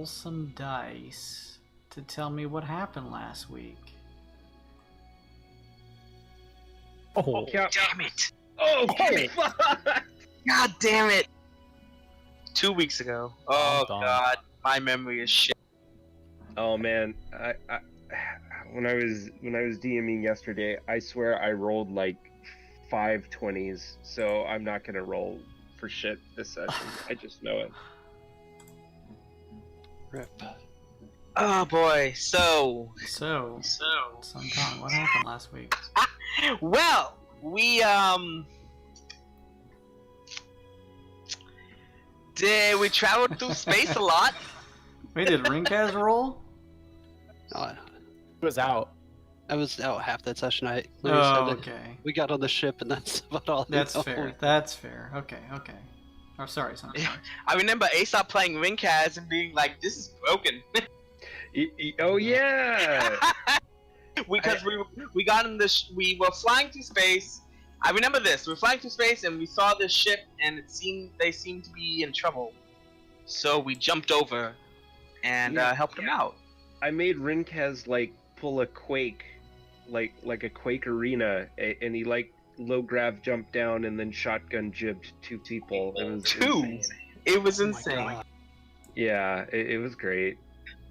roll some dice to tell me what happened last week. Oh, damn it! Oh, Damn it! fuck! God damn it! 2 weeks ago. Oh Dum-dum. god, my memory is shit. Oh man, I when I was DMing yesterday, I swear I rolled like 5 20s, so I'm not gonna roll for shit this session. I just know it. Rip. Oh boy, so Sometime, what happened last week? well, we traveled through space a lot. Wait, did Rinkaz roll? Oh, it was out. I was out half that session. I Oh, said that okay. we got on the ship, and that's about all. That's I know. fair. That's fair. Okay. Oh, sorry, son. I remember Aesop playing Ringcast and being like, "This is broken." Oh yeah. Because we got in this, we were flying through space. I remember this. We were flying through space and we saw this ship, and they seemed to be in trouble. So we jumped over and helped them out. I made Rinkaz like pull a quake, like a quake arena, and he like low grav jumped down and then shotgun jibbed 2 people. It was insane. It was Oh my insane. God. Yeah, it was great.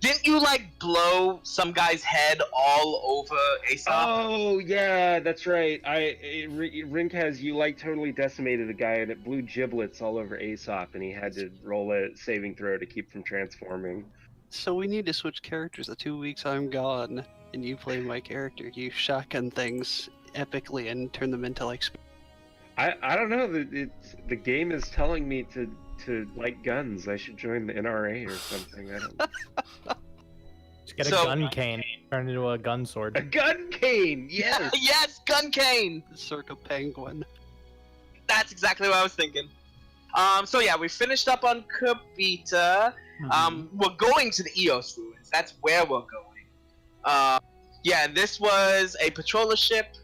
Didn't you like blow some guy's head all over Aesop? Oh yeah, that's right. Rinkaz, you like totally decimated a guy, and it blew giblets all over Aesop, and he had to roll a saving throw to keep from transforming. So we need to switch characters. The 2 weeks I'm gone, and you play my character. You shotgun things epically and turn them into like. I don't know. The game is telling me to like guns. I should join the NRA or something. I don't. Just get a So- gun cane, turn it into a gun sword. A gun cane. Yes. Yes, gun cane. Circa Penguin. That's exactly what I was thinking. So yeah, we finished up on Curbita. We're going to the Eos Ruins. That's where we're going. Yeah, this was a patroller ship,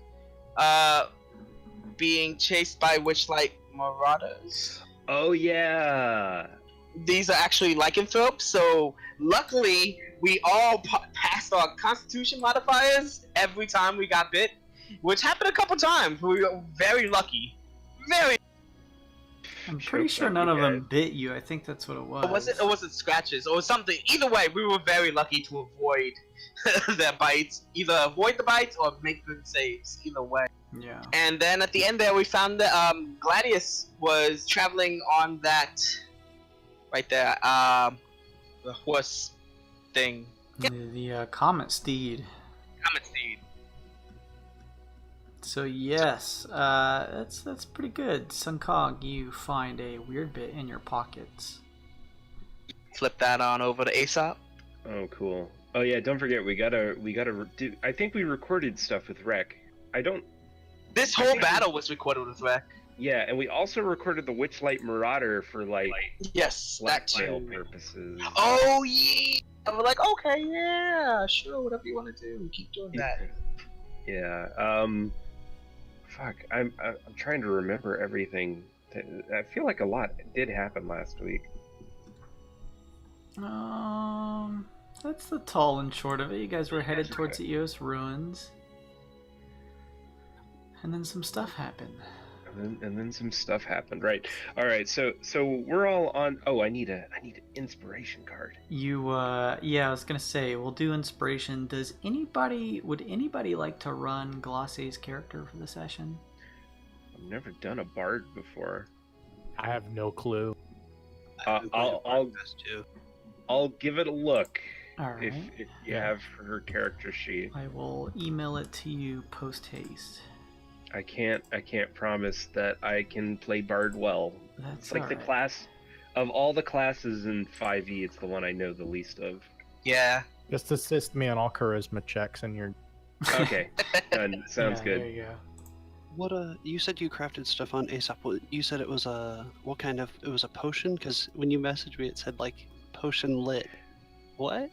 being chased by witchlight marauders. Oh yeah. These are actually lycanthropes, so luckily we all passed our constitution modifiers every time we got bit, which happened a couple times. We were very lucky. Very. I'm pretty sure none of them bit you. I think that's what it was. Or was it scratches or something? Either way, we were very lucky to avoid their bites. Either avoid the bites or make good saves. Either way. Yeah. And then at the end there, we found that Gladius was traveling on that right there, the horse thing. The Comet Steed. Comet Steed. So yes, that's pretty good. Sunkog, you find a weird bit in your pockets. Flip that on over to Aesop. Oh cool. Oh yeah. Don't forget we gotta do. I think we recorded stuff with Rec. I don't. This whole battle was recorded with Rec. Yeah, and we also recorded the Witchlight Marauder for like Yes, that blackmail too. purposes. Oh yeah. And we're like, okay, yeah, sure, whatever you want to do, keep doing that. Yeah. Fuck. I'm trying to remember everything. I feel like a lot did happen last week. That's the tall and short of it. You guys were headed towards the Eos Ruins, and then some stuff happened. And then some stuff happened, right? All right, so we're all on. Oh, I need an inspiration card. Yeah, I was gonna say we'll do inspiration. Would anybody like to run Glosse's character for the session? I've never done a bard before. I have no clue. I'll give it a look. All right. If you have her character sheet. I will email it to you post haste. I can't promise that I can play bard well. That's It's like all the right. class of all the classes in 5e, it's the one I know the least of. Yeah. Just assist me on all charisma checks and you're... Okay, done. Sounds Yeah, good. There you go. What you said you crafted stuff on Aesop. You said it was a what kind of? It was a potion, because when you messaged me, it said like potion lit. What?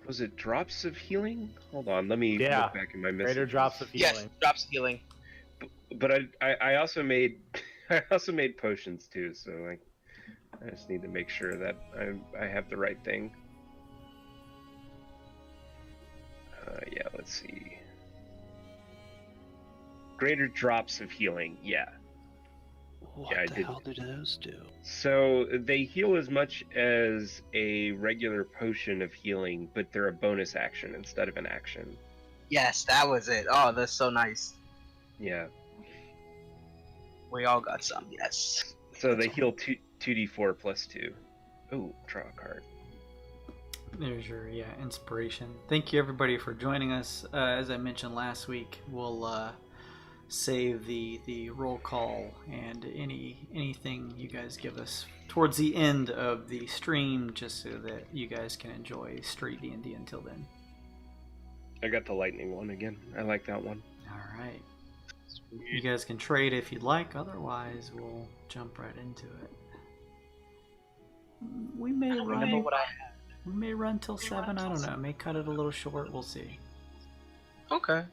Was it drops of healing? Hold on, let me Yeah. look back in my messages. Greater drops of healing. Yes, drops of healing. But I also made I also made potions too. So like, I just need to make sure that I have the right thing. Yeah, let's see. Greater drops of healing, yeah. What Yeah, I the did. hell do those do? So they heal as much as a regular potion of healing, but they're a bonus action instead of an action. Yes, that was it. Oh, that's so nice. Yeah. We all got some. Yes. So they heal 2d4 plus 2. Ooh, draw a card. There's your inspiration. Thank you everybody for joining us. As I mentioned last week, we'll save the roll call and anything you guys give us towards the end of the stream, just so that you guys can enjoy straight D&D until then. I got the lightning one again. I like that one. All right. You guys can trade if you'd like. Otherwise, we'll jump right into it. We may run. Remember what I had. We may run till 7. I don't know. May cut it a little short. We'll see. Okay.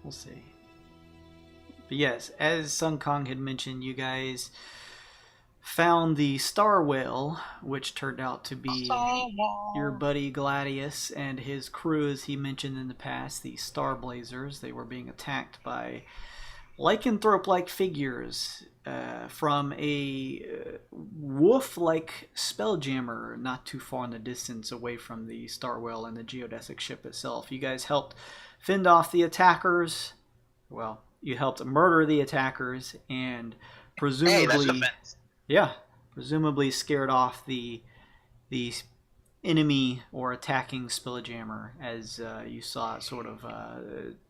We'll see. But yes, as Sun Kong had mentioned, you guys found the Starwhal, which turned out to be your buddy Gladius and his crew, as he mentioned in the past, the Starblazers. They were being attacked by lycanthrope-like figures from a wolf-like spelljammer not too far in the distance away from the Starwhal and the geodesic ship itself. You guys helped fend off the attackers. Well, you helped murder the attackers and presumably... Hey, that's defense. Yeah, presumably scared off the enemy or attacking spelljammer as you saw it sort of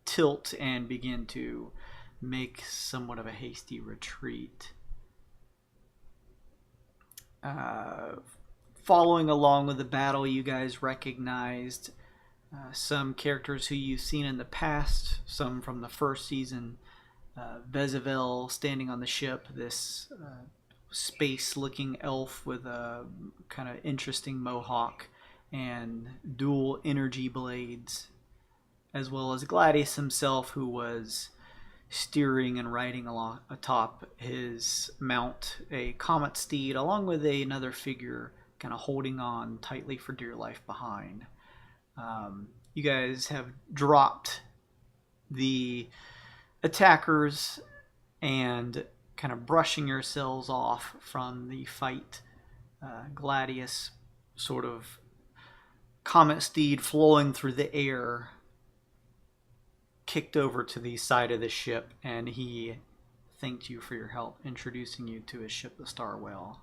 tilt and begin to make somewhat of a hasty retreat. Following along with the battle, you guys recognized some characters who you've seen in the past, some from the first season. Vezavel standing on the ship, this space-looking elf with a kind of interesting mohawk and dual energy blades, as well as Gladius himself, who was steering and riding along atop his mount, a comet steed, along with another figure kind of holding on tightly for dear life behind. You guys have dropped the attackers and kind of brushing yourselves off from the fight. Gladius, sort of comet steed flowing through the air, kicked over to the side of the ship, and he thanked you for your help, introducing you to his ship, the Starwhal.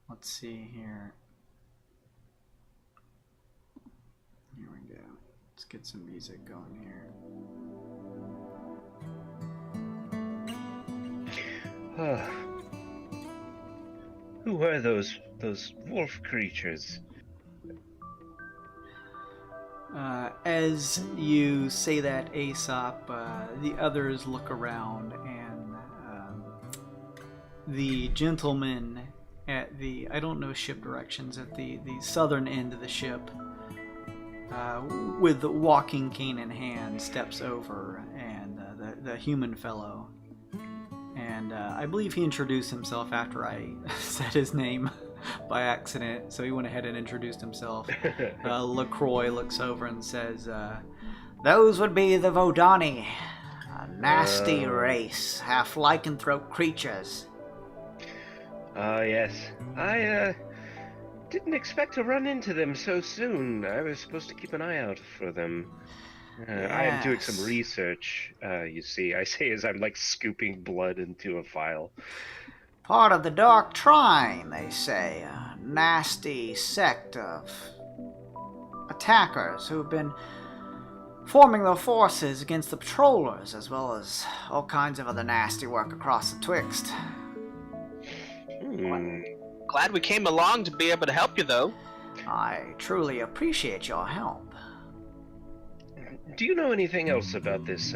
Let's see here. Here we go. Let's get some music going here. Who were those wolf creatures? As you say that, Aesop, the others look around, and the gentleman at the, I don't know ship directions, at the southern end of the ship, with the walking cane in hand, steps over, and the human fellow. And I believe he introduced himself after I said his name by accident, so he went ahead and introduced himself. LaCroix looks over and says, those would be the Vodani, a nasty race, half lycanthrope creatures. Yes. I didn't expect to run into them so soon. I was supposed to keep an eye out for them. I am doing some research, you see. I say as I'm like scooping blood into a vial. Part of the Dark Trine, they say. A nasty sect of attackers who've been forming their forces against the patrollers, as well as all kinds of other nasty work across the Twixt. Glad we came along to be able to help you, though. I truly appreciate your help. Do you know anything else about this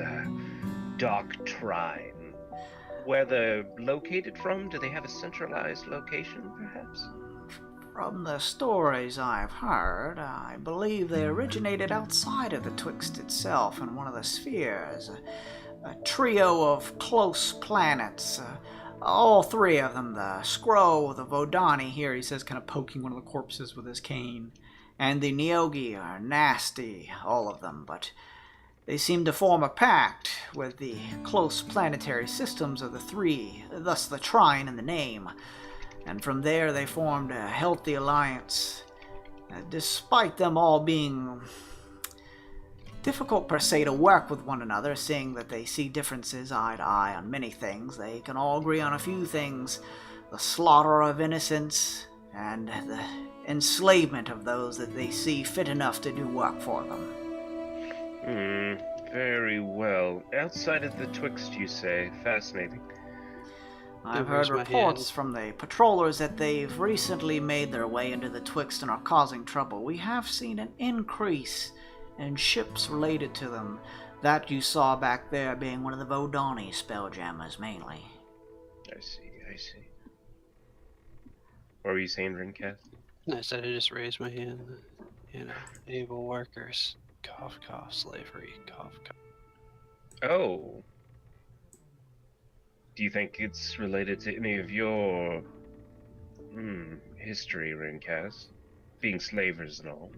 Dark Trine? Where they're located from? Do they have a centralized location, perhaps? From the stories I've heard, I believe they originated outside of the Twixt itself in one of the spheres. A trio of close planets, All three of them, the Skrull, the Vodani here, he says, kind of poking one of the corpses with his cane, and the Neogi are nasty, all of them, but they seem to form a pact with the close planetary systems of the three, thus the trine in the name, and from there they formed a healthy alliance. Despite them all being difficult per se to work with one another, seeing that they see differences eye to eye on many things, they can all agree on a few things: the slaughter of innocents and the enslavement of those that they see fit enough to do work for them. Very well. Outside of the Twixt, you say? Fascinating. I've Where's heard my reports from the patrollers that they've recently made their way into the Twixt and are causing trouble. We have seen an increase in ships related to them. That you saw back there being one of the Vodani spelljammers, mainly. I see. What were you saying, Rincast? I said I just raised my hand. You know, able workers. Cough, cough, slavery. Cough, cough. Oh. Do you think it's related to any of your history, Rincast? Being slavers and all.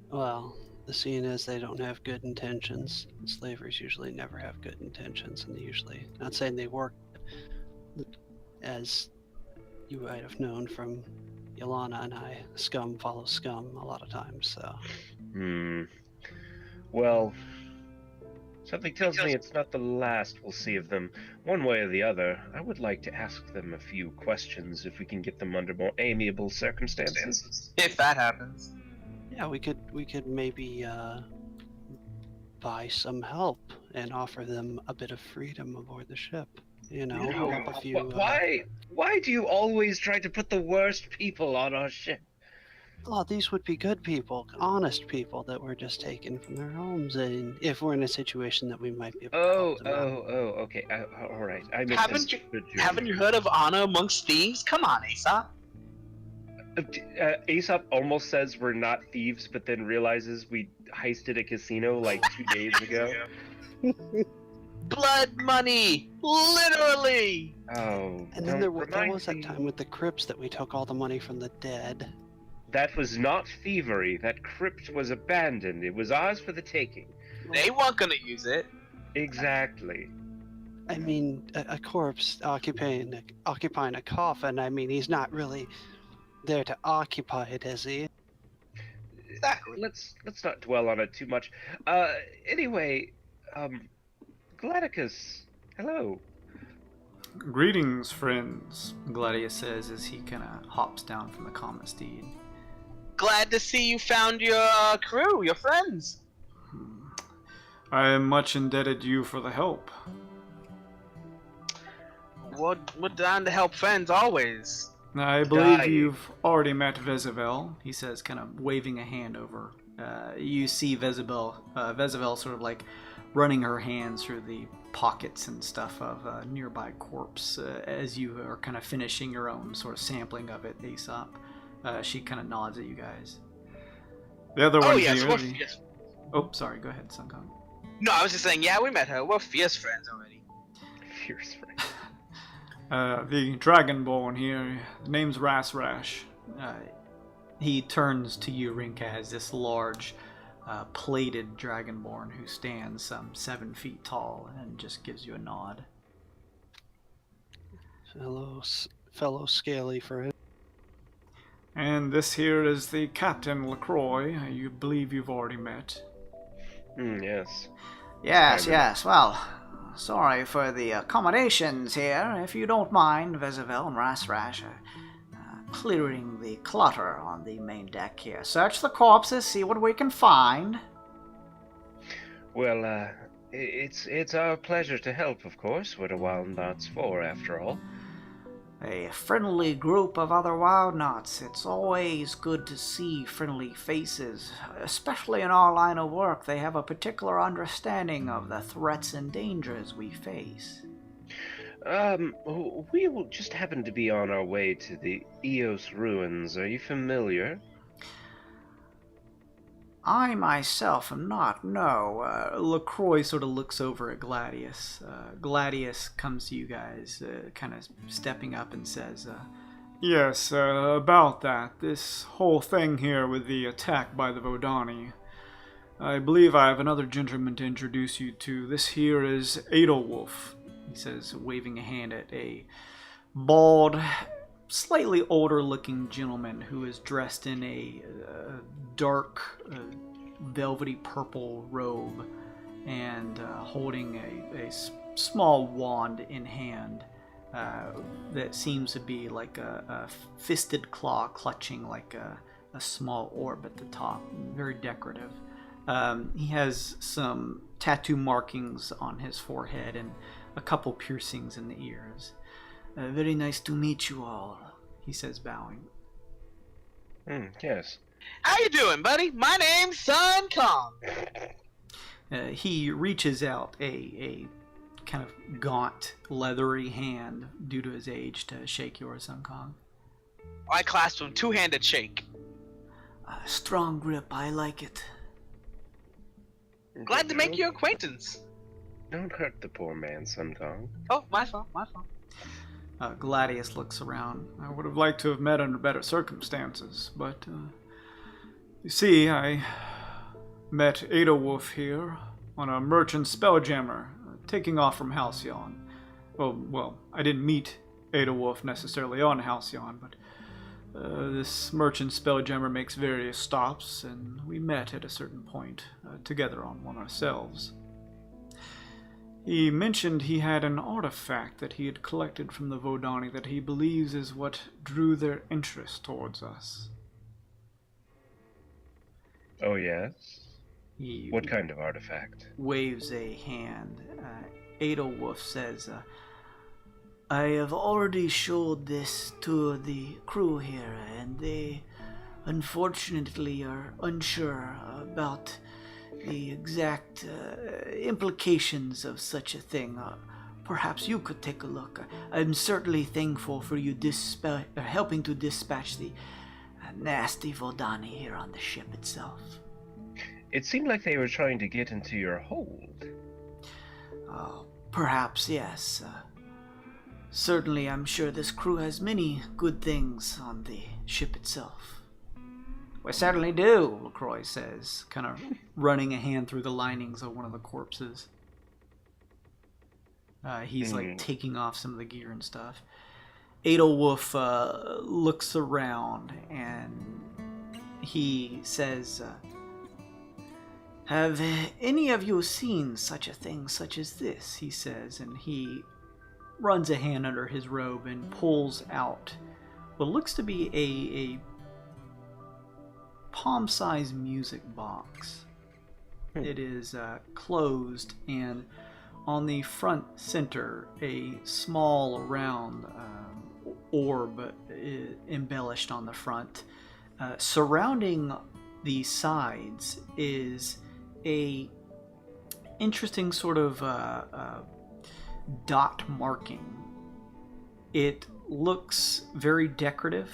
Well, the scene is they don't have good intentions. Slavers usually never have good intentions, and they usually, not saying they work, as you might have known from Yllaonna and I, scum follows scum a lot of times, so. Well, something tells me it's not the last we'll see of them. One way or the other, I would like to ask them a few questions if we can get them under more amiable circumstances. If that happens. Yeah, we could maybe buy some help and offer them a bit of freedom aboard the ship. You know, help a few. Why do you always try to put the worst people on our ship? Oh, these would be good people, honest people that were just taken from their homes, and if we're in a situation that we might be able to help them out. Okay. All right. I Haven't you heard of honor amongst thieves? Come on, Aesop. Aesop almost says we're not thieves, but then realizes we heisted a casino like 2 days ago. Blood money! Literally! Oh. And then there was that time with the crypts that we took all the money from the dead. That was not thievery. That crypt was abandoned. It was ours for the taking. They weren't gonna use it. Exactly. I mean, a corpse occupying a coffin, I mean, he's not really there to occupy it, is he? Exactly. Let's not dwell on it too much. Anyway, Gladius, hello. Greetings, friends, Gladius says as he kind of hops down from the comet steed. Glad to see you found your crew, your friends. I am much indebted to you for the help. We're down to help friends always. I believe you've already met Vezivel, he says, kind of waving a hand over. You see Vezivel sort of like running her hands through the pockets and stuff of a nearby corpse as you are kind of finishing your own sort of sampling of it, Aesop. She kind of nods at you guys. The other one here. Yes. Oh, sorry. Go ahead, Sunkong. No, I was just saying, yeah, we met her. We're fierce friends already. Fierce friends. The Dragonborn here, his name's Rasrash. He turns to you, Rinkaz, this large, plated Dragonborn who stands some 7 feet tall and just gives you a nod. Fellow scaly friend. And this here is the Captain LaCroix. You believe you've already met. Yes. Yes. Well, sorry for the accommodations here. If you don't mind, Vezivel and Rasrash clearing the clutter on the main deck here. Search the corpses, see what we can find. Well, it's our pleasure to help, of course. What are Wild Knots for, after all? A friendly group of other Wild Knots. It's always good to see friendly faces. Especially in our line of work, they have a particular understanding of the threats and dangers we face. We will just happen to be on our way to the Eos Ruins. Are you familiar? I myself am not, no. LaCroix sort of looks over at Gladius. Gladius comes to you guys, kind of stepping up and says, Yes, about that. This whole thing here with the attack by the Vodani. I believe I have another gentleman to introduce you to. This here is Edelwolf, he says, waving a hand at a bald, slightly older-looking gentleman who is dressed in a dark, velvety purple robe and holding a small wand in hand that seems to be like a fisted claw clutching like a small orb at the top. Very decorative. He has some tattoo markings on his forehead and a couple piercings in the ears. Very nice to meet you all, he says, bowing. Yes. How you doing, buddy? My name's Sun Kong. He reaches out a kind of gaunt, leathery hand due to his age to shake yours, Sun Kong. I clasp him, two-handed shake. Strong grip, I like it. Glad to make your acquaintance. Don't hurt the poor man, Sun Kong. Oh, my fault, my fault. Gladius looks around. I would have liked to have met under better circumstances, but you see, I met Edelwolf here on a merchant spelljammer, taking off from Halcyon. Well, I didn't meet Edelwolf necessarily on Halcyon, but this merchant spelljammer makes various stops, and we met at a certain point, together on one ourselves. He mentioned he had an artifact that he had collected from the Vodani that he believes is what drew their interest towards us. Oh, yes? He What kind of artifact? waves a hand. Edelwolf says, I have already showed this to the crew here, and they unfortunately are unsure about the exact implications of such a thing. Perhaps you could take a look. I'm certainly thankful for you helping to dispatch the nasty Vodani here on the ship itself. It seemed like they were trying to get into your hold. Perhaps, yes. Certainly, I'm sure this crew has many good things on the ship itself. We certainly do, LaCroix says, kind of running a hand through the linings of one of the corpses. He's like taking off some of the gear and stuff. Edelwolf looks around and he says, have any of you seen such a thing such as this? He says, and he runs a hand under his robe and pulls out what looks to be a palm-sized music box. It is closed, and on the front center, a small round orb embellished on the front. Surrounding the sides is a interesting sort of dot marking. It looks very decorative,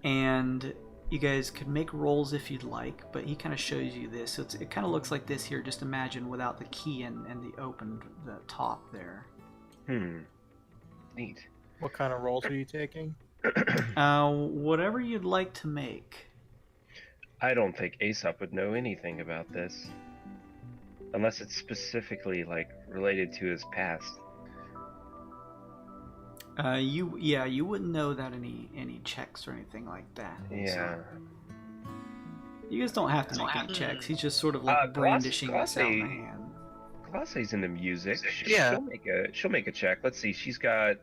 and you guys could make rolls if you'd like, but he kind of shows you this. So it kind of looks like this here. Just imagine without the key and the top there. Neat. What kind of rolls are you taking? Whatever you'd like to make. I don't think Aesop would know anything about this. Unless it's specifically, like, related to his past. You wouldn't know that any checks or anything like that. Yeah. So. You guys don't have to make any checks. He's just sort of like brandishing this out in the hand. Glosse's into music. Yeah. She'll make a check. Let's see. She's got.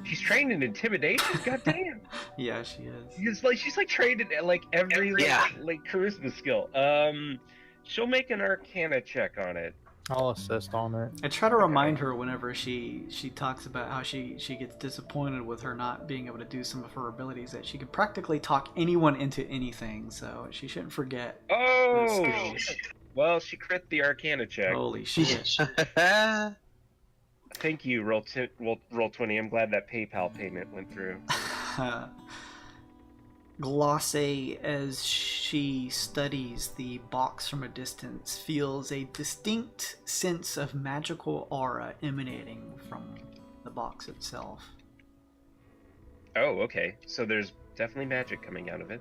She's trained in intimidation. Goddamn. Yeah, she is. She's like trained in like every like charisma skill. She'll make an Arcana check on it. I'll assist on it. I try to remind her whenever she talks about how she gets disappointed with her not being able to do some of her abilities, that she could practically talk anyone into anything, so she shouldn't forget. Oh! Well, she crit the Arcana check. Holy shit. Thank you, roll 20. I'm glad that PayPal payment went through. Glosse, as she studies the box from a distance, feels a distinct sense of magical aura emanating from the box itself. Oh, okay. So there's definitely magic coming out of it.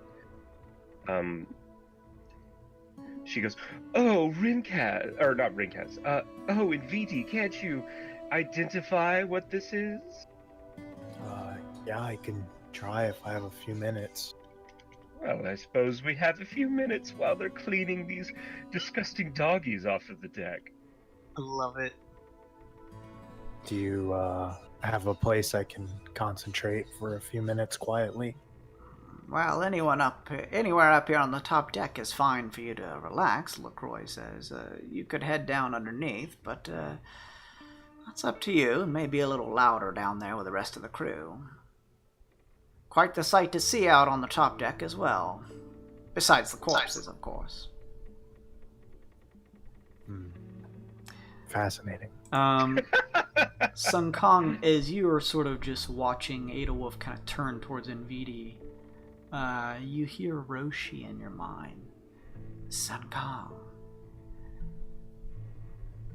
She goes, "Oh, Rincat, or not Rincats. Oh, Inviti, can't you identify what this is?" Yeah, I can try if I have a few minutes. Well, I suppose we have a few minutes while they're cleaning these disgusting doggies off of the deck. I love it. Do you have a place I can concentrate for a few minutes quietly? Well, anywhere up here on the top deck is fine for you to relax, LaCroix says. You could head down underneath, but that's up to you. It may be a little louder down there with the rest of the crew. Quite the sight to see out on the top deck as well. Besides the corpses, of course. Fascinating. Sun Kong, as you are sort of just watching Adolwolf kind of turn towards Inviti, you hear Roshi in your mind. Sun Kong.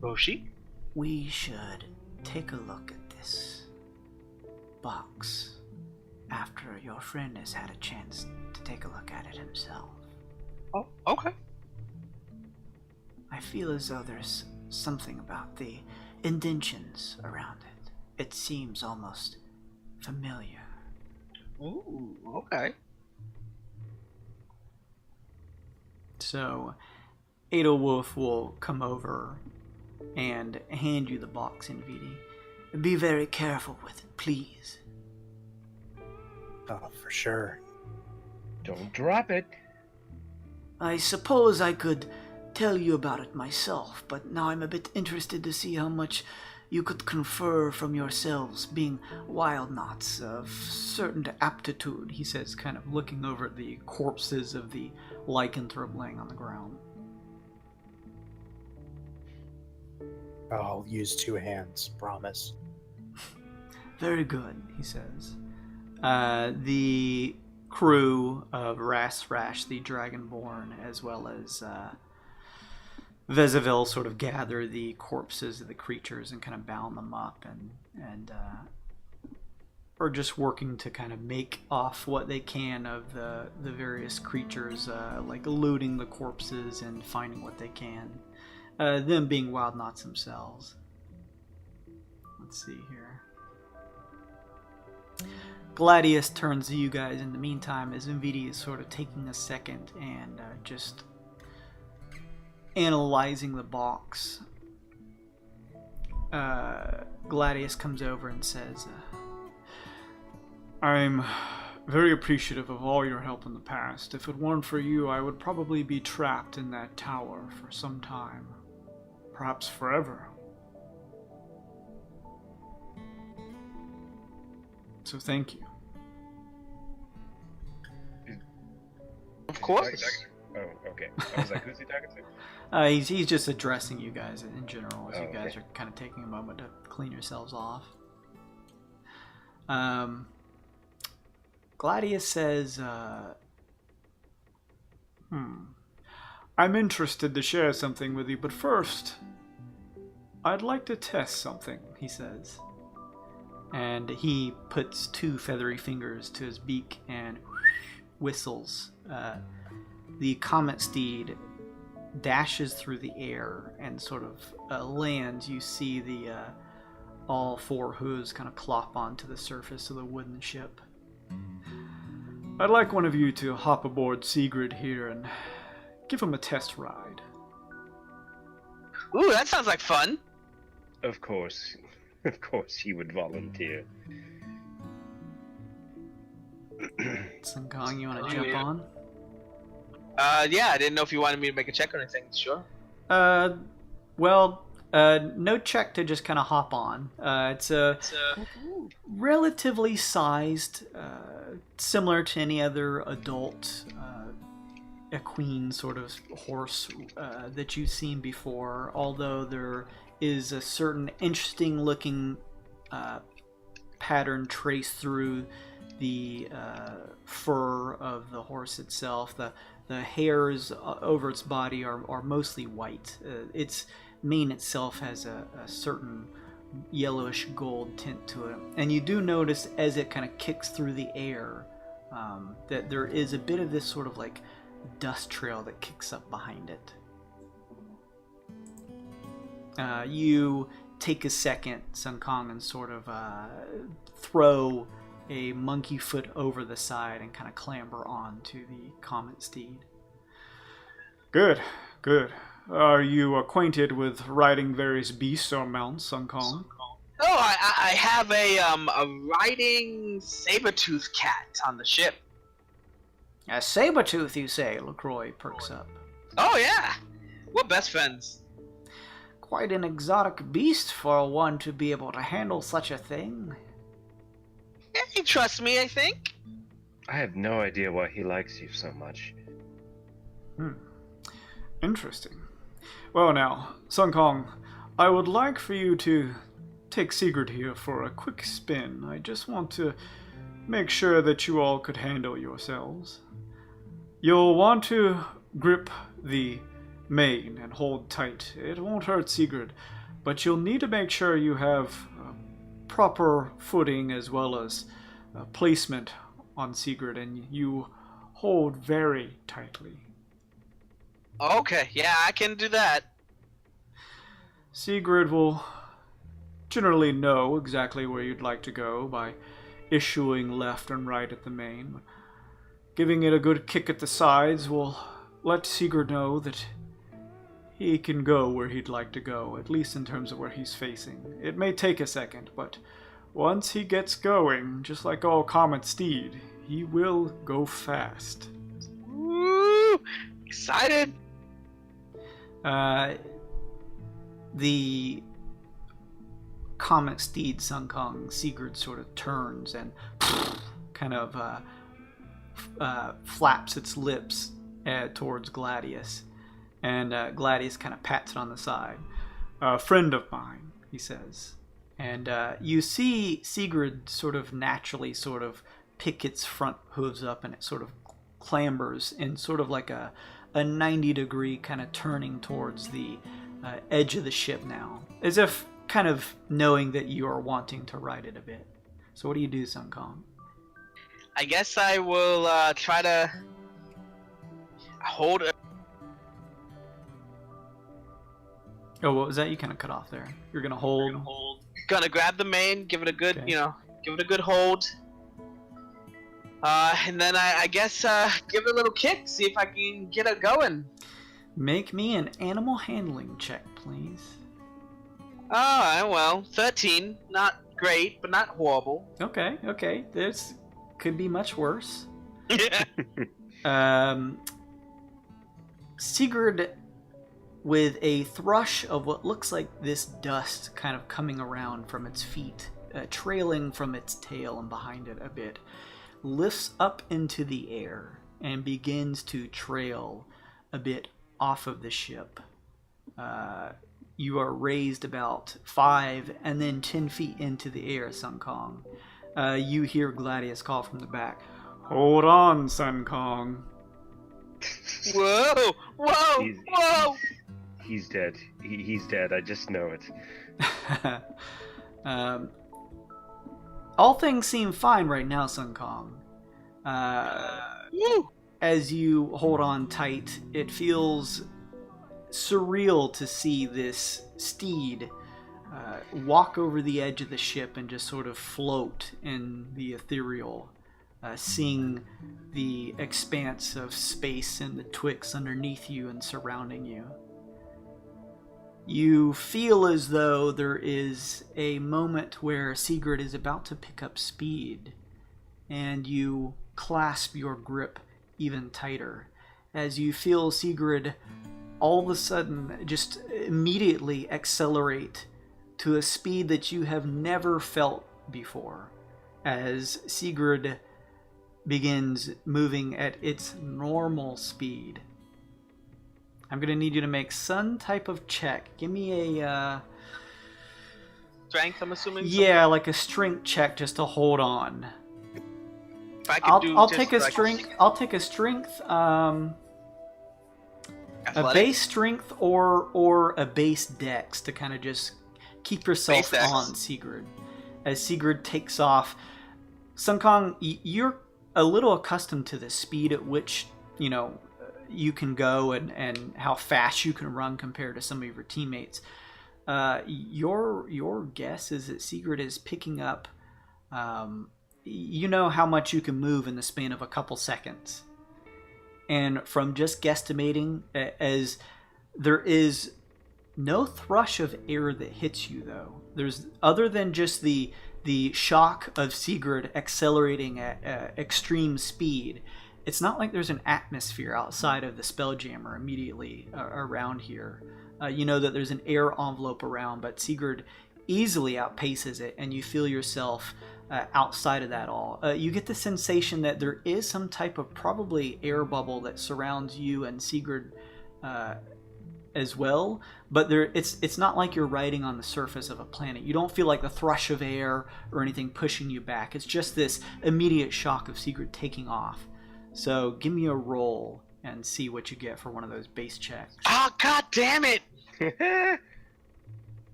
Roshi? We should take a look at this box after your friend has had a chance to take a look at it himself. Oh, okay. I feel as though there's something about the indentions around it. It seems almost familiar. Ooh, okay. So, Adolwolf will come over and hand you the box, Inviti. Be very careful with it, please. Oh, for sure. Don't drop it. I suppose I could tell you about it myself, but now I'm a bit interested to see how much you could confer from yourselves, being wild knots of certain aptitude, he says, kind of looking over at the corpses of the lycanthrope laying on the ground. I'll use 2 hands, promise. Very good, he says. The crew of Rasrash, the Dragonborn, as well as Vezaville sort of gather the corpses of the creatures and kind of bound them up and are just working to kind of make off what they can of the various creatures, like looting the corpses and finding what they can. Them being wild knots themselves. Let's see here. Gladius turns to you guys in the meantime as Inviti is sort of taking a second and just analyzing the box. Gladius comes over and says, I'm very appreciative of all your help in the past. If it weren't for you, I would probably be trapped in that tower for some time. Perhaps forever. So thank you. Of course. Oh, okay. I was like, who's he talking to? He's just addressing you guys in general as you guys okay. are kind of taking a moment to clean yourselves off. Gladius says, I'm interested to share something with you, but first, I'd like to test something, he says. And he puts 2 feathery fingers to his beak and whistles. The comet steed dashes through the air and sort of lands. You see the all 4 hooves kind of clop onto the surface of the wooden ship. I'd like one of you to hop aboard Sigrid here and give him a test ride. Ooh, that sounds like fun. Of course he would volunteer. Sun Kong, you want to jump on? Yeah, I didn't know if you wanted me to make a check or anything. Sure. Well, no check to just kind of hop on. It's a relatively sized, similar to any other adult equine sort of horse that you've seen before, although there is a certain interesting looking pattern traced through the fur of the horse itself. The hairs over its body are mostly white. Its mane itself has a certain yellowish gold tint to it. And you do notice as it kind of kicks through the air that there is a bit of this sort of like dust trail that kicks up behind it. You take a second, Sun Kong, and sort of throw a monkey foot over the side and kind of clamber onto the comet steed. Good, good. Are you acquainted with riding various beasts or mounts, Sun Kong? Oh, I have a riding saber-tooth cat on the ship. A saber-tooth, you say? LaCroix perks up. Oh yeah, we're best friends. Quite an exotic beast for one to be able to handle such a thing. Yeah, he trusts me, I think. I have no idea why he likes you so much. Interesting. Well now, Sun Kong, I would like for you to take Sigurd here for a quick spin. I just want to make sure that you all could handle yourselves. You'll want to grip the mane and hold tight. It won't hurt Sigurd, but you'll need to make sure you have proper footing as well as placement on Sigurd, and you hold very tightly. Okay, yeah, I can do that. Sigurd will generally know exactly where you'd like to go by issuing left and right at the mane. Giving it a good kick at the sides will let Sigurd know that he can go where he'd like to go, at least in terms of where he's facing. It may take a second, but once he gets going, just like all comet steed, he will go fast. Woo! Excited! The comet steed Sun Kong, Sigurd sort of turns and kind of flaps its lips towards Gladius. And Gladius kind of pats it on the side. "A friend of mine," he says. And you see Sigurd sort of naturally sort of pick its front hooves up, and it sort of clambers in sort of like a 90-degree kind of turning towards the edge of the ship now, as if kind of knowing that you are wanting to ride it a bit. So what do you do, Sun Kong? I guess I will try to hold it. Oh, what was that? You kind of cut off there. You're gonna hold. Gonna grab the mane, give it a good, Okay. give it a good hold. And then I guess give it a little kick, see if I can get it going. Make me an animal handling check, please. Alright, well, 13. Not great, but not horrible. Okay. This could be much worse. Yeah. Sigurd, with a thrush of what looks like this dust kind of coming around from its feet, trailing from its tail and behind it a bit, lifts up into the air and begins to trail a bit off of the ship. You are raised about 5 and then 10 feet into the air, Sun Kong. You hear Gladius call from the back, Hold on, Sun Kong. Whoa! He's dead. He's dead. I just know it. All things seem fine right now, Sun Kong. Woo! As you hold on tight, it feels surreal to see this steed walk over the edge of the ship and just sort of float in the ethereal, seeing the expanse of space and the Twixt underneath you and surrounding you. You feel as though there is a moment where Sigurd is about to pick up speed, and you clasp your grip even tighter as you feel Sigurd all of a sudden just immediately accelerate to a speed that you have never felt before, as Sigurd begins moving at its normal speed. I'm going to need you to make some type of check. Give me a... Strength, I'm assuming? yeah, like a strength check just to hold on. If I could I'll just, take a like, strength. I'll take a strength. A athletic? base strength or a base dex to kind of just keep yourself Base dex. on Sigurd. As Sigurd takes off, Sun Kong, you're a little accustomed to the speed at which you can go and how fast you can run compared to some of your teammates. Your guess is that Sigurd is picking up. You know how much you can move in the span of a couple seconds. And from just guesstimating, as there is no thrush of air that hits you, though. There's, other than just the shock of Sigurd accelerating at extreme speed, it's not like there's an atmosphere outside of the Spelljammer immediately around here. You know that there's an air envelope around, but Sigurd easily outpaces it, and you feel yourself outside of that all. You get the sensation that there is some type of probably air bubble that surrounds you and Sigurd as well, but it's not like you're riding on the surface of a planet. You don't feel like the thrush of air or anything pushing you back. It's just this immediate shock of Sigurd taking off. So give me a roll and see what you get for one of those base checks. Oh, god damn it!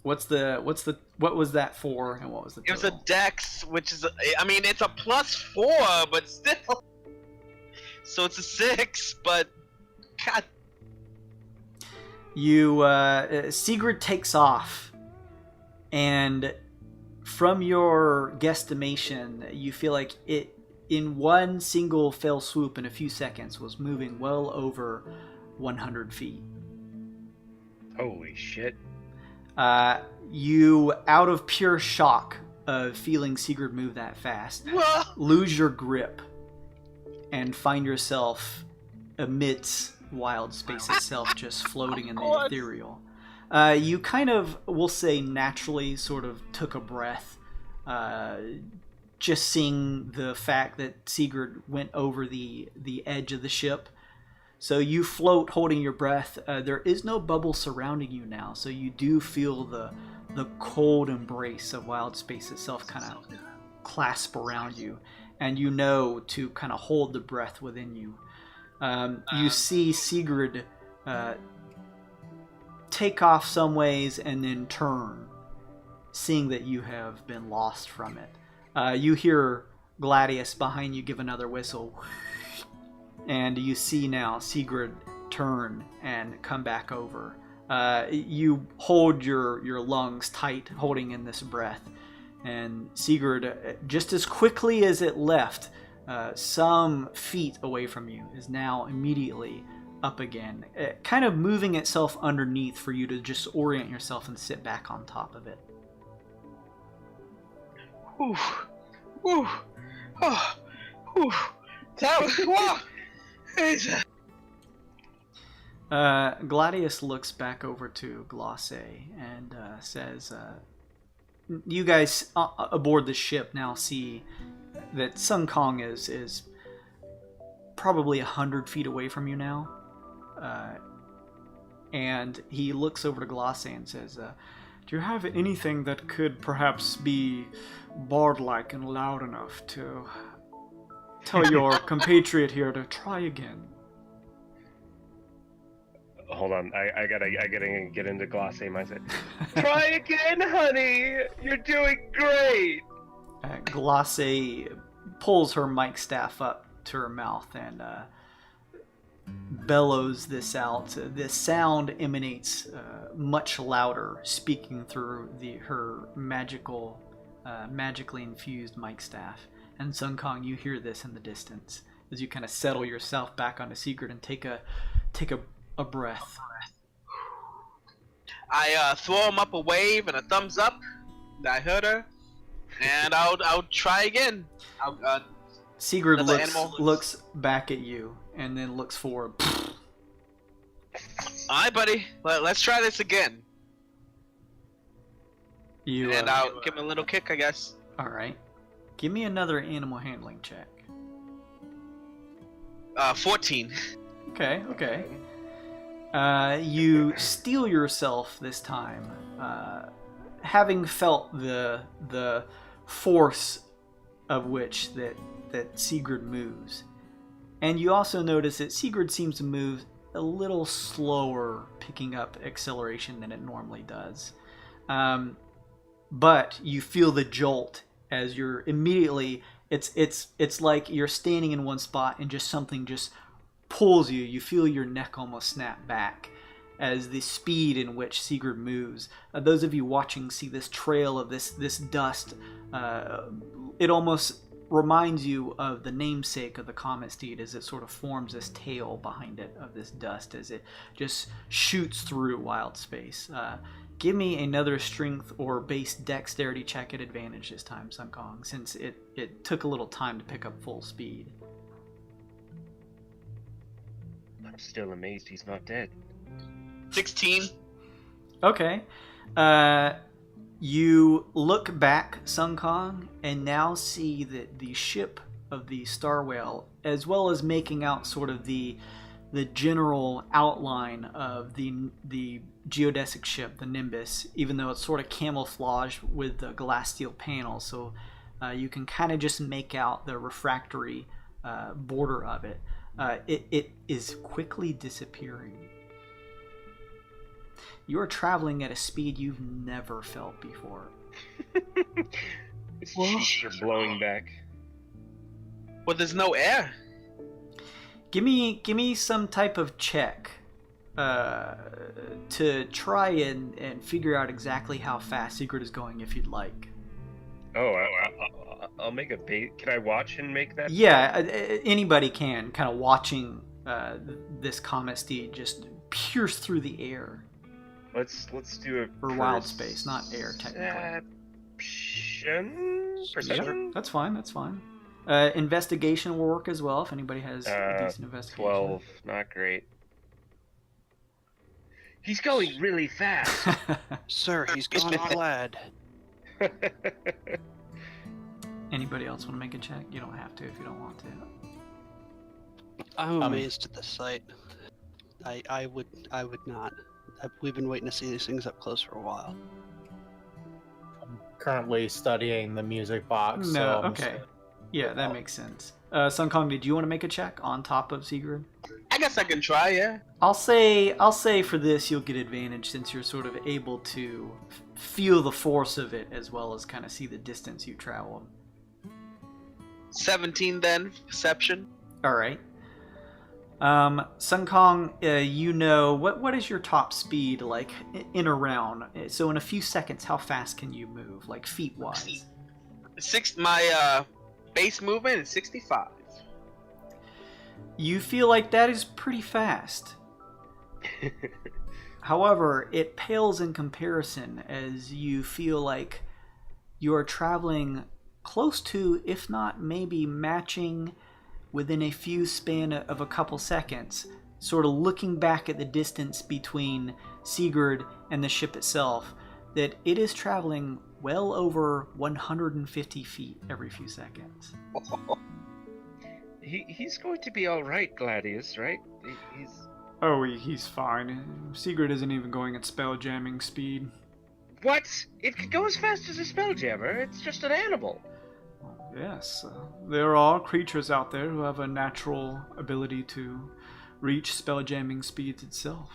What was that for, and what was the It was total? a dex, which is, it's a +4, but still. So it's a 6, but god. Sigurd takes off, and from your guesstimation, you feel like it, in one single fell swoop in a few seconds, was moving well over 100 feet. Holy shit. You, out of pure shock of feeling Sigurd move that fast, lose your grip and find yourself amidst wild space itself, just floating in the ethereal. You kind of, we'll say, naturally sort of took a breath, just seeing the fact that Sigurd went over the edge of the ship. So you float holding your breath. There is no bubble surrounding you now, so you do feel the cold embrace of wild space itself kind of clasp around you, and you know to kind of hold the breath within you. You see Sigurd take off some ways and then turn, seeing that you have been lost from it. You hear Gladius behind you give another whistle, and you see now Sigurd turn and come back over. You hold your lungs tight, holding in this breath, and Sigurd, just as quickly as it left, some feet away from you, is now immediately up again, kind of moving itself underneath for you to just orient yourself and sit back on top of it. Whew. Whew. Oh. Whew. That was... Whoa. Gladius looks back over to Glosse and says, you guys aboard the ship now see that Sun Kong is probably 100 feet away from you now. And he looks over to Glosse and says, Do you have anything that could perhaps be bard-like and loud enough to tell your compatriot here to try again? Hold on, I gotta get into Glosse mindset. Try again, honey! You're doing great! Glosse pulls her mic staff up to her mouth and bellows this out. The sound emanates much louder, speaking through her magically infused mic staff. And Sun Kong, you hear this in the distance as you kind of settle yourself back onto Sigurd and take a breath. I throw him up a wave and a thumbs up. I heard her, and I'll try again. Sigurd another looks back at you and then looks forward. Alright, buddy. Let's try this again. And I'll give him a little kick, I guess. Alright. Give me another animal handling check. 14. Okay. You steel yourself this time, having felt the force of which that Sigurd moves. And you also notice that Sigurd seems to move a little slower, picking up acceleration than it normally does. But you feel the jolt as you're immediately, it's like you're standing in one spot and just something just pulls you. You feel your neck almost snap back as the speed in which Sigurd moves. Those of you watching see this trail of this dust. It almost reminds you of the namesake of the comet steed as it sort of forms this tail behind it of this dust as it just shoots through wild space. Give me another strength or base dexterity check at advantage this time, Sun Kong, since it took a little time to pick up full speed. I'm still amazed he's not dead. 16. Okay. You look back, Sun Kong, and now see that the ship of the Starwhal, as well as making out sort of the general outline of the geodesic ship, the Nimbus, even though it's sort of camouflaged with the glass steel panel, so you can kind of just make out the refractory border of it. It is quickly disappearing. You are traveling at a speed you've never felt before. It's cheeks are blowing back. Well, there's no air. Give me some type of check to try and figure out exactly how fast Sigurd is going, if you'd like. Oh, I'll make a bait. Can I watch and make that? Yeah, anybody can. Kind of watching this comet steed just pierce through the air. Let's do a Or wild space, not air, technically. Perception? That's fine. Investigation will work as well if anybody has a decent investigation. 12, not great. He's going really fast. Sir, he's gone glad. Anybody else want to make a check? You don't have to if you don't want to. I'm amazed at the sight. I would not. We've been waiting to see these things up close for a while. I'm currently studying the music box. No, so okay. Yeah, that makes sense. Sun Kong, did you want to make a check on top of Sigurd? I guess I can try, yeah. I'll say for this you'll get advantage since you're sort of able to feel the force of it as well as kind of see the distance you traveled. 17 then, perception. All right. Sun Kong, you know, what is your top speed like in a round? So in a few seconds, how fast can you move, like feet-wise? My base movement is 65. You feel like that is pretty fast. However, it pales in comparison as you feel like you are traveling close to, if not maybe matching, within a few span of a couple seconds, sort of looking back at the distance between Sigurd and the ship itself, that it is traveling well over 150 feet every few seconds. He's going to be all right, Gladius, right? He's fine. Sigurd isn't even going at spell jamming speed. What? It could go as fast as a spelljammer. It's just an animal. Yes, there are creatures out there who have a natural ability to reach spell jamming speeds itself.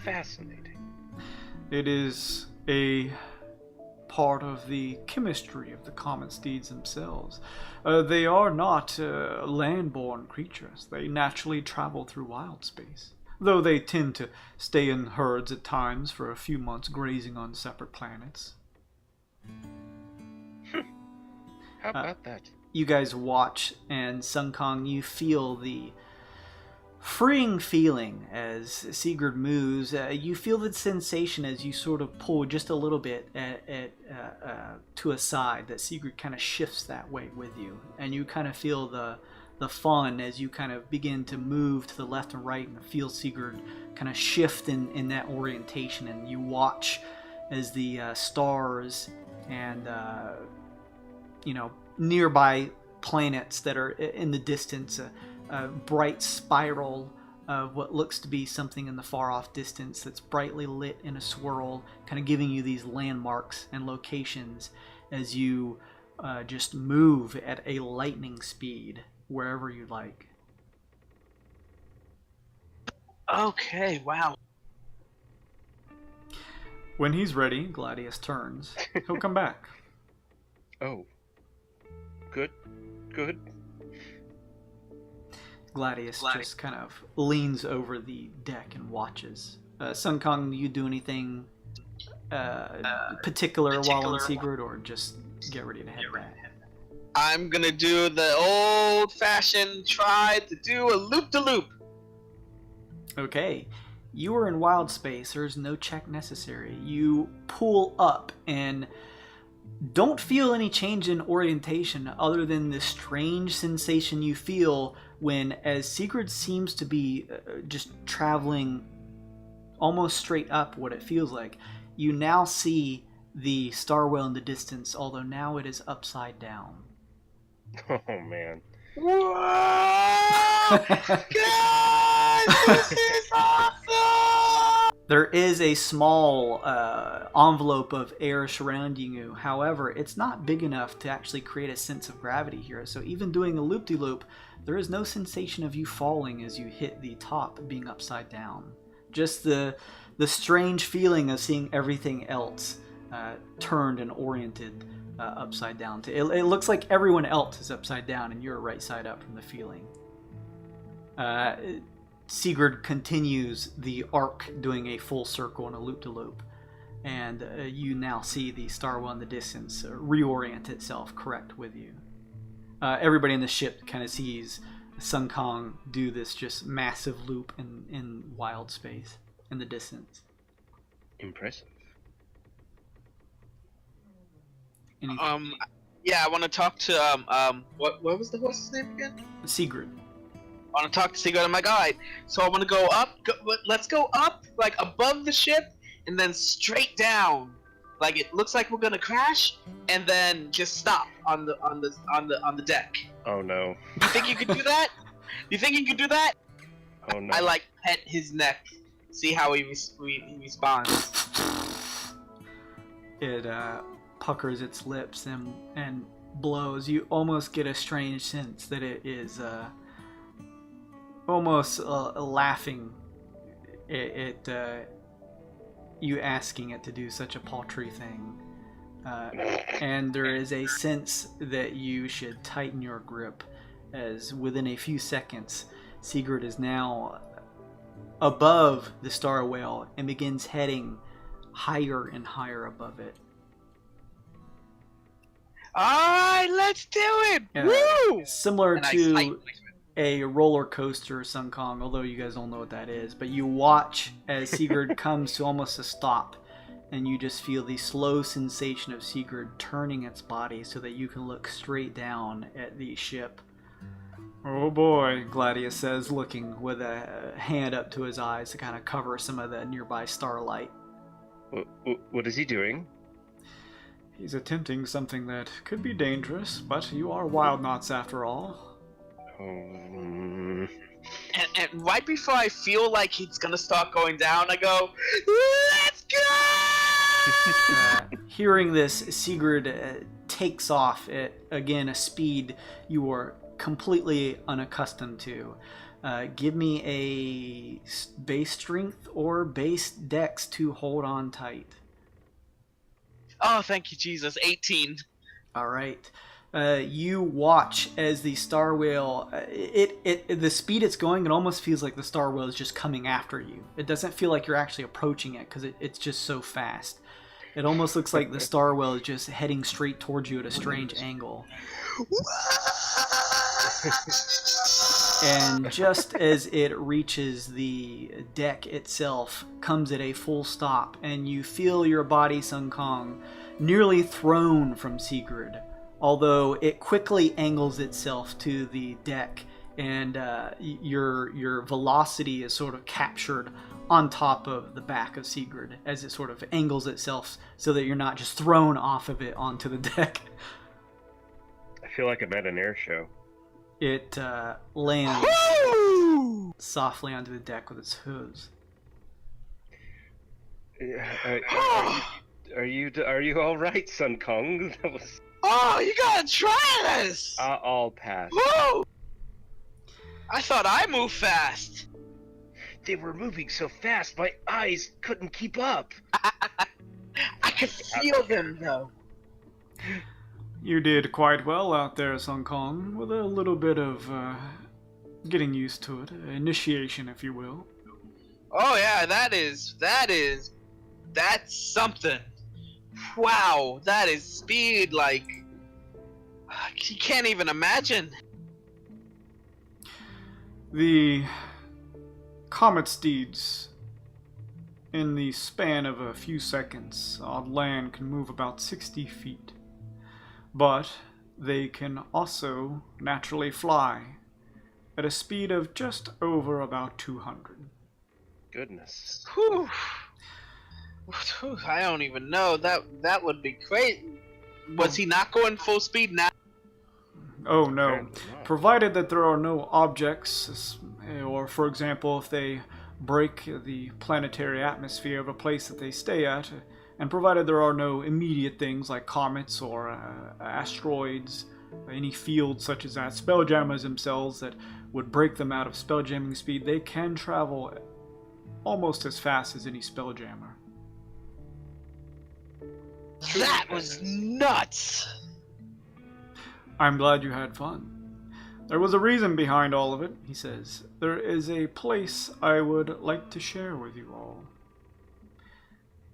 Fascinating. It is a part of the chemistry of the comet steeds themselves. They are not land-born creatures. They naturally travel through wild space, though they tend to stay in herds at times for a few months grazing on separate planets. How about that? You guys watch, and Sun Kong, you feel the freeing feeling as Sigurd moves. You feel the sensation as you sort of pull just a little bit to a side, that Sigurd kind of shifts that way with you, and you kind of feel the fun as you kind of begin to move to the left and right and feel Sigurd kind of shift in that orientation, and you watch as the stars and nearby planets that are in the distance, a bright spiral of what looks to be something in the far off distance that's brightly lit in a swirl, kind of giving you these landmarks and locations as you just move at a lightning speed wherever you like. Okay, wow. When he's ready, Gladius turns. He'll come back. Oh. Good. Good. Gladius just kind of leans over the deck and watches. Sun Kong, do you do anything particular while in Sigurd, or just get ready to head back? I'm gonna do the old-fashioned try to do a loop-de-loop. Okay. You are in wild space. There's no check necessary. You pull up and don't feel any change in orientation other than this strange sensation you feel when, as Sigurd seems to be just traveling almost straight up, what it feels like, you now see the Starwhal in the distance, although now it is upside down. Oh man. Whoa! Guys, this is awesome! There is a small envelope of air surrounding you. However, it's not big enough to actually create a sense of gravity here. So even doing a loop-de-loop, there is no sensation of you falling as you hit the top being upside down. Just the strange feeling of seeing everything else turned and oriented upside down. It looks like everyone else is upside down and you're right side up from the feeling. Sigurd continues the arc, doing a full circle and a loop-de-loop. And you now see the Starwhal in the distance reorient itself correct with you. Everybody in the ship kind of sees Sun Kong do this just massive loop in wild space in the distance. Impressive. Anything? Yeah, I want to talk to what was the horse's name again? Sigurd. I want to talk to Sigurd. I'm like, all right. So I want to go up. Let's go up, like above the ship, and then straight down. Like it looks like we're gonna crash, and then just stop on the deck. Oh no. You think you could do that? You think you could do that? Oh no. I like pet his neck, see how he responds. It puckers its lips and blows. You almost get a strange sense that it is almost laughing at you asking it to do such a paltry thing. And there is a sense that you should tighten your grip, as within a few seconds, Sigurd is now above the Starwhal and begins heading higher and higher above it. Alright, let's do it! Woo! Similar And I to tighten a roller coaster, Sun Kong, although you guys don't know what that is, but you watch as Sigurd comes to almost a stop, and you just feel the slow sensation of Sigurd turning its body so that you can look straight down at the ship. Oh boy, Gladius says, looking with a hand up to his eyes to kind of cover some of the nearby starlight. What is he doing? He's attempting something that could be dangerous, but you are wild knots after all. And right before I feel like he's gonna start going down, I go, let's go! Hearing this, Sigurd takes off at, again, a speed you are completely unaccustomed to. Give me a base strength or base dex to hold on tight. Oh, thank you, Jesus. 18. All right. You watch as the Starwhal, the speed it's going, it almost feels like the Starwhal is just coming after you. It doesn't feel like you're actually approaching it because it's just so fast. It almost looks like the Starwhal is just heading straight towards you at a strange angle. And just as it reaches the deck itself, comes at a full stop, and you feel your body, Sun Kong, nearly thrown from Sigurd, although it quickly angles itself to the deck, and your velocity is sort of captured on top of the back of Sigurd as it sort of angles itself so that you're not just thrown off of it onto the deck. I feel like I'm at an air show. It lands softly onto the deck with its hooves. Are you all right, Sun Kong? That was... Oh, you gotta try this! I'll pass. Woo! I thought I moved fast. They were moving so fast, my eyes couldn't keep up. I could feel them though. You did quite well out there, Sun Kong, with a little bit of getting used to it, initiation, if you will. Oh yeah, that's something. Wow, that is speed like you can't even imagine. The comet steeds, in the span of a few seconds on land, can move about 60 feet. But they can also naturally fly at a speed of just over about 200. Goodness. Whew. Whew, I don't even know. That would be great. Was he not going full speed now? Oh no. Apparently not. Provided that there are no objects, or for example, if they break the planetary atmosphere of a place that they stay at, and provided there are no immediate things like comets or asteroids, any fields such as that, spelljammers themselves that would break them out of spelljamming speed, they can travel almost as fast as any spelljammer. That was nuts. I'm glad you had fun. There was a reason behind all of it, he says. There is a place I would like to share with you all.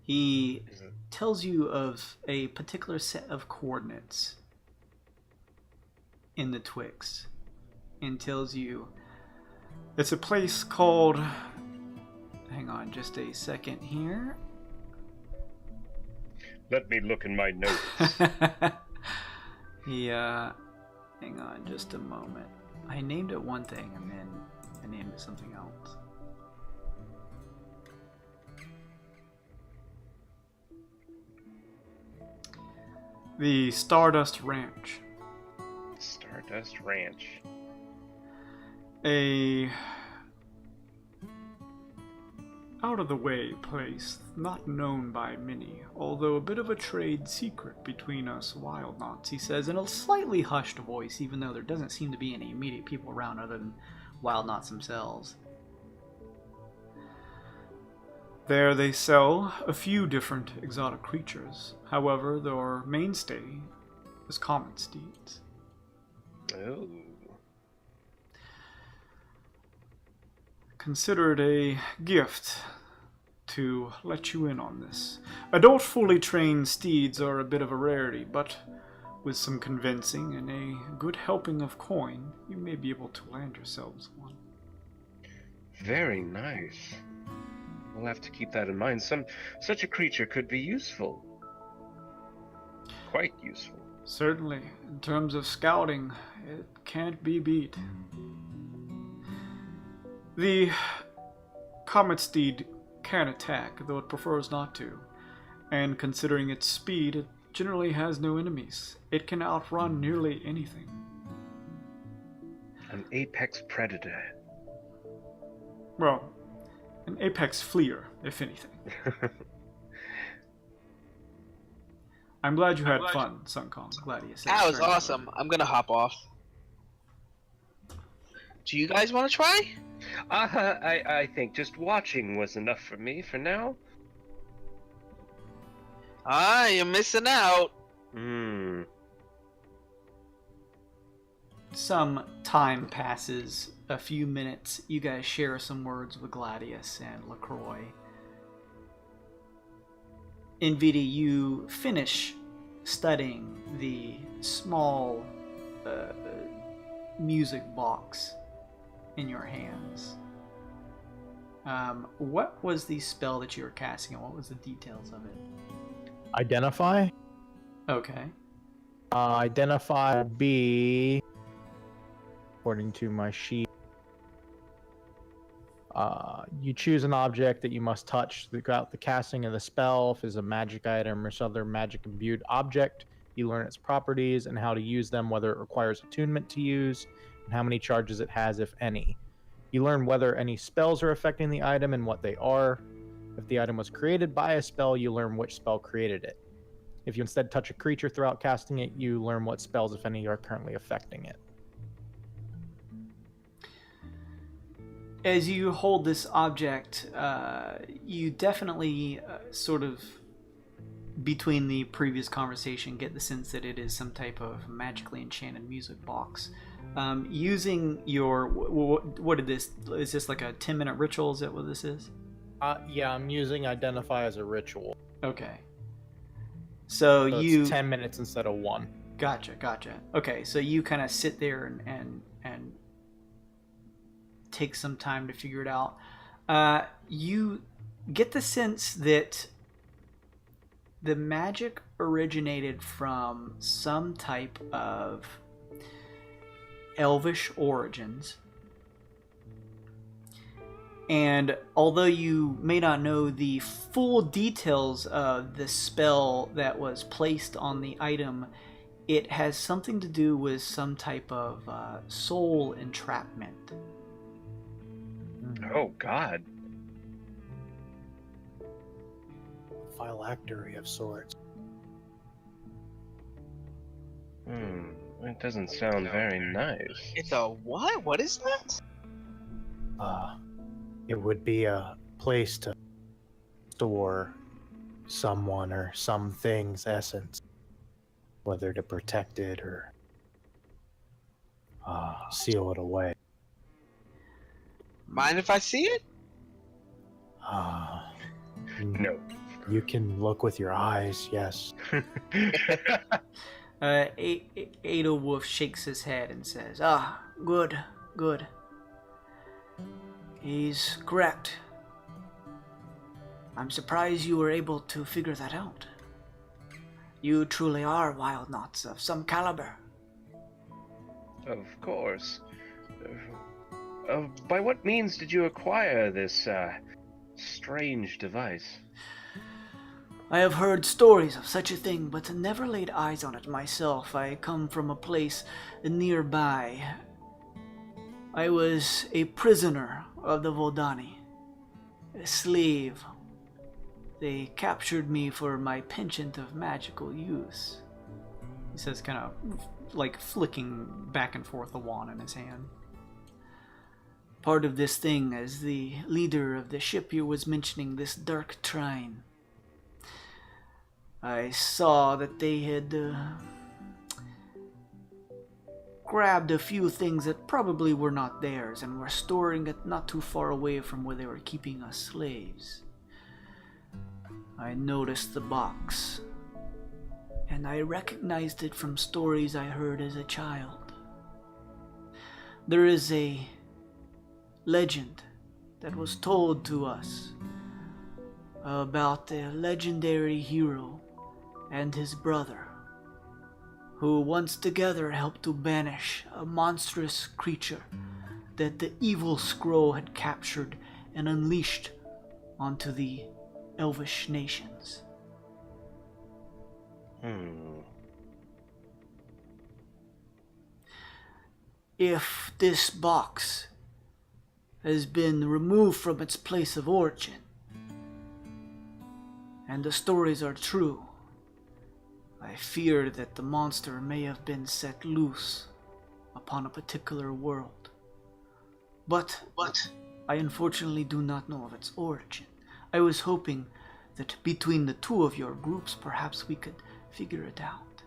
He tells you of a particular set of coordinates in the Twixt and tells you It's a place called... Hang on just a second here. Let me look in my notes. Hang on just a moment. I named it one thing and then I named it something else. The Stardust Ranch. Stardust Ranch. A out-of-the-way place, not known by many, although a bit of a trade secret between us Wyldnots, he says in a slightly hushed voice, even though there doesn't seem to be any immediate people around other than Wyldnots themselves. There they sell a few different exotic creatures. However, their mainstay is comet steeds. Oh. Consider it a gift to let you in on this. Adult fully trained steeds are a bit of a rarity, but with some convincing and a good helping of coin, you may be able to land yourselves one. Very nice. We'll have to keep that in mind. Such a creature could be useful. Quite useful. Certainly, in terms of scouting, it can't be beat. The comet steed can attack, though it prefers not to, and considering its speed, it generally has no enemies. It can outrun nearly anything. An apex predator. Well, an apex fleer, if anything. I'm glad you had fun, Sun Kong. Gladius. That was awesome. I'm gonna hop off. Do you guys want to try? I think just watching was enough for me for now. You're missing out. Some time passes, a few minutes. You guys share some words with Gladius and LaCroix. Invidia, you finish studying the small music box in your hands. What was the spell that you were casting and what was the details of it? Identify? Okay. Identify would be, according to my sheet, you choose an object that you must touch throughout the casting of the spell. If it's a magic item or some other magic imbued object, you learn its properties and how to use them, whether it requires attunement to use, and how many charges it has, if any. You learn whether any spells are affecting the item and what they are. If the item was created by a spell, you learn which spell created it. If you instead touch a creature throughout casting it, you learn what spells, if any, are currently affecting it. As you hold this object, you definitely sort of, between the previous conversation, get the sense that it is some type of magically enchanted music box. Using your... What did this... Is this like a 10-minute ritual? Is that what this is? Yeah, I'm using Identify as a ritual. Okay. So you... It's 10 minutes instead of 1. Gotcha. Okay, so you kind of sit there and take some time to figure it out. You get the sense that the magic originated from some type of elvish origins. And although you may not know the full details of the spell that was placed on the item, it has something to do with some type of soul entrapment. Oh, God. Phylactery of sorts. It doesn't sound very nice. It's a what? What is that? It would be a place to store someone or something's essence, whether to protect it or seal it away. Mind if I see it? No. You can look with your eyes, yes. Adolwolf shakes his head and says, good. He's correct. I'm surprised you were able to figure that out. You truly are wild knots of some caliber. Of course. By what means did you acquire this strange device? I have heard stories of such a thing, but never laid eyes on it myself. I come from a place nearby. I was a prisoner of the Voldani, a slave. They captured me for my penchant of magical use. He says, kind of like flicking back and forth a wand in his hand. Part of this thing, as the leader of the ship here was mentioning this dark trine, I saw that they had grabbed a few things that probably were not theirs and were storing it not too far away from where they were keeping us slaves. I noticed the box, and I recognized it from stories I heard as a child. There is a legend that was told to us about a legendary hero and his brother, who once together helped to banish a monstrous creature that the evil scroll had captured and unleashed onto the elvish nations. If this box has been removed from its place of origin, and the stories are true, I fear that the monster may have been set loose upon a particular world. But I unfortunately do not know of its origin. I was hoping that between the two of your groups, perhaps we could figure it out.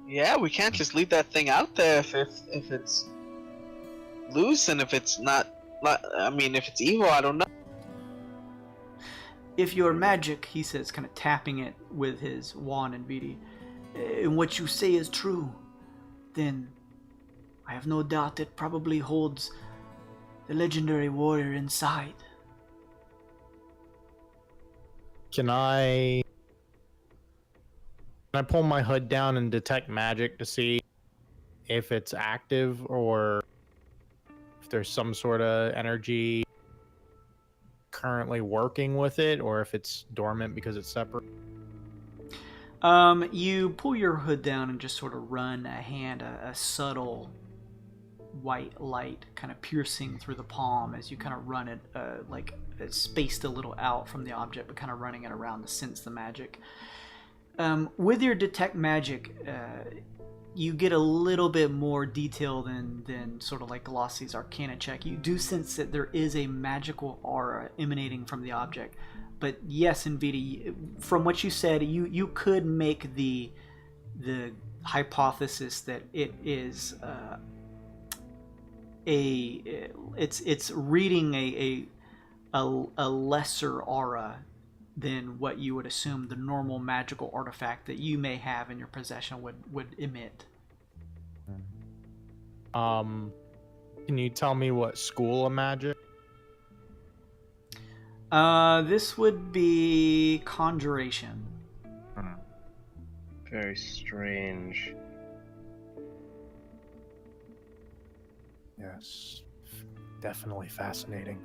Yeah, we can't just leave that thing out there if it's loose, and if it's not, I mean, if it's evil, I don't know. If your magic, he says, kind of tapping it with his wand and Viti, and what you say is true, then I have no doubt it probably holds the legendary warrior inside. Can I pull my hood down and detect magic to see if it's active or if there's some sort of energy currently working with it, or if it's dormant because it's separate? You pull your hood down and just sort of run a subtle white light kind of piercing through the palm as you kind of run it, like it's spaced a little out from the object, but kind of running it around to sense the magic. With your detect magic, you get a little bit more detail than sort of like Glossie's Arcana check. You do sense that there is a magical aura emanating from the object. But yes, Nvidia, from what you said, you could make the hypothesis that it is it's reading a lesser aura than what you would assume the normal magical artifact that you may have in your possession would emit. Can you tell me what school of magic? This would be conjuration. Very strange. Yes, definitely fascinating.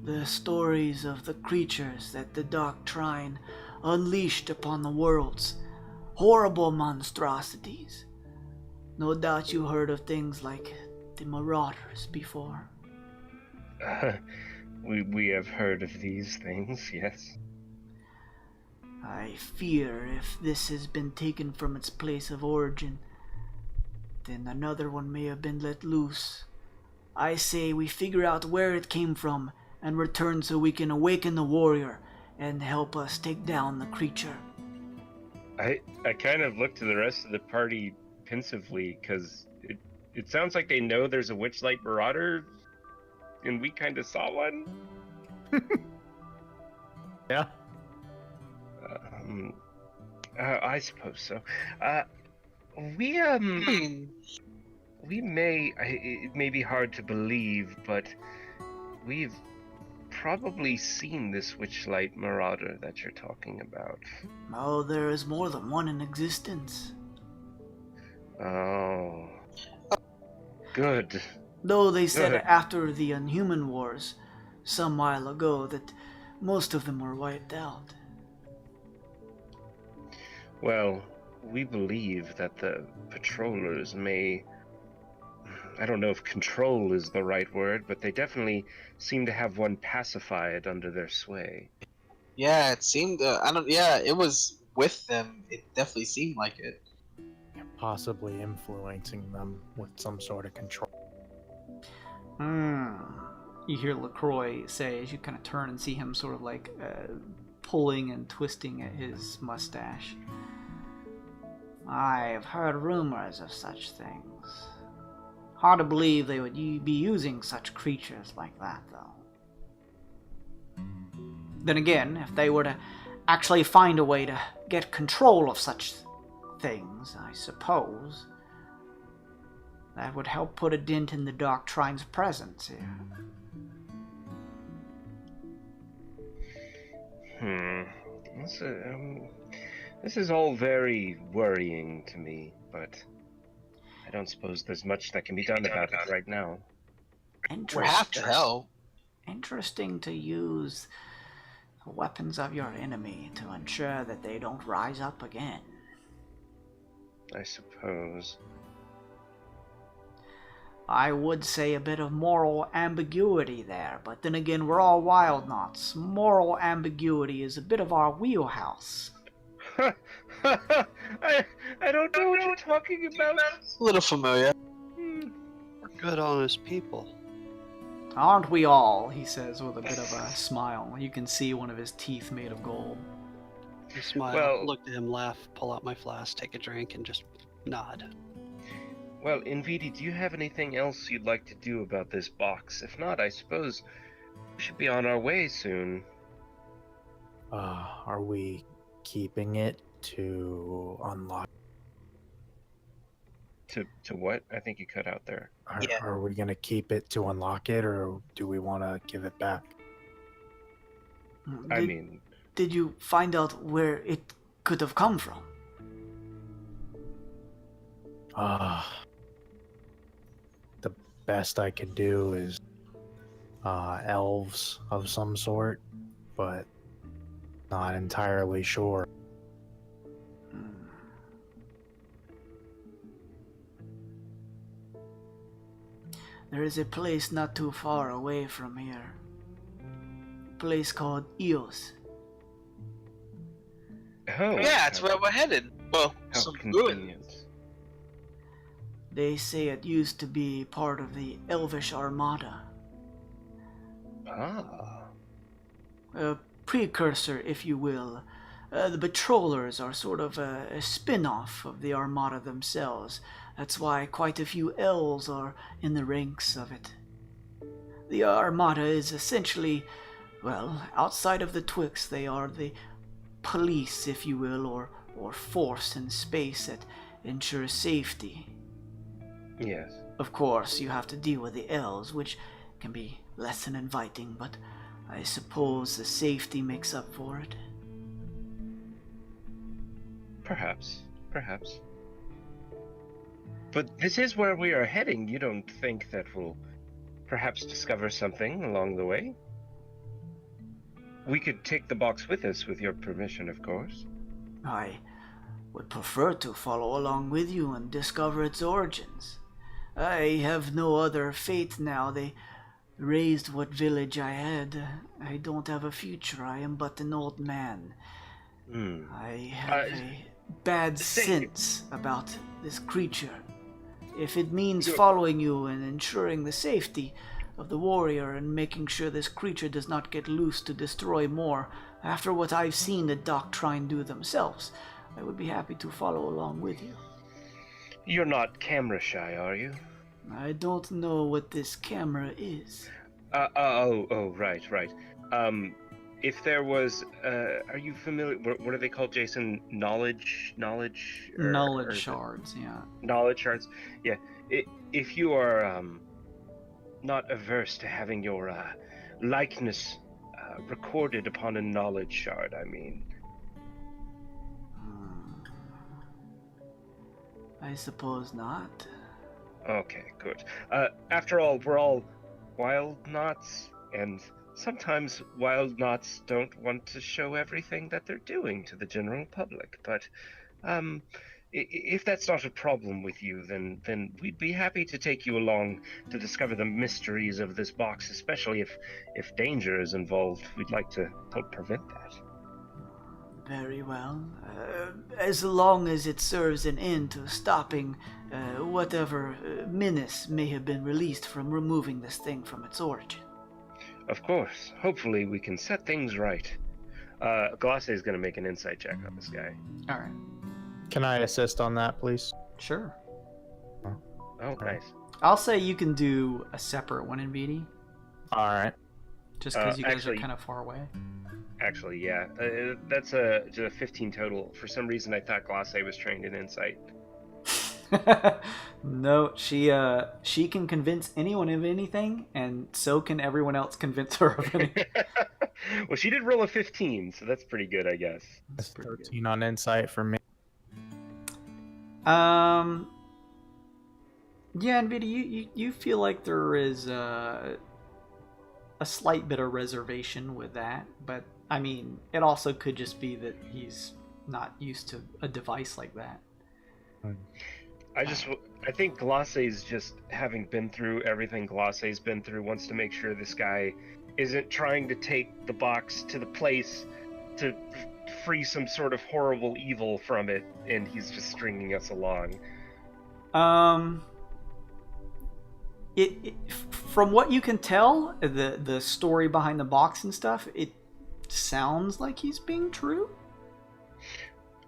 The stories of the creatures that the Dark Trine unleashed upon the worlds. Horrible monstrosities. No doubt you heard of things like the Marauders before. We have heard of these things, yes. I fear if this has been taken from its place of origin, then another one may have been let loose. I say we figure out where it came from and return so we can awaken the warrior and help us take down the creature. I kind of look to the rest of the party pensively, because it sounds like they know there's a Witchlight Marauder, and we kind of saw one. Yeah. I suppose so. We may, it may be hard to believe, but we've probably seen this Witchlight Marauder that you're talking about. Oh, there is more than one in existence. Oh. Good. Though they said Good. after the Unhuman Wars, some while ago, that most of them were wiped out. Well, we believe that the patrollers may... I don't know if control is the right word, but they definitely seem to have one pacified under their sway. Yeah, it seemed. Yeah, it was with them. It definitely seemed like it. Possibly influencing them with some sort of control. You hear LaCroix say as you kind of turn and see him sort of like pulling and twisting at his mustache. I've heard rumors of such things. Hard to believe they would be using such creatures like that, though. Then again, if they were to actually find a way to get control of such things, I suppose that would help put a dent in the Dark Trine's presence here. This is all very worrying to me, but I don't suppose there's much that can be done about it right now. We have to help. Interesting to use the weapons of your enemy to ensure that they don't rise up again. I suppose. I would say a bit of moral ambiguity there, but then again, we're all wild knots. Moral ambiguity is a bit of our wheelhouse. I don't know what you're talking about. A little familiar. We're good, honest people. Aren't we all? He says with a bit of a smile. You can see one of his teeth made of gold. I smile, Well- look at him, laugh, pull out my flask, take a drink, and just nod. Well, Invidi, do you have anything else you'd like to do about this box? If not, I suppose we should be on our way soon. Are we keeping it to unlock? To what? I think you cut out there. Are we gonna keep it to unlock it, or do we want to give it back? Did you find out where it could have come from? The best I could do is elves of some sort, but not entirely sure. There is a place not too far away from here. A place called Eos. Oh, Yeah, it's where we're headed. Well, how some ruins. convenient. They say it used to be part of the Elvish Armada. Ah. A precursor, if you will. The Betrollers are sort of a spin-off of the Armada themselves. That's why quite a few elves are in the ranks of it. The Armada is essentially, well, outside of the Twixt, they are the police, if you will, or force in space that ensures safety. Yes. Of course, you have to deal with the elves, which can be less than inviting, but I suppose the safety makes up for it. Perhaps. Perhaps. But this is where we are heading. You don't think that we'll perhaps discover something along the way? We could take the box with us, with your permission, of course. I would prefer to follow along with you and discover its origins. I have no other fate now. They razed what village I had. I don't have a future. I am but an old man. I have a bad sense about this creature. If it means following you and ensuring the safety of the warrior and making sure this creature does not get loose to destroy more, after what I've seen the Doctrine do themselves, I would be happy to follow along with you. You're not camera shy, are you? I don't know what this camera is. Right. If there was, are you familiar? What are they called, Jason? Knowledge Shards, yeah. Knowledge shards. Yeah. If you are not averse to having your likeness recorded upon a knowledge shard, I mean. I suppose not. Okay, good. After all, we're all wild knots, and sometimes wild knots don't want to show everything that they're doing to the general public. But if that's not a problem with you, then we'd be happy to take you along to discover the mysteries of this box, especially if danger is involved. We'd like to help prevent that. Very well. As long as it serves an end to stopping whatever menace may have been released from removing this thing from its origin. Of course. Hopefully we can set things right. Glasse is going to make an insight check on this guy. All right. Can I assist on that, please? Sure. Oh, nice. I'll say you can do a separate one in VD, All right. just because you guys actually- are kind of far away. Actually, yeah. That's a 15 total. For some reason, I thought Glasse was trained in insight. No, she can convince anyone of anything, and so can everyone else convince her of anything. Well, she did roll a 15, so that's pretty good, I guess. That's 13 on insight for me. Yeah, NVIDIA, you feel like there is a slight bit of reservation with that, but I mean, it also could just be that he's not used to a device like that. I think Glasse's just, having been through everything Glasse's been through, wants to make sure this guy isn't trying to take the box to the place to free some sort of horrible evil from it, and he's just stringing us along. From what you can tell, the story behind the box and stuff, it sounds like he's being true.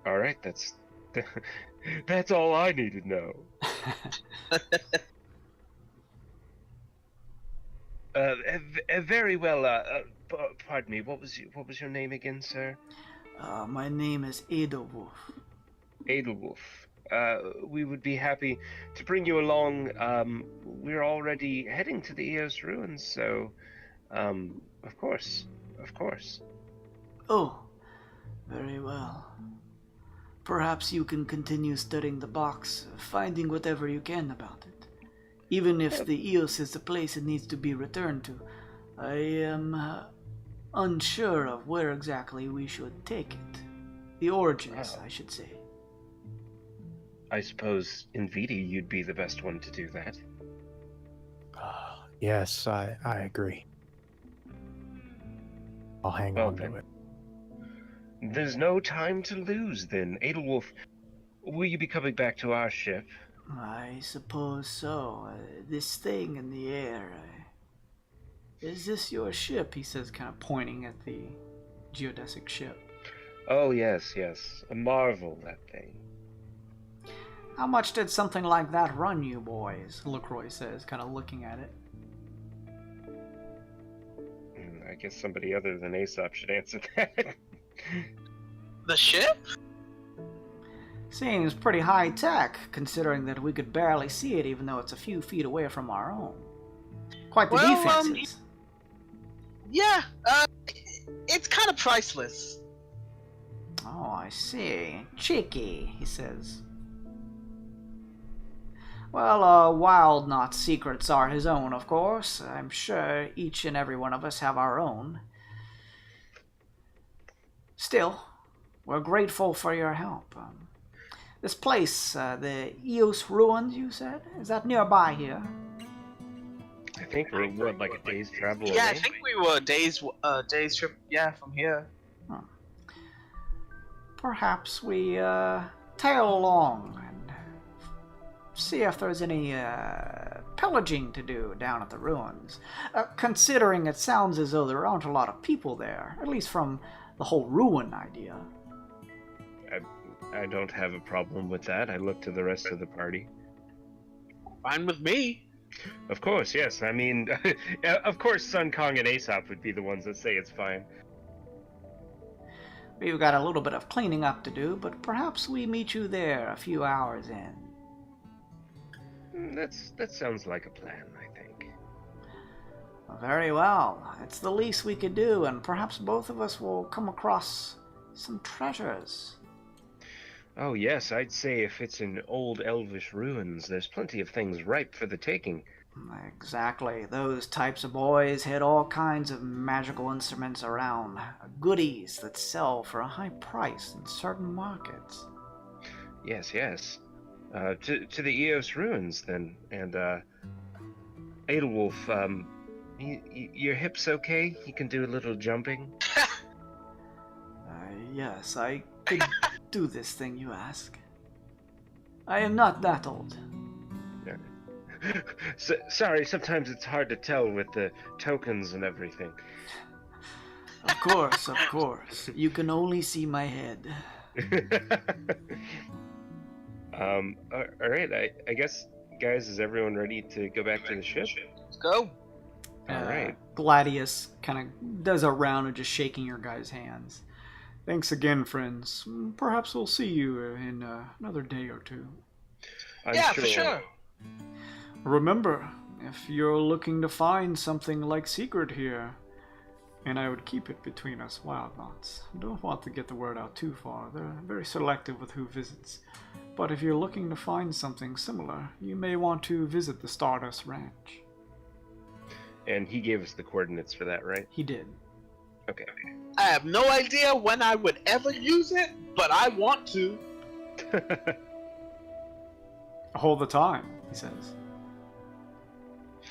All right, that's all I need to know. Very well. Pardon me. What was your name again, sir? My name is Edelwolf. Edelwolf. We would be happy to bring you along. We're already heading to the Eos Ruins, so of course. Oh, very well. Perhaps you can continue studying the box, finding whatever you can about it. Even if the Eos is the place it needs to be returned to, I am unsure of where exactly we should take it. The origins, I should say. I suppose in VD you'd be the best one to do that. Yes, I agree. I'll hang on to it. There's no time to lose, then. Edelwolf, will you be coming back to our ship? I suppose so. This thing in the air. Is this your ship? He says, kind of pointing at the geodesic ship. Oh, yes, yes. A marvel, that thing. How much did something like that run you, boys? LaCroix says, kind of looking at it. I guess somebody other than Aesop should answer that. The ship? Seems pretty high tech, considering that we could barely see it even though it's a few feet away from our own. Quite the defenses. Yeah, it's kind of priceless. Oh, I see. Cheeky, he says. Well, Wyld not secrets are his own, of course. I'm sure each and every one of us have our own. Still, we're grateful for your help. This place, the Eos Ruins, you said? Is that nearby here? I think we're, what, like a day's travel away? Yeah, I think we were a day's trip, yeah, from here. Huh. Perhaps we tail along and see if there's any pillaging to do down at the ruins. Considering it sounds as though there aren't a lot of people there, at least from the whole ruin idea. I don't have a problem with that. I look to the rest of the party. Fine with me. Of course, yes. I mean, of course Sun Kong and Aesop would be the ones that say it's fine. We've got a little bit of cleaning up to do, but perhaps we meet you there a few hours in. That sounds like a plan, I think. Very well. It's the least we could do, and perhaps both of us will come across some treasures. Oh yes, I'd say if it's in old elvish ruins, there's plenty of things ripe for the taking. Exactly. Those types of boys hid all kinds of magical instruments around. Goodies that sell for a high price in certain markets. Yes, yes. To the Eos Ruins, then. And, Edelwolf, your hip's okay? You can do a little jumping? Yes, I could do this thing you ask. I am not that old. Sorry, sometimes it's hard to tell with the tokens and everything. Of course, of course. You can only see my head. Alright, I guess, guys, is everyone ready to go back to the ship? Let's go. Alright. Gladius kind of does a round of just shaking your guys' hands. Thanks again, friends. Perhaps we'll see you in another day or two. Yeah, for sure. Remember, if you're looking to find something like secret here, and I would keep it between us Wildknots. Don't want to get the word out too far. They're very selective with who visits. But if you're looking to find something similar, you may want to visit the Stardust Ranch. And he gave us the coordinates for that, right? He did. Okay. I have no idea when I would ever use it, but I want to. All the time, he says.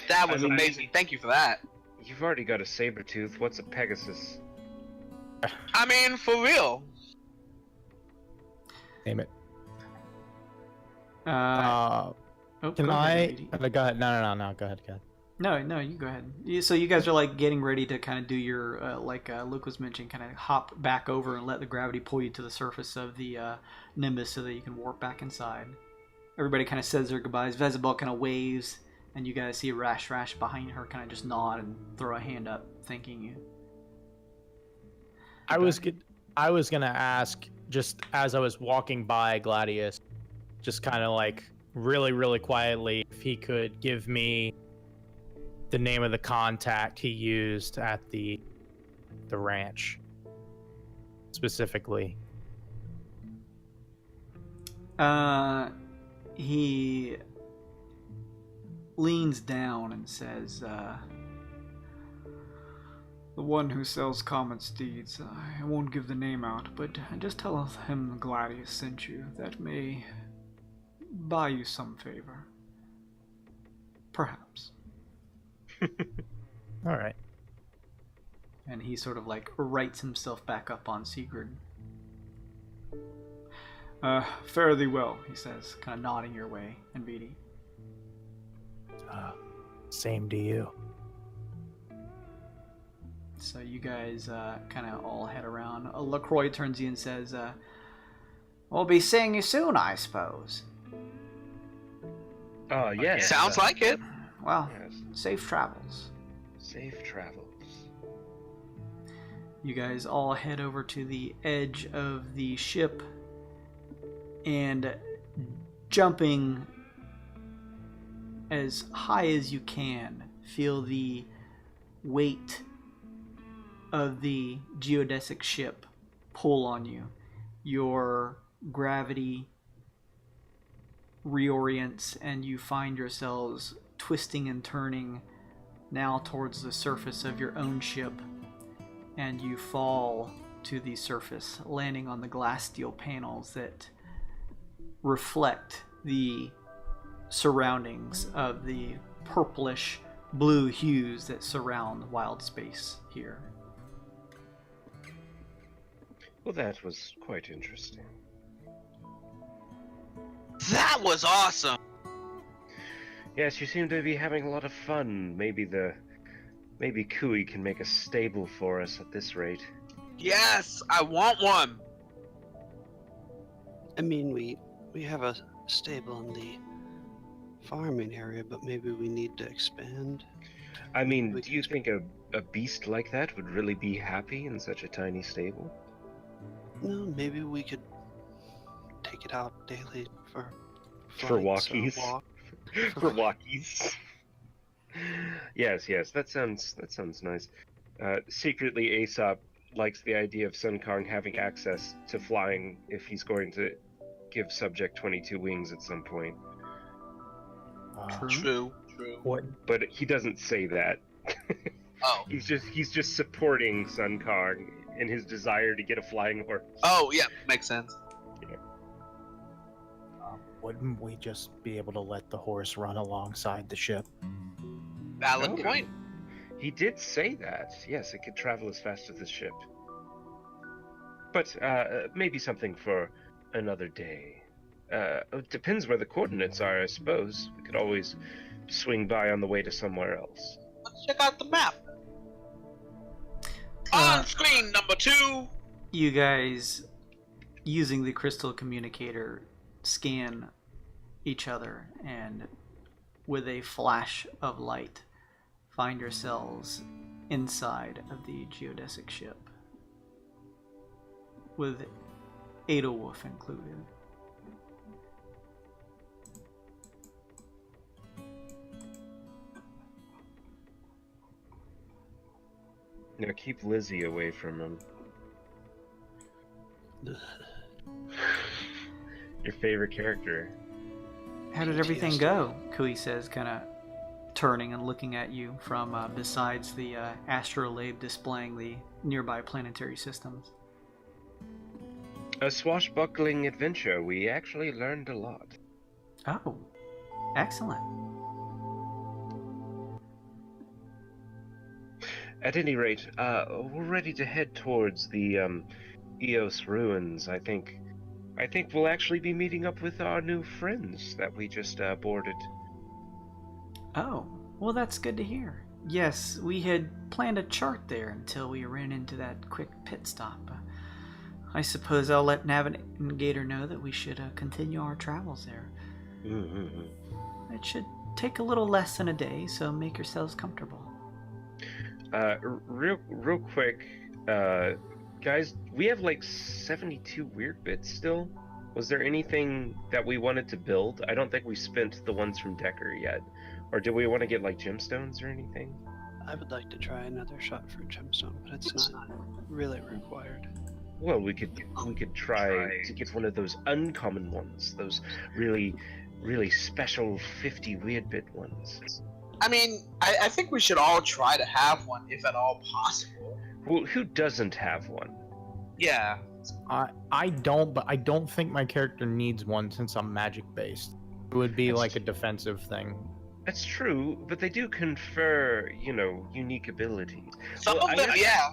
That was amazing. Thank you for that. You've already got a saber tooth. What's a Pegasus? I mean, for real. Name it. Oh, Can go I? ahead, Edie. Go ahead. No. Go ahead. No, you go ahead. So you guys are like getting ready to kind of do your, like Luke was mentioning, kind of hop back over and let the gravity pull you to the surface of the Nimbus so that you can warp back inside. Everybody kind of says their goodbyes. Vezabel kind of waves, and you guys see Rash behind her kind of just nod and throw a hand up, thanking you. I was gonna ask, just as I was walking by Gladius, just kind of like really quietly, if he could give me the name of the contact he used at the ranch, specifically. He leans down and says, The one who sells common steeds. I won't give the name out, but just tell him Gladius sent you. That may buy you some favor. Perhaps. All right. and he sort of like writes himself back up on Sigurd. Fare thee well, he says, kind of nodding your way, and Beatty. Same to you. So you guys kind of all head around. LaCroix turns to you and says, we'll be seeing you soon, I suppose. Oh, yes. Sounds like it. Well, Yes. safe travels. Safe travels. You guys all head over to the edge of the ship, and jumping as high as you can, feel the weight of the geodesic ship pull on you. Your gravity reorients, and you find yourselves twisting and turning now towards the surface of your own ship, and you fall to the surface, landing on the glass steel panels that reflect the surroundings of the purplish blue hues that surround wild space here. Well, that was quite interesting. That was awesome. Yes, you seem to be having a lot of fun. Maybe Kui can make a stable for us at this rate. Yes, I want one. I mean, we have a stable in the farming area, but maybe we need to expand. I mean, We do you think a beast like that would really be happy in such a tiny stable? No, maybe we could take it out daily for For flights or walkies. For walkies. Yes, that sounds nice. Secretly, Aesop likes the idea of Sun Kong having access to flying if he's going to give Subject 22 wings at some point. True. What? But he doesn't say that. Oh. He's just supporting Sun Kong in his desire to get a flying horse. Oh, yeah, makes sense. Wouldn't we just be able to let the horse run alongside the ship? Valid Oh. point. He did say that. Yes, it could travel as fast as the ship. But maybe something for another day. It depends where the coordinates are, I suppose. We could always swing by on the way to somewhere else. Let's check out the map. Uh, On screen number 2. You guys, using the crystal communicator, scan each other, and with a flash of light, find yourselves inside of the geodesic ship, with Edelwolf included. Now keep Lizzie away from him. Your favorite character. How did everything go? Kui says, kind of turning and looking at you from besides the astrolabe displaying the nearby planetary systems. A swashbuckling adventure. We actually learned a lot. Oh, excellent. At any rate, we're ready to head towards the Eos Ruins. I think we'll actually be meeting up with our new friends that we just boarded. Oh, well, that's good to hear. Yes, we had planned a chart there until we ran into that quick pit stop. I suppose I'll let Navigator know that we should continue our travels there. Mm-hmm. It should take a little less than a day, so make yourselves comfortable. Real quick, guys, we have like 72 weird bits still. Was there anything that we wanted to build? I don't think we spent the ones from Decker yet. Or do we want to get like gemstones or anything? I would like to try another shot for gemstone, but it's not really required. Well, we could try to get one of those uncommon ones, those really special 50 weird bit ones. I mean, I think we should all try to have one, if at all possible. Well, who doesn't have one? Yeah. I don't, but I don't think my character needs one since I'm magic based. It would be like a defensive thing. That's true, but they do confer, unique abilities. Some Well, of them, yeah.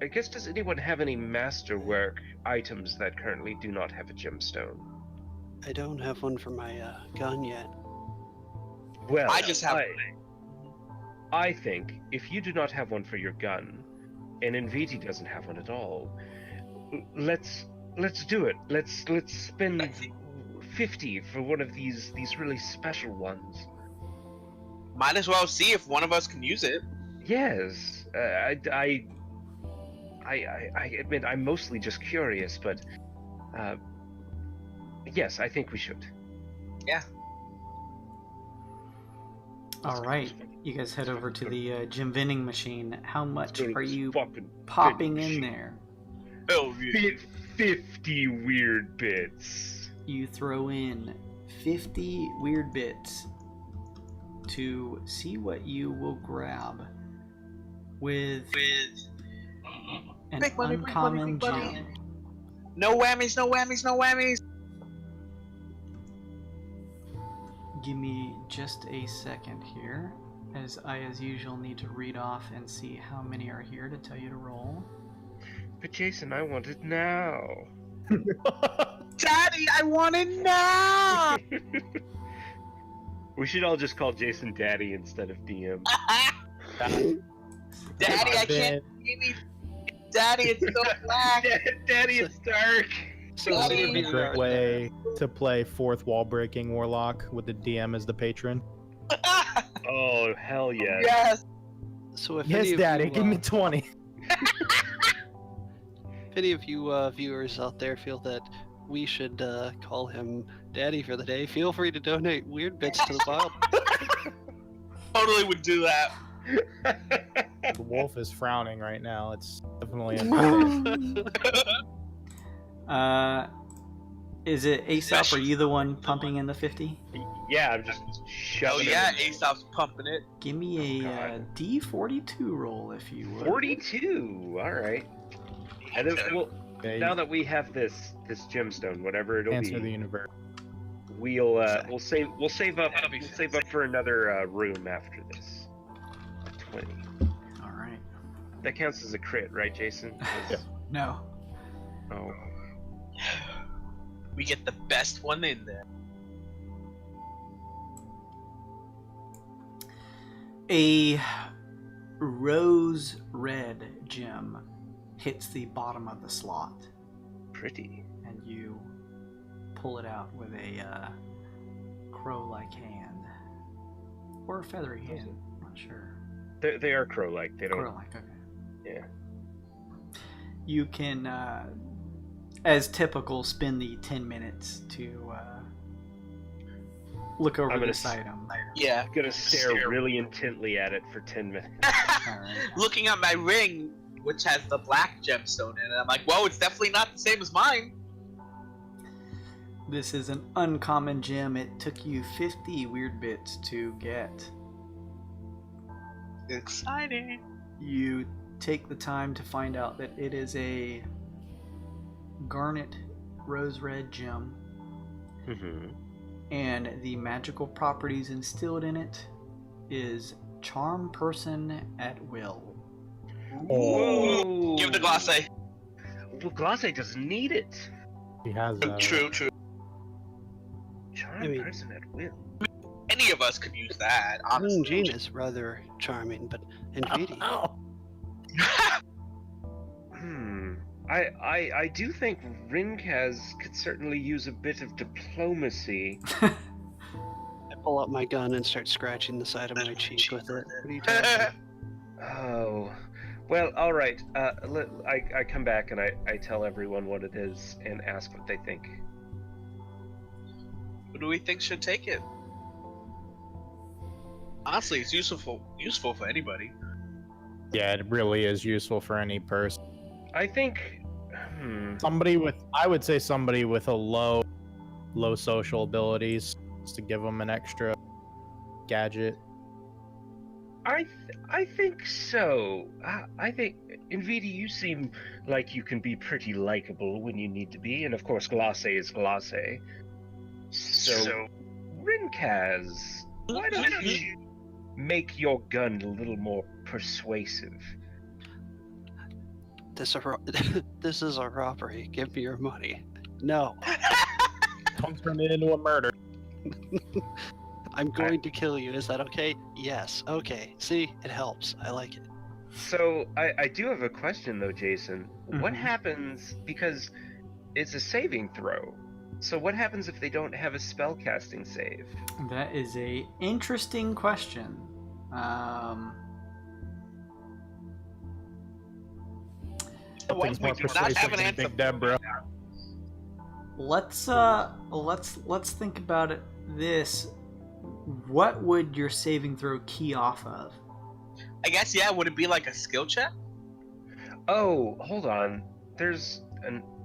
I guess, does anyone have any masterwork items that currently do not have a gemstone? I don't have one for my gun yet. Well, I just have. I think if you do not have one for your gun, and Inviti doesn't have one at all, let's do it. Let's spend 50 for one of these really special ones. Might as well see if one of us can use it. Yes, I admit I'm mostly just curious, but yes, I think we should. Yeah. All right, you guys head over to the gem vending machine. How much Go to are this you fucking popping vending in machine. there? Oh, yeah. 50 weird bits. You throw in 50 weird bits to see what you will grab with an Big money, big money, uncommon big money. gem. No whammies, no whammies, no whammies. Give me just a second here, as I, as usual, need to read off and see how many are here to tell you to roll. But Jason, I want it now. Daddy, I want it now. We should all just call Jason Daddy instead of DM. Daddy, I can't see me. Daddy, it's so black. Daddy, it's dark. So Daddy. this It'd be a great way to play fourth wall breaking warlock with the DM as the patron. Oh, hell yes. Yes. So if Yes, any of Daddy, you, give me 20. If any of you viewers out there feel that we should call him Daddy for the day, feel free to donate weird bits to the Wyld. Totally would do that. The wolf is frowning right now. It's definitely Is it Aesop? Are you the one pumping in the 50? Yeah, I'm just Oh shoving yeah, it. Aesop's pumping it. Give me a God. D42 roll if you would. 42. All right. And then, well, now that we have this gemstone, whatever it'll answer the be, universe. we'll save up for another room after this. 20. All right. That counts as a crit, right, Jason? No. Oh. We get the best one in there. A rose red gem hits the bottom of the slot, Pretty. and you pull it out with a crow-like hand. Or a feathery hand. I'm not sure. They are crow-like. They don't. Crow-like, okay. Yeah. You can, as typical, spend the 10 minutes to look over I'm gonna this item. Yeah. I'm gonna stare really intently at it for 10 minutes. Alright. Looking at my ring, which has the black gemstone in it, I'm like, whoa, it's definitely not the same as mine. This is an uncommon gem. It took you 50 weird bits to get. Exciting. You take the time to find out that it is a garnet rose red gem, Mm-hmm. and the magical properties instilled in it is charm person at will. Whoa! Give it a gloss. Well, Glace doesn't need it. He has that. True. Charm I mean- person at will. Any of us could use that, I mean, honestly. Jean is rather charming, but Inviti. Oh, I do think Rinkaz could certainly use a bit of diplomacy. I pull out my gun and start scratching the side of my cheek with it. What are you talking about? Oh, well, all right. I come back and I tell everyone what it is and ask what they think. Who do we think should take it? Honestly, it's useful for anybody. yeah, it really is useful for any person. I think. I would say somebody with a low social abilities, just to give them an extra gadget. I think so. I think, Inviti, you seem like you can be pretty likable when you need to be, and of course, Glace is Glace. So, Rinkaz, why don't you make your gun a little more persuasive? This is a robbery. Give me your money. No. Don't turn it into a murder. I'm going to kill you. Is that okay? Yes. Okay. See, it helps. I like it. So I do have a question though, Jason. What Mhm. happens, because it's a saving throw? So what happens if they don't have a spellcasting save? That is a interesting question. What if we More do not persuasive have an than answer? Big Deborah. Let's think about it. This. What would your saving throw key off of? I guess, yeah, would it be like a skill check? Oh, hold on. There's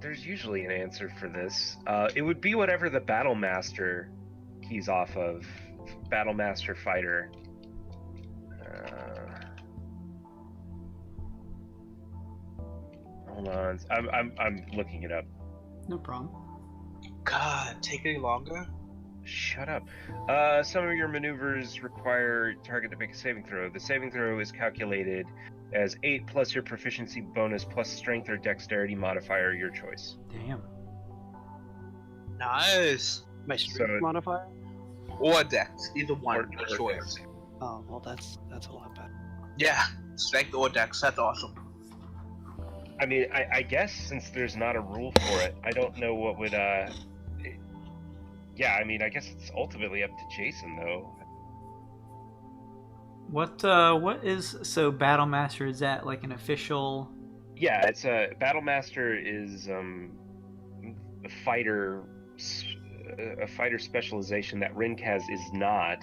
usually an answer for this. It would be whatever the Battle Master keys off of. Battle Master Fighter. Hold on. I'm looking it up. No problem. God, take any longer? Shut up. Some of your maneuvers require target to make a saving throw. The saving throw is calculated as 8 plus your proficiency bonus plus strength or dexterity modifier, your choice. Damn. Nice. My strength So- modifier? Or dex, either one, Or- your or choice. dex. Oh, well, that's a lot better. Yeah, strength or dex, that's awesome. I mean, I guess since there's not a rule for it, I don't know what would, yeah, I mean, I guess it's ultimately up to Jason, though. What is so Battle Master? Is that like an official? Yeah, it's a Battle Master is a fighter specialization that Rinkaz is not,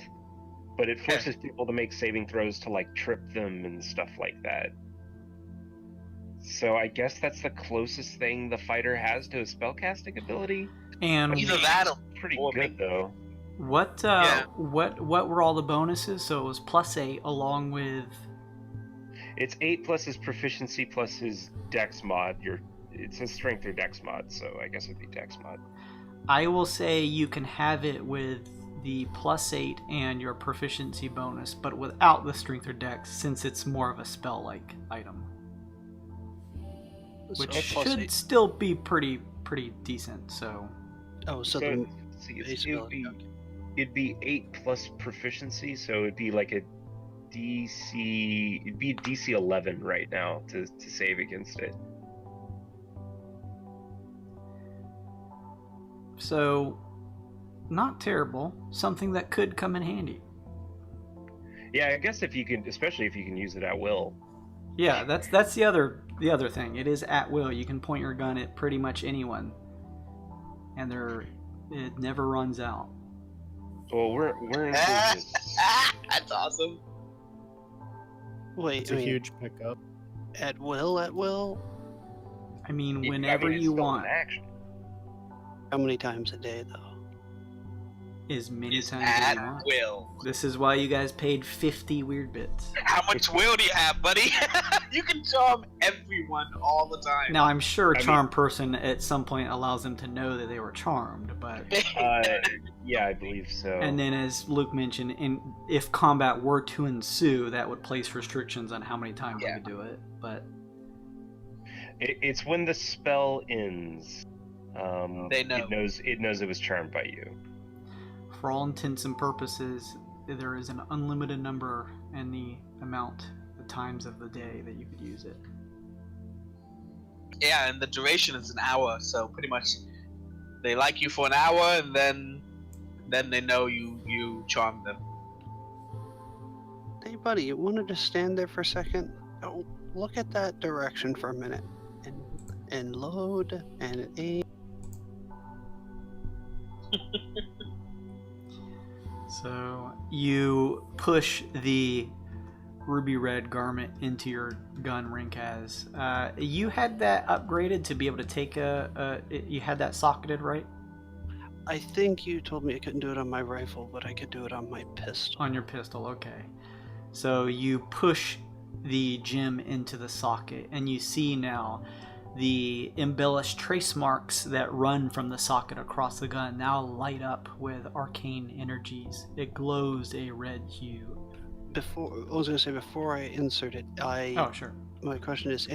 but it forces people to make saving throws to like trip them and stuff like that. So I guess that's the closest thing the fighter has to a spellcasting ability. And Either that or Pretty or good though. what Yeah. what were all the bonuses? So it was +8 along with. It's 8 plus his proficiency plus his dex mod. It's a strength or dex mod, so I guess it'd be dex mod. I will say you can have it with the +8 and your proficiency bonus, but without the strength or dex, since it's more of a spell-like item, So which plus should 8. still be pretty decent. So Oh, so So, the see, base ability. Okay. it'd be 8 plus proficiency, so it'd be like a DC. It'd be DC 11 right now to save against it. so not terrible. Something that could come in handy. Yeah, I guess if you can, especially if you can use it at will. Yeah, that's the other thing. It is at will. You can point your gun at pretty much anyone, and it never runs out. Well, we're in business. That's awesome. Wait, It's I a mean, huge pickup. at will? I mean, I whenever mean, it's you still an want, action. How many times a day, though? as many It's times as at you want. will. This is why you guys paid 50 weird bits. How much will do you have, buddy? You can charm everyone all the time. Now, I'm sure a I mean- charm person at some point allows them to know that they were charmed, but. Yeah, I believe so. And then, as Luke mentioned, if combat were to ensue, that would place restrictions on how many times you could do it. But It's when the spell ends. They know. It knows it was charmed by you. for all intents and purposes, there is an unlimited number and the times of the day that you could use it. Yeah, and the duration is an hour, so pretty much they like you for an hour, and then they know you charmed them. Hey, buddy, you wanted to stand there for a second? Oh, look at that direction for a minute. And load, and aim. So you push the ruby red garment into your gun, Rinkaz. You had that upgraded to be able to take you had that socketed, right? I think you told me I couldn't do it on my rifle, but I could do it on my pistol. On your pistol, okay. So you push the gem into the socket, and you see now the embellished trace marks that run from the socket across the gun now light up with arcane energies. It glows a red hue. Before I was gonna say, before I insert it, Oh, sure. my question is,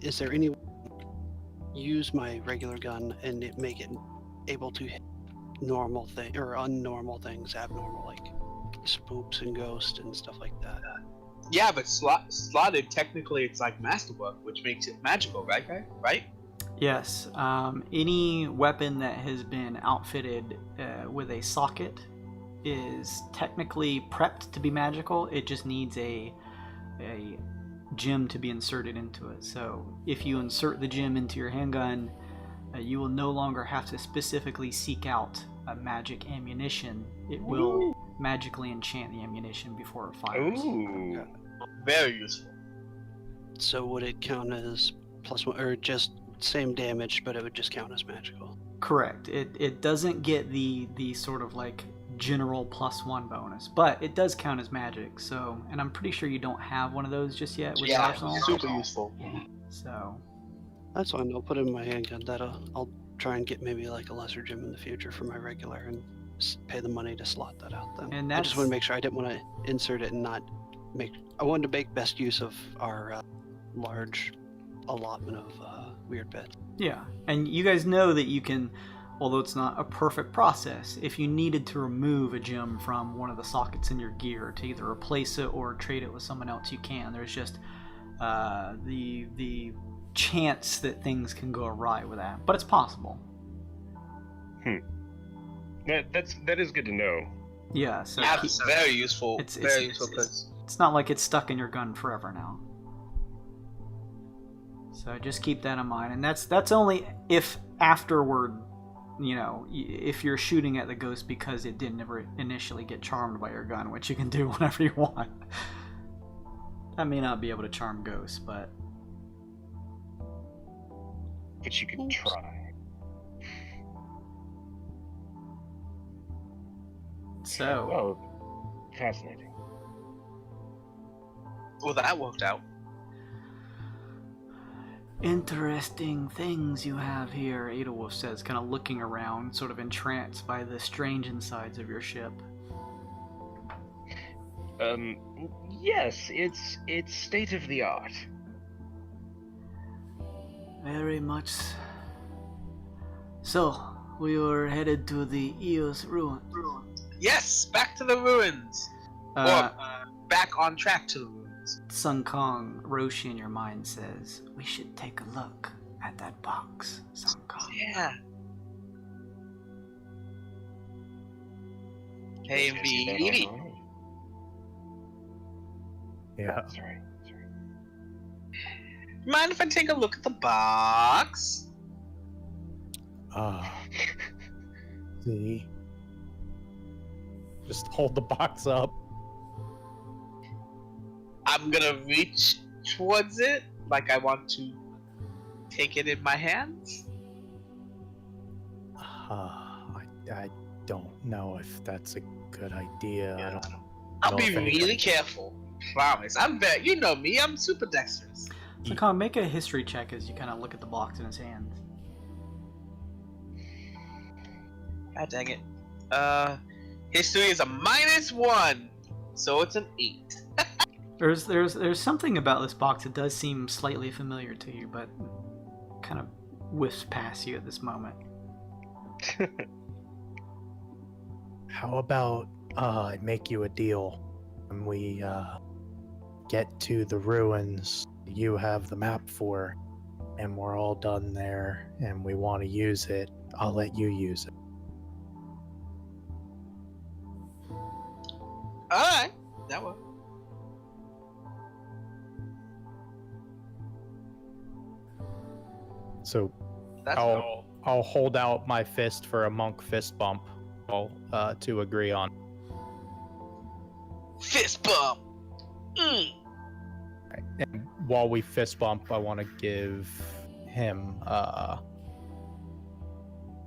is there any use my regular gun and make it able to hit normal thing or unnormal things, abnormal, like spooks and ghosts and stuff like that? Yeah, but slotted, technically it's like masterwork, which makes it magical, right, guy? Right? Yes. Any weapon that has been outfitted with a socket is technically prepped to be magical. It just needs a gem to be inserted into it. So if you insert the gem into your handgun, you will no longer have to specifically seek out a magic ammunition. It will magically enchant the ammunition before it fires. Ooh. Very useful. So would it count as +1, or just same damage, but it would just count as magical? Correct. It doesn't get the sort of like general +1 bonus, but it does count as magic. So, and I'm pretty sure you don't have one of those just yet with your arsenal. Super useful. So That's fine. I'll put it in my handgun. I'll try and get maybe like a lesser gem in the future for my regular and pay the money to slot that out. Then And I just want that's- to make sure I didn't want to insert it and not make. I wanted to make best use of our large allotment of weird beds. yeah, and you guys know that you can, although it's not a perfect process, if you needed to remove a gem from one of the sockets in your gear to either replace it or trade it with someone else, you can. There's just the chance that things can go awry with that, but it's possible. That is good to know. Yeah, so Yeah, it's very useful. It's- very it's- useful because it's not like it's stuck in your gun forever now. So just keep that in mind, and that's only if afterward, you know, if you're shooting at the ghost because it didn't ever initially get charmed by your gun, which you can do whenever you want. That may not be able to charm ghosts, but But you could try. so Oh, fascinating. well, that worked out. interesting things you have here, Edelwolf says, kind of looking around, sort of entranced by the strange insides of your ship. Yes, it's state of the art. Very much. So, we were headed to the Eos Ruins. Yes, back to the ruins. Or back on track to the ruins. Sun Kong, Roshi in your mind says, we should take a look at that box, Sun Kong. Yeah. Hey, B. Yeah. Sorry. Mind if I take a look at the box? See. Just hold the box up. I'm gonna reach towards it like I want to take it in my hands. I don't know if that's a good idea. I don't I'll know be if anybody- really careful. Promise. I'm very. You know me. I'm super dexterous. Sun Kong, make a history check as you kind of look at the box in his hand. God dang it. History is a -1, so it's an 8. There's something about this box that does seem slightly familiar to you, but kind of whiffs past you at this moment. How about I make you a deal? When we get to the ruins you have the map for, and we're all done there, and we want to use it, I'll let you use it. Alright. That works. So That's I'll hold out my fist for a monk fist bump, to agree on. fist bump. And while we fist bump, I want to give him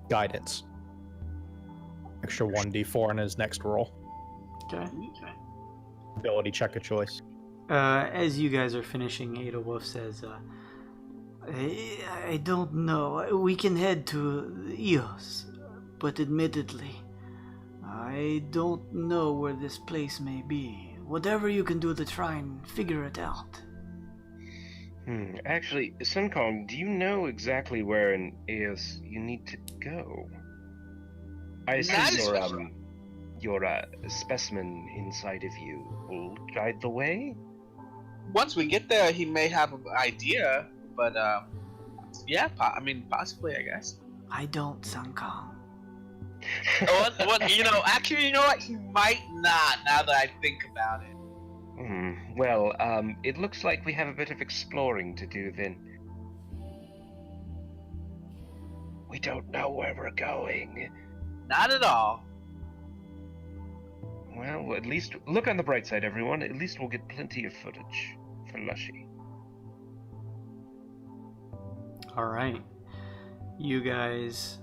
guidance. Extra 1d4 in his next roll. Okay. Ability check of choice. As you guys are finishing, Edelwolf says, I don't know. We can head to Eos, but admittedly, I don't know where this place may be. Whatever you can do to try and figure it out. Actually, Sun Kong, do you know exactly where in Eos you need to go? I Not assume your specimen inside of you will guide the way? Once we get there, he may have an idea, but yeah, possibly, I guess. I don't, Sankang. Actually, you know what? He might not. Now that I think about it. Well, it looks like we have a bit of exploring to do then. We don't know where we're going. Not at all. Well, at least look on the bright side, everyone. At least we'll get plenty of footage for Lushy. All right. You guys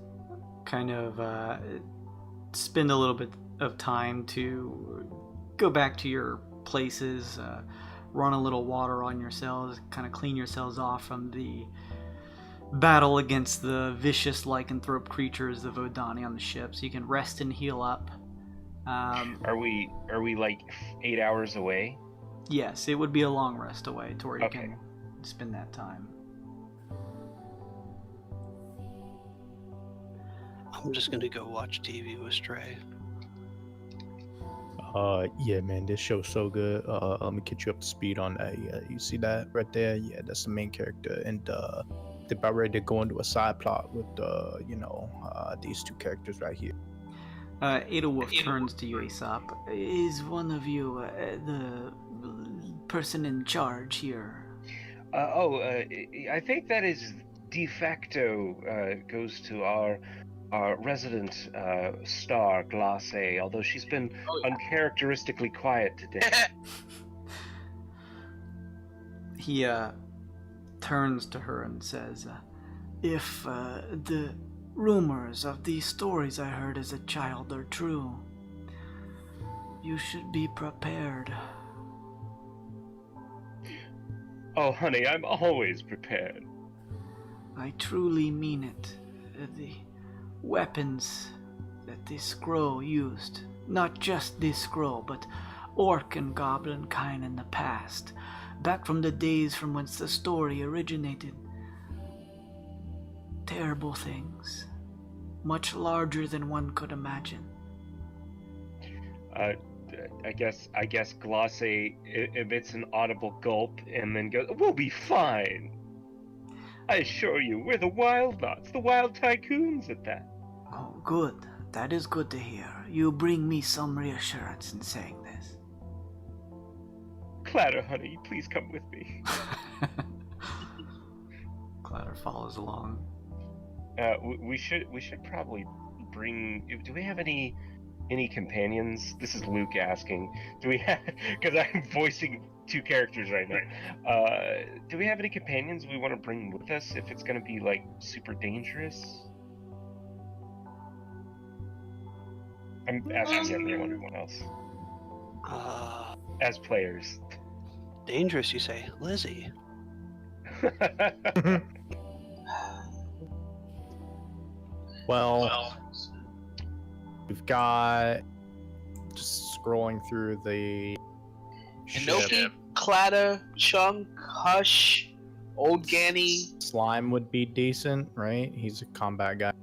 kind of spend a little bit of time to go back to your places, run a little water on yourselves, kind of clean yourselves off from the battle against the vicious lycanthrope creatures, the Vodani on the ship, so you can rest and heal up. Are we like 8 hours away? Yes, it would be a long rest away to where you Okay. can spend that time. I'm just gonna go watch TV with Stray. Yeah, man, this show's so good. Let me get you up to speed on that. Yeah, you see that right there? Yeah, that's the main character, and they're about ready to go into a side plot with these two characters right here. Edelwolf turns to you, Aesop. Is one of you the person in charge here? I think that is de facto goes to our resident star, Glace, although she's been uncharacteristically quiet today. He turns to her and says, if the rumors of these stories I heard as a child are true, you should be prepared. Oh, honey, I'm always prepared. I truly mean it. The weapons that this scroll used, not just this scroll, but orc and goblin kind in the past, back from the days from whence the story originated. Terrible things, much larger than one could imagine. I guess Glace emits an audible gulp and then goes, "We'll be fine. I assure you, we're the Wyld Knots, the Wild Tycoons at that." Oh, good. That is good to hear. You bring me some reassurance in saying this. Clatter, honey, please come with me. Clatter follows along. We should probably bring. Do we have any companions? This is Luke asking. Do we have? Because I'm voicing two characters right now. Do we have any companions we want to bring with us if it's going to be like super dangerous? I'm asking everyone else as players. Dangerous, you say? Lizzie. Well, we've got just scrolling through the Inoki, Clatter, Chunk, Hush, Old Ganny. Slime would be decent, right? He's a combat guy.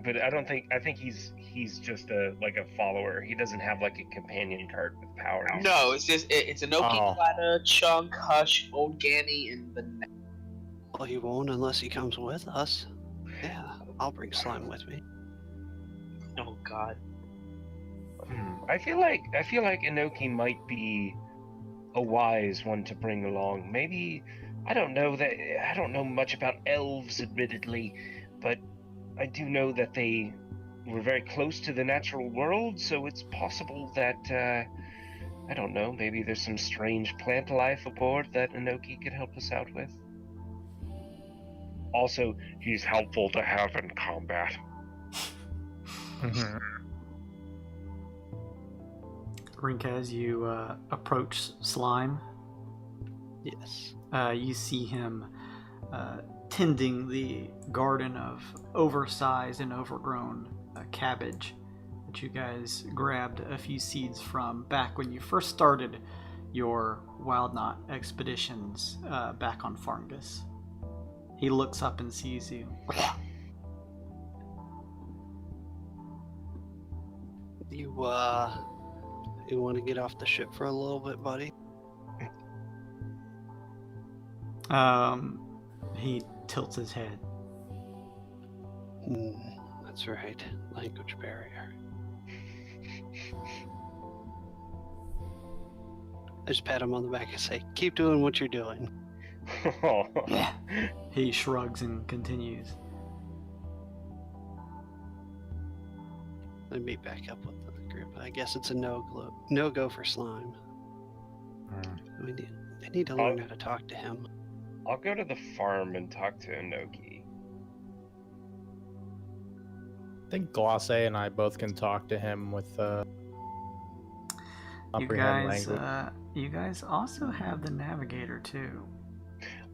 But I think he's just a follower. He doesn't have like a companion card with powers. No, it's Inoki, Clatter, Chunk, Hush, Old Ganny, and the. Well, he won't unless he comes with us. Yeah, I'll bring Slime with me. Oh God. I feel like Inoki might be a wise one to bring along. Maybe I don't know much about elves, admittedly, but I do know that they were very close to the natural world, so it's possible that I don't know, maybe there's some strange plant life aboard that Inoki could help us out with. Also, he's helpful to have in combat. Rink, as you approach Slime, Yes. you see him tending the garden of oversized and overgrown cabbage that you guys grabbed a few seeds from back when you first started your Wild Knot expeditions back on Farngus. He looks up and sees you. You want to get off the ship for a little bit, buddy? He tilts his head. That's right. Language barrier. I just pat him on the back and say, keep doing what you're doing. Yeah. He shrugs and continues. Let me meet back up with the group. I guess it's a no-go for slime. I need to learn how to talk to him. I'll go to the farm and talk to Inoki. I think Glosse and I both can talk to him with comprehend language. You guys also have the navigator too.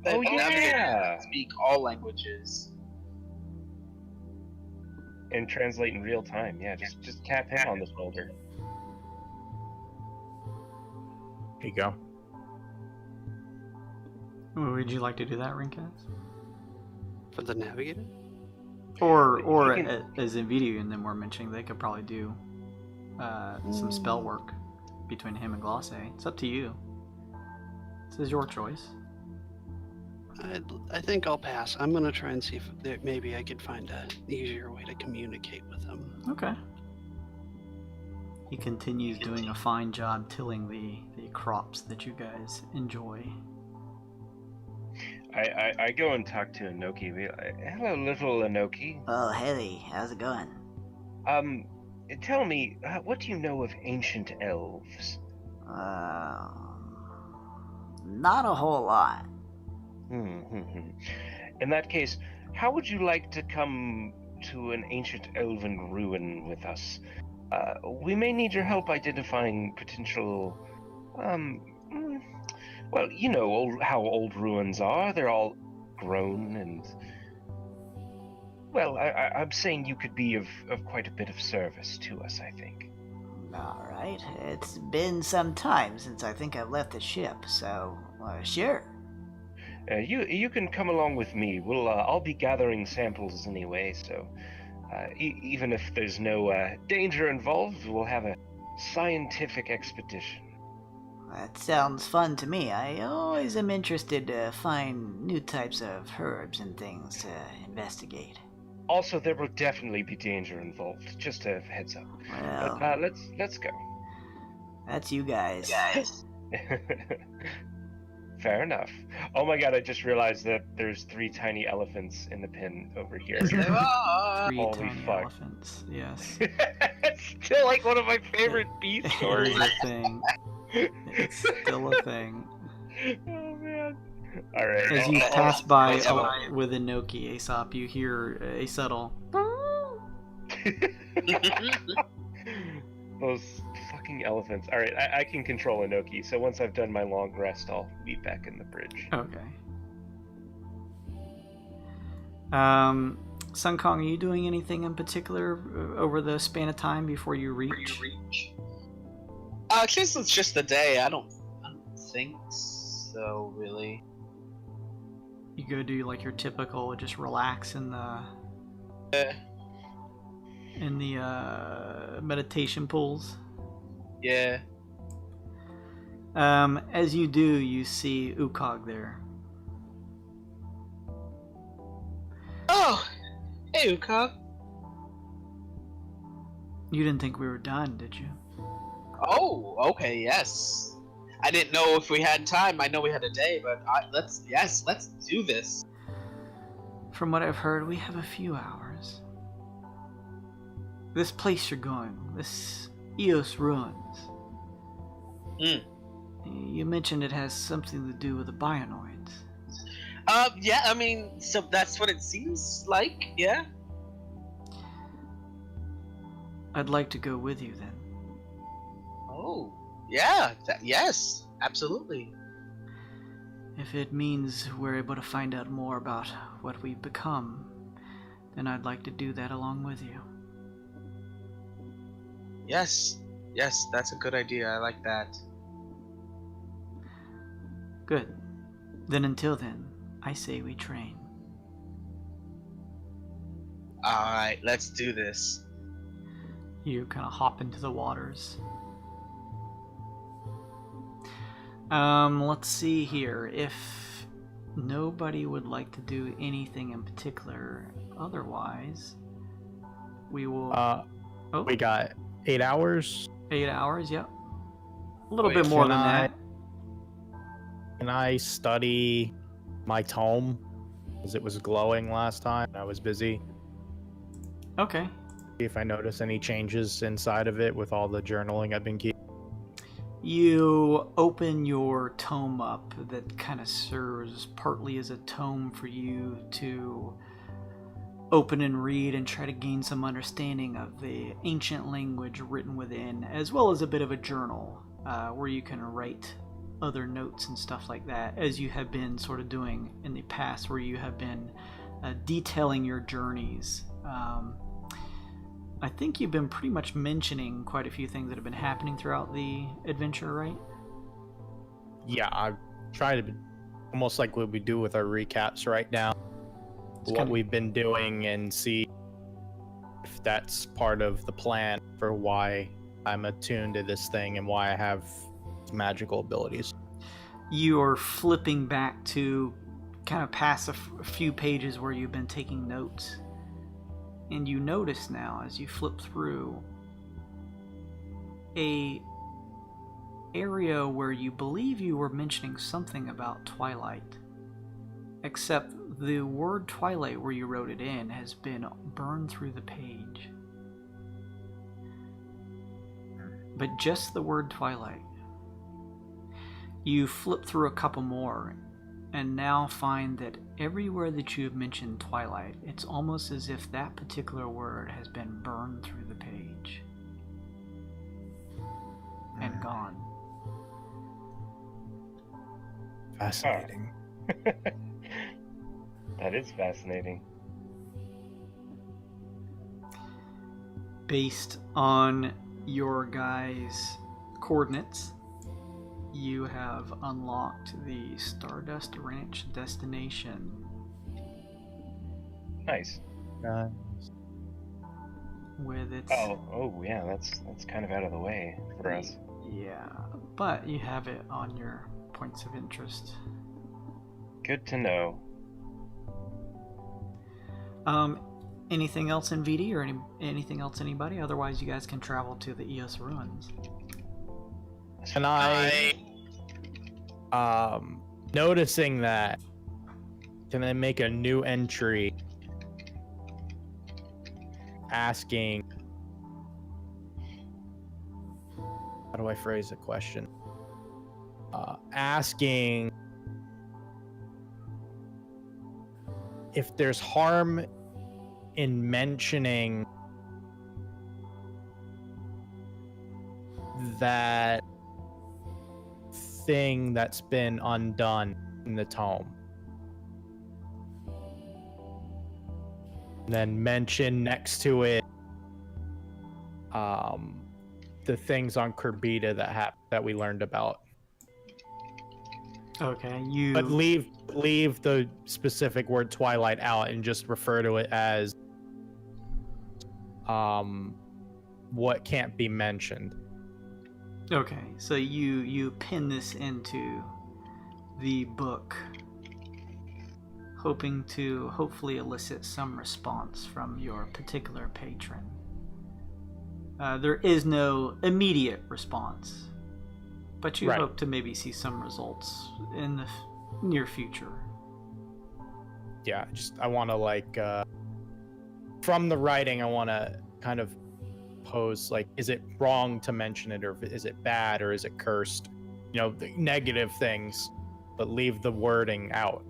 Oh, The yeah! navigator can speak all languages. And translate in real time. Yeah, just tap him on the shoulder. Here you go. Would you like to do that, Rinkaz? For the navigator? Or You can- as Nvidia and them were mentioning, they could probably do some spell work between him and Glosse. It's up to you. This is your choice. I think I'll pass. I'm going to try and see if maybe I could find an easier way to communicate with him. Okay. He continues doing a fine job tilling the crops that you guys enjoy. I go and talk to Inoki. Hello, little Inoki. Oh, hey, how's it going? Tell me, what do you know of ancient elves? Not a whole lot. In that case, how would you like to come to an ancient elven ruin with us? We may need your help identifying potential, well, you know how old ruins are. They're all grown and... Well, I'm saying you could be of quite a bit of service to us, I think. Alright, it's been some time since I think I've left the ship, so, sure. You can come along with me. I'll be gathering samples anyway, so even if there's no danger involved, we'll have a scientific expedition. That sounds fun to me. I always am interested to find new types of herbs and things to investigate. Also, there will definitely be danger involved. Just a heads up. Well, But let's go. that's you guys. Fair enough. Oh my god, I just realized that there's 3 tiny elephants in the pen over here. They are. 3 Holy tiny fuck. elephants. Yes. It's still like one of my favorite beast It stories. is a thing. It's still a thing. Oh man. Alright. As you pass by with Inoki, Aesop, you hear a subtle. Those fucking elephants. Alright, I can control Inoki, so once I've done my long rest, I'll be back in the bridge. Okay. Sun Kong, are you doing anything in particular over the span of time before you reach? Since it's just a day, I don't think so, really. You go do like your typical, just relax in the meditation pools. Yeah. As you do, you see Ukog there. Oh, hey, Ukog. You didn't think we were done, did you? Oh, okay, yes. I didn't know if we had time. I know we had a day, but let's do this. From what I've heard, we have a few hours. This place you're going, this Eos Ruins. You mentioned it has something to do with the bionoids. Yeah, I mean, so that's what it seems like, yeah? I'd like to go with you then. Oh, yeah, yes, absolutely. If it means we're able to find out more about what we've become, then I'd like to do that along with you. Yes, that's a good idea. I like that. Good. Then until then, I say we train. Alright, let's do this. You kind of hop into the waters. Let's see here. If nobody would like to do anything in particular, otherwise, we will. We got 8 hours. 8 hours. Yep. A little Wait, bit more can than I- that. Can I study my tome? Because it was glowing last time. I was busy. Okay. See if I notice any changes inside of it with all the journaling I've been keeping. You open your tome up that kind of serves partly as a tome for you to open and read and try to gain some understanding of the ancient language written within, as well as a bit of a journal where you can write other notes and stuff like that, as you have been sort of doing in the past, where you have been detailing your journeys. I think you've been pretty much mentioning quite a few things that have been happening throughout the adventure, right? Yeah, I try to be almost like what we do with our recaps right now. It's What kinda- we've been doing and see if that's part of the plan for why I'm attuned to this thing and why I have magical abilities. You are flipping back to kind of past a few pages where you've been taking notes. And you notice now, as you flip through, a area where you believe you were mentioning something about twilight. Except the word twilight, where you wrote it in, has been burned through the page. But just the word twilight. You flip through a couple more and now find that everywhere that you have mentioned twilight, it's almost as if that particular word has been burned through the page and gone. Fascinating. That is fascinating. Based on your guys' coordinates, you have unlocked the Stardust Ranch destination. Nice. With its Oh yeah, that's kind of out of the way for us. Yeah, but you have it on your points of interest. Good to know. Anything else in VD or anything else anybody? Otherwise, you guys can travel to the Eos Ruins. And I, noticing that, can I make a new entry asking, how do I phrase the question? Asking if there's harm in mentioning that thing that's been undone in the tome. And then mention next to it the things on Curbita that we learned about. Okay, But leave the specific word twilight out and just refer to it as what can't be mentioned. Okay, so you pin this into the book, hoping to hopefully elicit some response from your particular patron. There is no immediate response, but you Right. hope to maybe see some results in the near future. Yeah, I want to from the writing, I want to kind of pose is it wrong to mention it, or is it bad, or is it cursed? The negative things, but leave the wording out.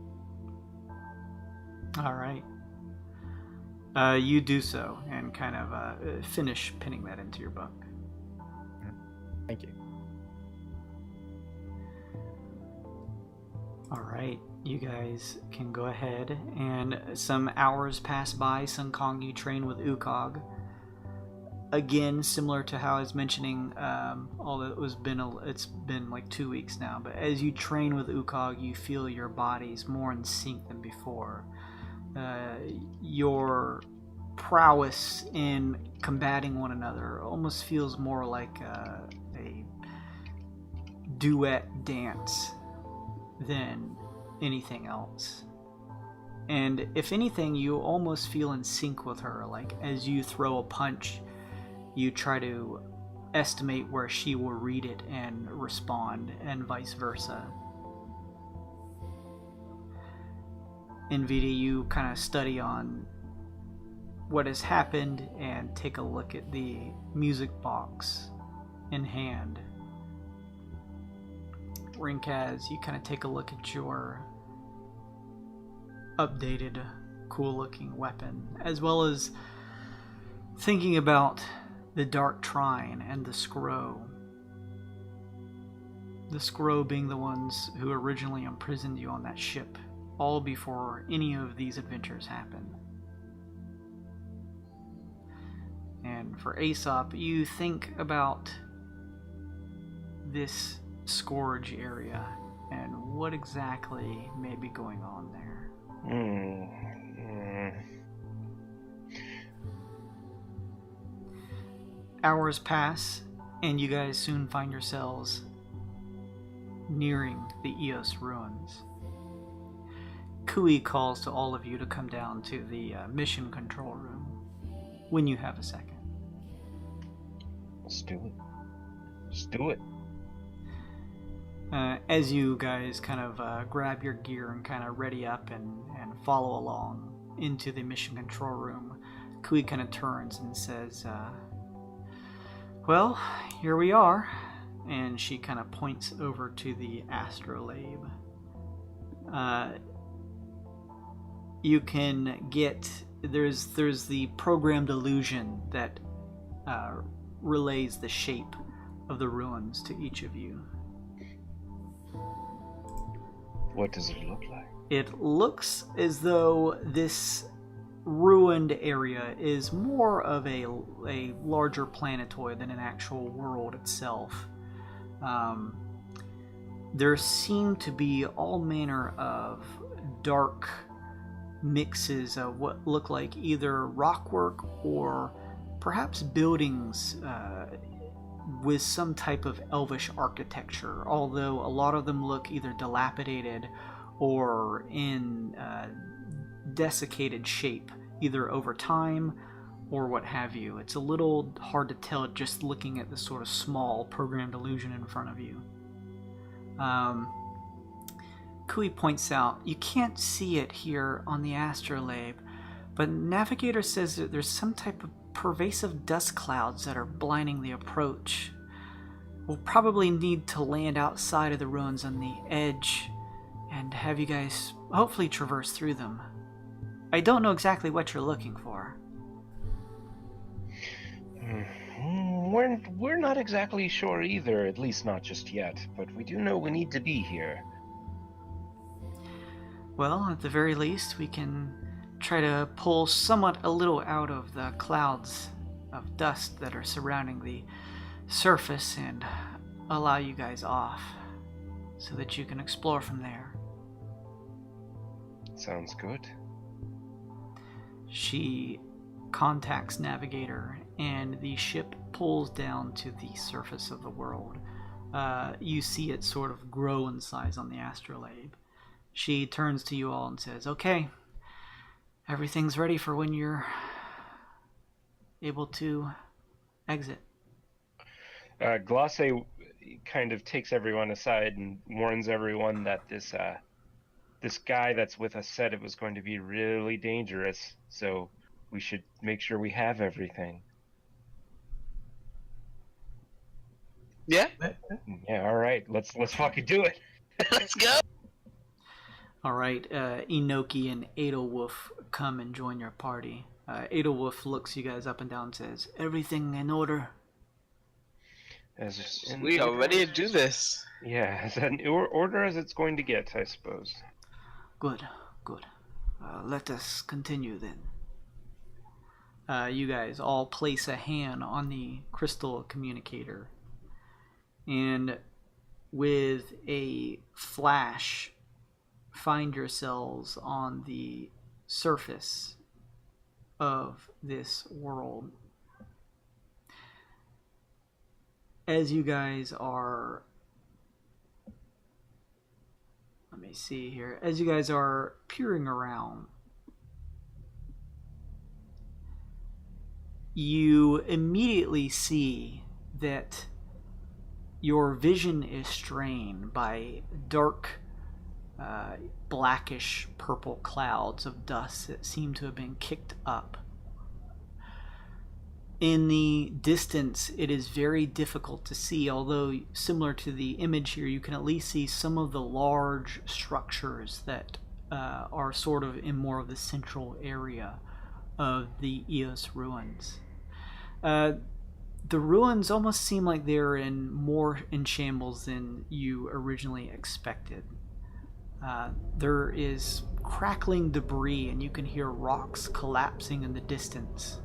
All right. You do so and kind of finish pinning that into your book. Thank you. All right, you guys can go ahead, and some hours pass by. Sun Kong, you train with Ukog. again, similar to how I was mentioning, although it's been like 2 weeks now, but as you train with Ukog, you feel your bodies more in sync than before. Your prowess in combating one another almost feels more like a duet dance than anything else. And if anything, you almost feel in sync with her. Like as you throw a punch, you try to estimate where she will read it and respond, and vice versa. In VD, you kind of study on what has happened and take a look at the music box in hand. Rinkaz, you kind of take a look at your updated, cool-looking weapon, as well as thinking about the Dark Trine and the Scrow. The Scrow being the ones who originally imprisoned you on that ship, all before any of these adventures happened. And for Aesop, you think about this Scourge area and what exactly may be going on there. Hours pass, and you guys soon find yourselves nearing the Eos Ruins. Kui calls to all of you to come down to the mission control room when you have a second. Let's do it. Let's do it. As you guys kind of grab your gear and kind of ready up and follow along into the mission control room, Kui kind of turns and says, well, here we are. And she kind of points over to the astrolabe. You can get, there's the programmed illusion that relays the shape of the ruins to each of you. What does it look like? It looks as though this ruined area is more of a larger planetoid than an actual world itself. There seem to be all manner of dark mixes of what look like either rockwork or perhaps buildings with some type of elvish architecture, although a lot of them look either dilapidated or in desiccated shape, either over time or what have you. It's a little hard to tell just looking at the sort of small programmed illusion in front of you. Kui points out, you can't see it here on the astrolabe, but Navigator says that there's some type of pervasive dust clouds that are blinding the approach. We'll probably need to land outside of the ruins on the edge and have you guys hopefully traverse through them. I don't know exactly what you're looking for. We're not exactly sure either, at least not just yet, but we do know we need to be here. Well, at the very least, we can try to pull somewhat a little out of the clouds of dust that are surrounding the surface and allow you guys off so that you can explore from there. Sounds good. She contacts Navigator and the ship pulls down to the surface of the world. You see it sort of grow in size on the astrolabe. She turns to you all and says, okay, everything's ready for when you're able to exit. Glosse kind of takes everyone aside and warns everyone that this guy that's with us said it was going to be really dangerous, so we should make sure we have everything. Yeah? Yeah, all right. Let's fucking do it. Let's go! Alright, Inoki and Edelwolf come and join your party. Edelwolf looks you guys up and down and says, everything in order? We are ready to do this. Yeah, as an order as it's going to get, I suppose. Good, good. Let us continue then. you guys all place a hand on the crystal communicator, and with a flash, find yourselves on the surface of this world. As you guys are, let me see here, as you guys are peering around, you immediately see that your vision is strained by dark, blackish purple clouds of dust that seem to have been kicked up. In the distance, it is very difficult to see, although similar to the image here, you can at least see some of the large structures that are sort of in more of the central area of the Eos Ruins. The ruins almost seem like they're more in shambles than you originally expected. There is crackling debris, and you can hear rocks collapsing in the distance.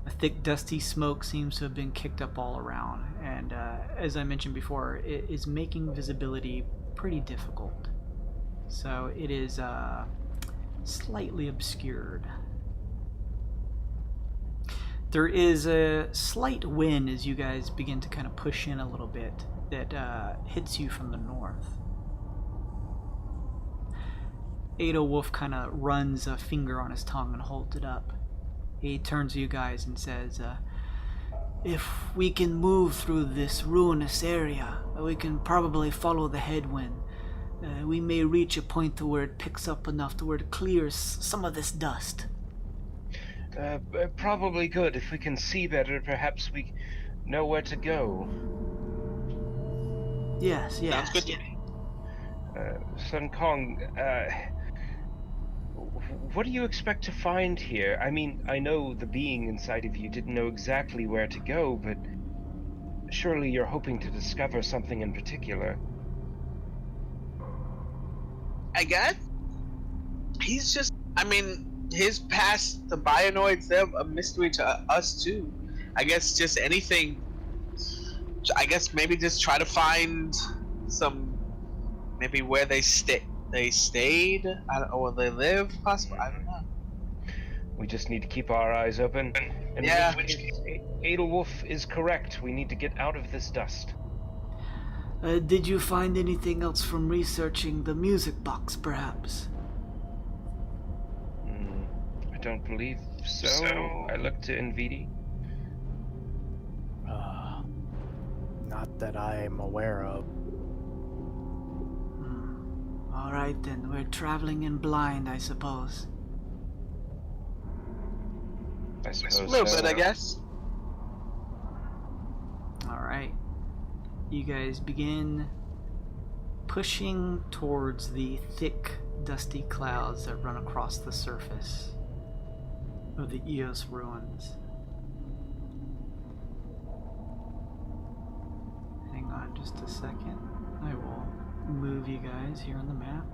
A thick, dusty smoke seems to have been kicked up all around, and as I mentioned before, it is making visibility pretty difficult. So it is slightly obscured. There is a slight wind as you guys begin to kind of push in a little bit that hits you from the north. Ada Wolf kind of runs a finger on his tongue and holds it up. He turns to you guys and says, if we can move through this ruinous area, we can probably follow the headwind. We may reach a point to where it picks up enough to where it clears some of this dust. Probably good. If we can see better, perhaps we know where to go. Yes. Sounds good to me. Sun Kong, what do you expect to find here? I mean, I know the being inside of you didn't know exactly where to go, but surely you're hoping to discover something in particular. I guess he's just. I mean, his past, the Bionoids, they're a mystery to us too. I guess just anything. I guess maybe just try to find some, maybe where they stayed, or they live, possibly. I don't know. We just need to keep our eyes open. In which case, Edelwolf is correct. We need to get out of this dust. Did you find anything else from researching the music box, perhaps? I don't believe so. I looked to Nvidi. Not that I'm aware of. All right then, we're traveling in blind, I suppose. I suppose A little so. bit, I guess. All right. You guys begin pushing towards the thick, dusty clouds that run across the surface of the Eos Ruins. Hang on just a second. I will move you guys here on the map.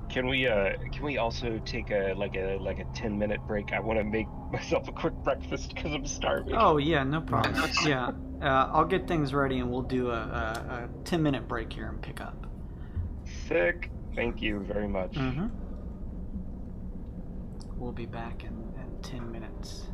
Can we also take a 10-minute break? I want to make myself a quick breakfast because I'm starving. Oh yeah, no problem. Yeah, I'll get things ready and we'll do a 10-minute break here and pick up. Sick. Thank you very much. We'll be back in 10 minutes.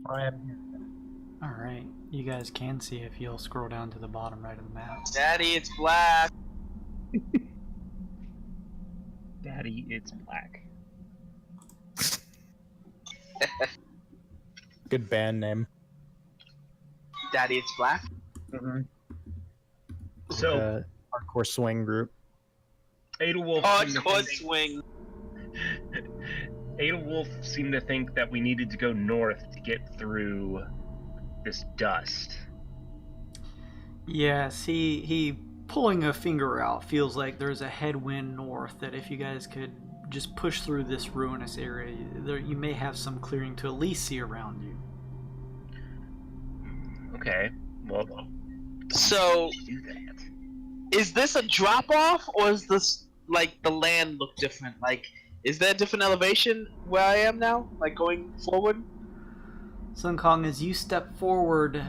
I am here. All right, you guys can see if you'll scroll down to the bottom right of the map. Daddy, it's black. Daddy, it's black. Good band name. Daddy, it's black. Mm-hmm. So, hardcore swing group. Adewolf. Hardcore swing. Adewolf seemed to think that we needed to go north to get through this dust. Yes, he pulling a finger out feels like there's a headwind north that if you guys could just push through this ruinous area, there you may have some clearing to at least see around you. Okay, well, So, do that. is this a drop off, or is this like the land look different? Like, is there a different elevation where I am now? Like going forward? Sun Kong, as you step forward,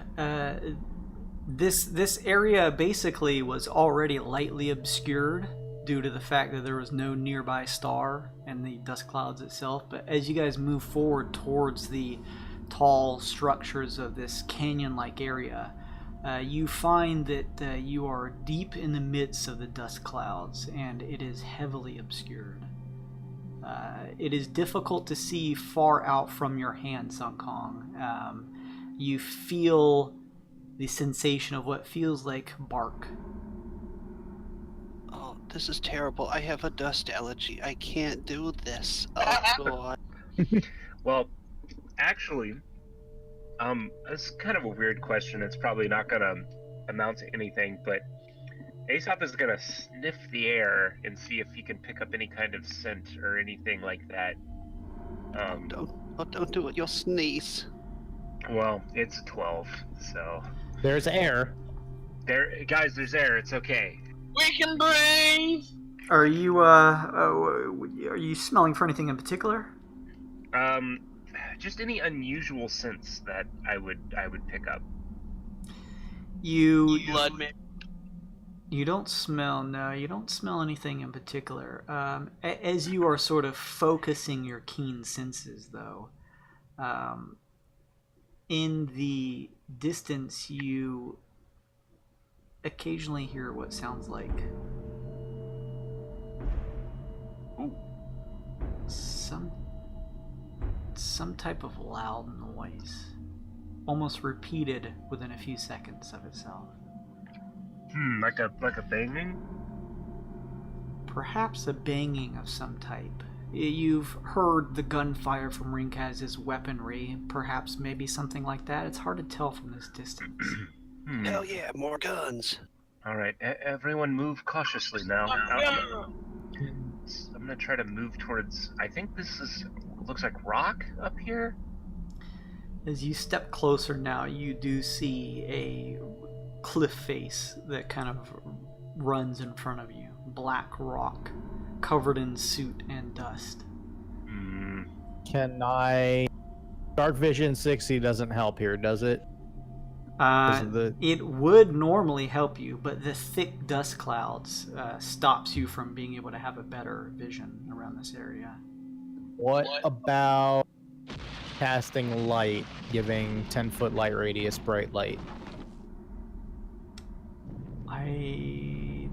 this area basically was already lightly obscured due to the fact that there was no nearby star and the dust clouds itself. But as you guys move forward towards the tall structures of this canyon-like area, you find that you are deep in the midst of the dust clouds, and it is heavily obscured. It is difficult to see far out from your hand, Sun Kong. You feel the sensation of what feels like bark. Oh, this is terrible. I have a dust allergy. I can't do this. Oh, God. Well, actually, it's kind of a weird question. It's probably not gonna amount to anything, but Aesop is gonna sniff the air and see if he can pick up any kind of scent or anything like that. Don't do it. You'll sneeze. Well, it's 12, so There's air. guys, there's air. It's okay. We can breathe. Are you smelling for anything in particular? Just any unusual scents that I would pick up. Blood, man. You don't smell, no, you don't smell anything in particular. As you are sort of focusing your keen senses, though, in the distance you occasionally hear what sounds like some type of loud noise, almost repeated within a few seconds of itself. Like a banging? Perhaps a banging of some type. You've heard the gunfire from Rinkaz's weaponry. Perhaps maybe something like that. It's hard to tell from this distance. Hell yeah, more guns. All right, everyone move cautiously now. I'm gonna try to move towards. I think this looks like rock up here. As you step closer now, you do see a cliff face that kind of runs in front of you. Black rock, covered in soot and dust. Can I... Dark Vision 60 doesn't help here, does it? It would normally help you, but the thick dust clouds stops you from being able to have a better vision around this area. What about casting light, giving 10-foot light radius bright light? I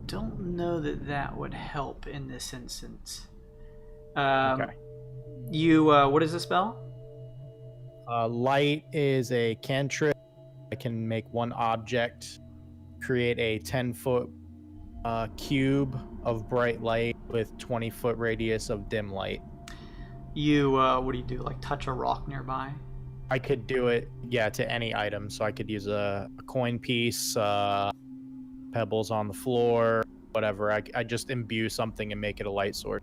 don't know that would help in this instance. Okay. What is the spell? Light is a cantrip. I can make one object create a 10-foot cube of bright light with 20-foot radius of dim light. What do you do? Like touch a rock nearby? I could do it, yeah, to any item. So I could use a coin piece, pebbles on the floor, whatever. I just imbue something and make it a light source.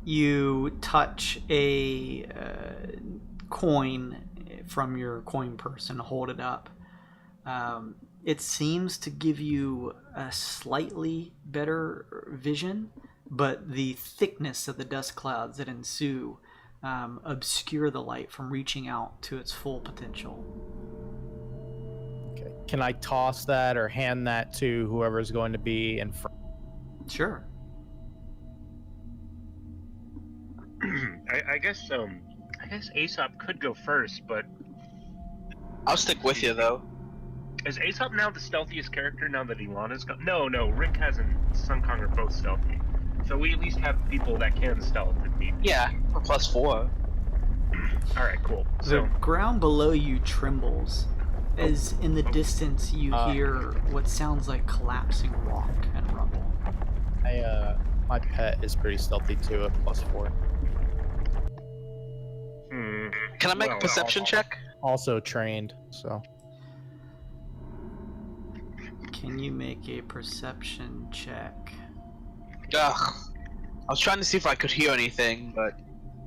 You touch a coin from your coin purse and hold it up. It seems to give you a slightly better vision, but the thickness of the dust clouds that ensue obscure the light from reaching out to its full potential. Okay. Can I toss that or hand that to whoever's going to be in front? Sure. I guess I guess Aesop could go first, but I'll stick with you though. is Aesop now the stealthiest character now that Yllaonna's gone? No, Rick and Sun Kong are both stealthy. So we at least have people that can stealth if need be. Yeah, for +4. Alright, cool. The So, ground below you trembles as in the distance you hear what sounds like collapsing rock and rubble. My pet is pretty stealthy too at +4. Can I make a Well, perception check? Also trained, so. Can you make a perception check? Ugh. I was trying to see if I could hear anything, but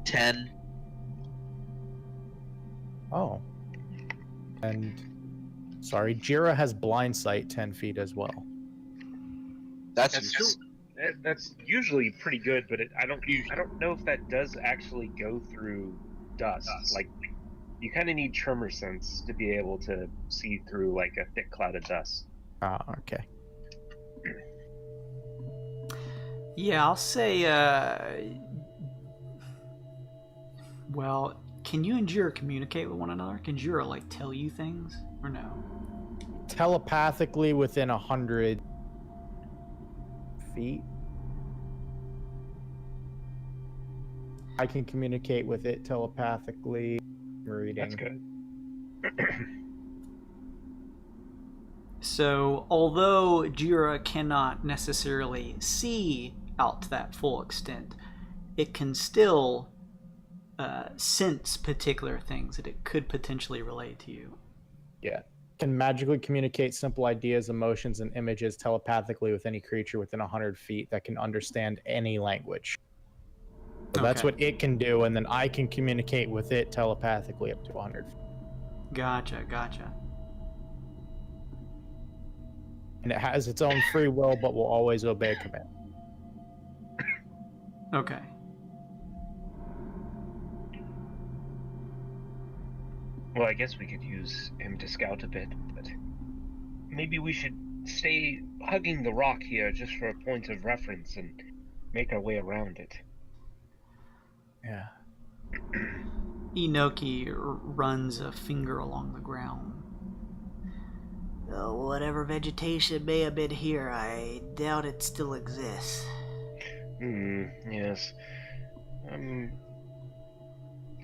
10. Oh. And sorry, Jira has blind sight 10 feet as well. that's usually pretty good, but I don't know if that does actually go through dust. Like, you kind of need tremor sense to be able to see through like a thick cloud of dust. Ah, okay. Yeah, I'll say, well, can you and Jira communicate with one another? Can Jira, like, tell you things? Or no? Telepathically within 100 feet. I can communicate with it telepathically. Reading. That's good. So, although Jira cannot necessarily see out to that full extent, it can still sense particular things that it could potentially relate to you. Yeah. Can magically communicate simple ideas, emotions, and images telepathically with any creature within 100 feet that can understand any language. So that's Okay. what it can do, and then I can communicate with it telepathically up to 100 feet. Gotcha. And it has its own free will, but will always obey command. Okay. Well, I guess we could use him to scout a bit, but maybe we should stay hugging the rock here just for a point of reference and make our way around it. Yeah. Inoki runs a finger along the ground. Whatever vegetation may have been here, I doubt it still exists. Yes.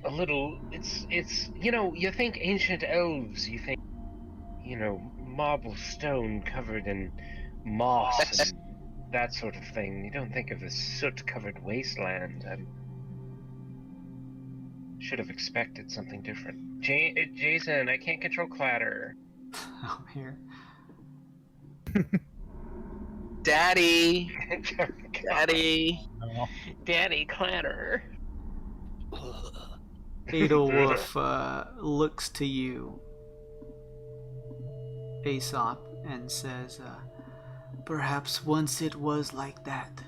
A little, it's, you think ancient elves, you think, marble stone covered in moss and that sort of thing. You don't think of a soot-covered wasteland. Should have expected something different. Jason, I can't control clatter. Oh, here. Daddy! Daddy clatter. Edelwolf looks to you, Aesop, and says, perhaps once it was like that.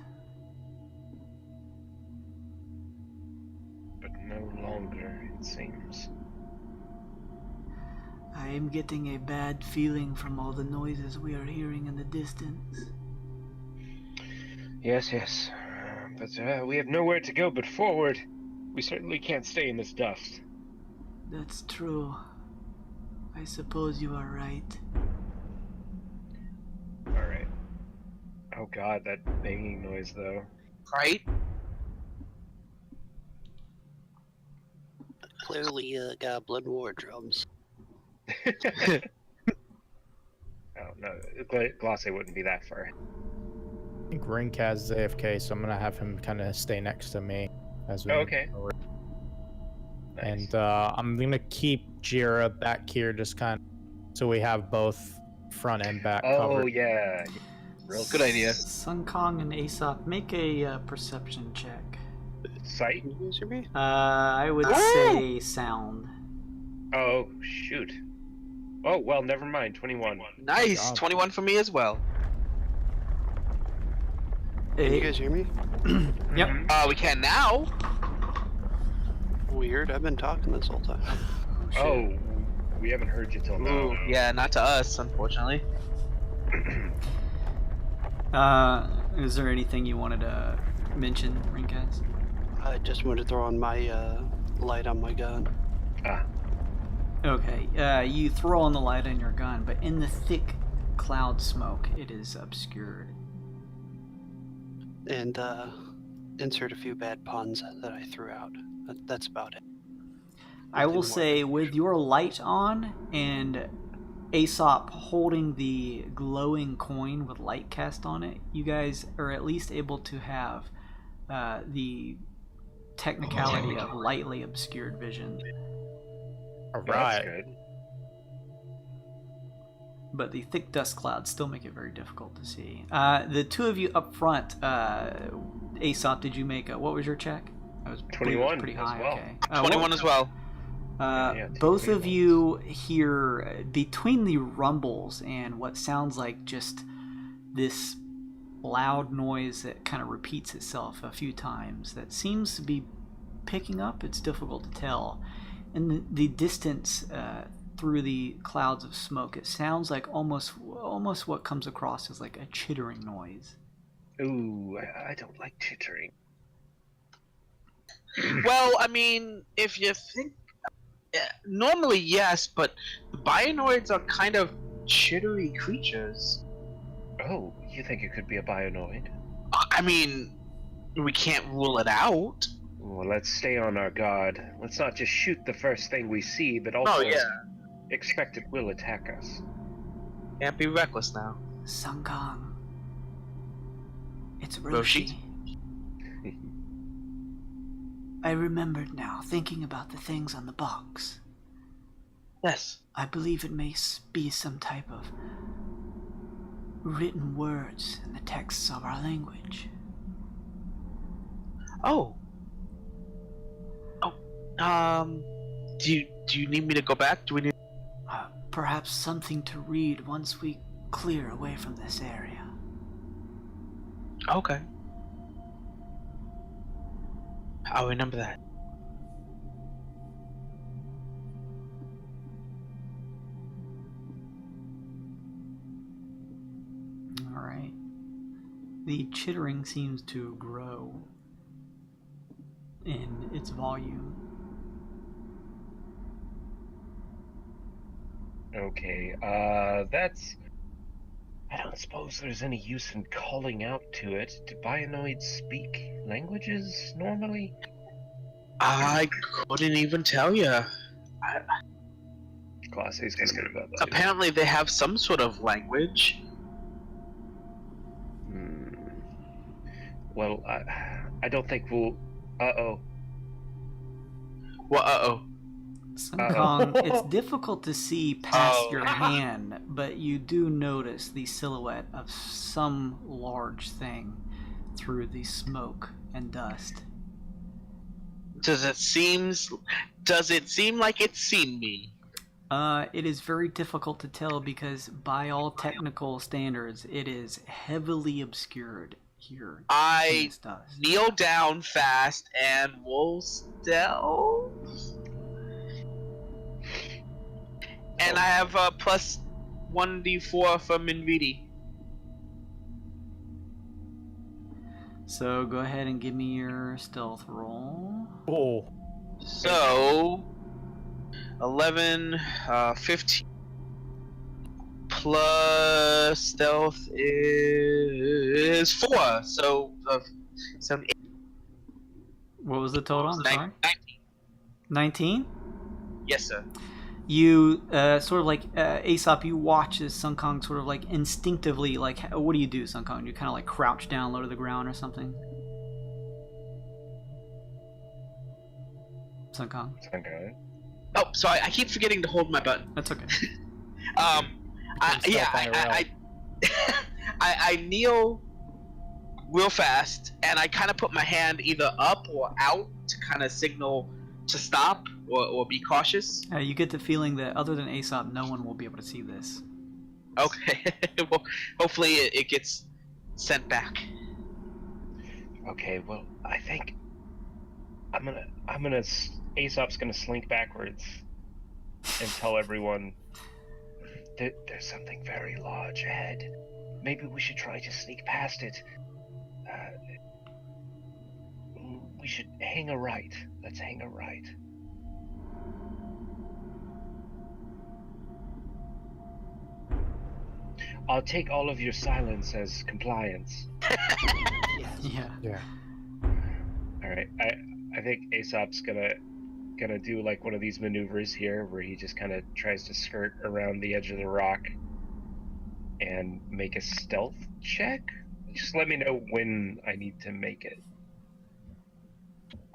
But no longer, it seems. I am getting a bad feeling from all the noises we are hearing in the distance. Yes. But we have nowhere to go but forward. We certainly can't stay in this dust. That's true. I suppose you are right. Alright. Oh god, that banging noise though. Right? Clearly, goblin war drums. Oh no, Glosse wouldn't be that far. I think Rinkaz is AFK, so I'm gonna have him kind of stay next to me as we move forward. Nice. And I'm gonna keep Jira back here, just kind of, so we have both front and back covered. Yeah. Real good idea. Sun Kong and Aesop, make a perception check. Sight? Can you hear me? I would say sound. Oh, shoot. Oh, well, never mind. 21. Nice! job. 21 for me as well. Can you guys hear me? Yep. We can now! Weird, I've been talking this whole time. Oh, we haven't heard you till now. Ooh, yeah, not to us, unfortunately. Is there anything you wanted to mention, Rinkaz? I just wanted to throw on my light on my gun. Okay, you throw on the light on your gun, but in the thick cloud smoke, it is obscured. And insert a few bad puns that I threw out. That's about it. I will Nothing more. say, with your light on and Aesop holding the glowing coin with light cast on it, you guys are at least able to have the technicality of lightly obscured vision. All That's right. good. But the thick dust clouds still make it very difficult to see. The two of you up front, Aesop, did you make what was your check? I was 21 pretty as high. well. Okay. 21 as well. Both of you hear between the rumbles and what sounds like just this loud noise that kind of repeats itself a few times that seems to be picking up. It's difficult to tell. In the distance through the clouds of smoke, it sounds like almost what comes across as like a chittering noise. Ooh, I don't like chittering. Well, I mean, if you think... normally, yes, but the bionoids are kind of chittery creatures. Oh, you think it could be a bionoid? I mean, we can't rule it out. Well, let's stay on our guard. Let's not just shoot the first thing we see, but also expect it will attack us. Can't be reckless now. Sung Kong. It's Roshi? Roshi. I remembered now, thinking about the things on the box. Yes. I believe it may be some type of written words in the texts of our language. Oh. Do you need me to go back? Do we need... Perhaps something to read once we clear away from this area. Okay. I'll remember that. All right. The chittering seems to grow in its volume. Okay, that's... I don't suppose there's any use in calling out to it. Do bionoids speak languages normally? I couldn't even tell you. Class A's gonna move that. Apparently they have some sort of language. Well, I don't think we'll... Uh-oh. Well, uh-oh. Sung Kong, it's difficult to see past your hand, but you do notice the silhouette of some large thing through the smoke and dust. Does it seem like it's seen me? It is very difficult to tell because by all technical standards, it is heavily obscured here. I kneel down fast and will stealth. And I have a plus 1d4 for Minvidi. So go ahead and give me your stealth roll. Oh. So 11, 15 plus stealth is 4. So 7, 8. What was the total? I'm sorry. 19. 19? Yes, sir. You sort of like Aesop, you watch as Sung Kong sort of like instinctively, like, what do you do, Sung Kong? You kind of like crouch down low to the ground or something? Sung Kong? Okay. Oh, sorry, I keep forgetting to hold my button. That's okay. I kneel real fast, and I kind of put my hand either up or out to kind of signal to stop or be cautious. You get the feeling that other than Aesop, no one will be able to see this. Okay, well, hopefully it gets sent back. Okay, well, I think Aesop's gonna slink backwards and tell everyone there's something very large ahead. Maybe we should try to sneak past it. We should hang a right. Let's hang a right. I'll take all of your silence as compliance. Yes. Yeah. All right. I think Aesop's gonna do like one of these maneuvers here where he just kind of tries to skirt around the edge of the rock and make a stealth check. Just let me know when I need to make it.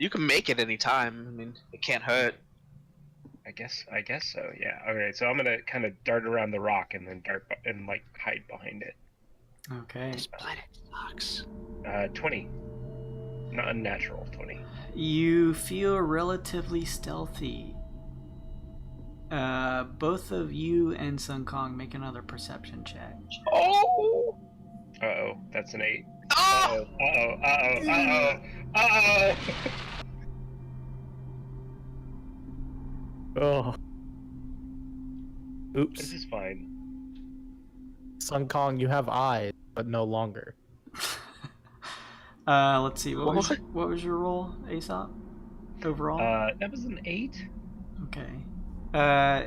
You can make it any time. I mean, it can't hurt. I guess so. Yeah. All right. So I'm gonna kind of dart around the rock and then like hide behind it. Okay. This planet sucks. 20. Not unnatural. 20. You feel relatively stealthy. Both of you and Sun Kong make another perception check. Oh! Uh-oh. That's an 8. Oh! Uh-oh. Oh. This Oops. is fine. Sun Kong, you have eyes, but no longer. Let's see. What was your roll, Aesop? Overall? That was an 8. Okay.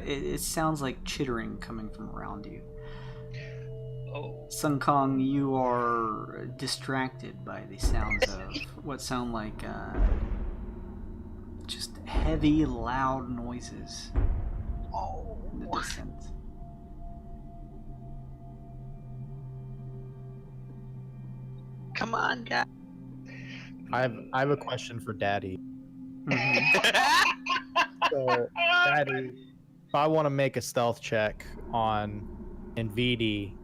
It sounds like chittering coming from around you. Oh. Sun Kong, you are distracted by the sounds of what sound like just heavy, loud noises in the distance. Come on, guys. I have a question for Daddy. Mhm. So, Daddy, if I want to make a stealth check on NVD,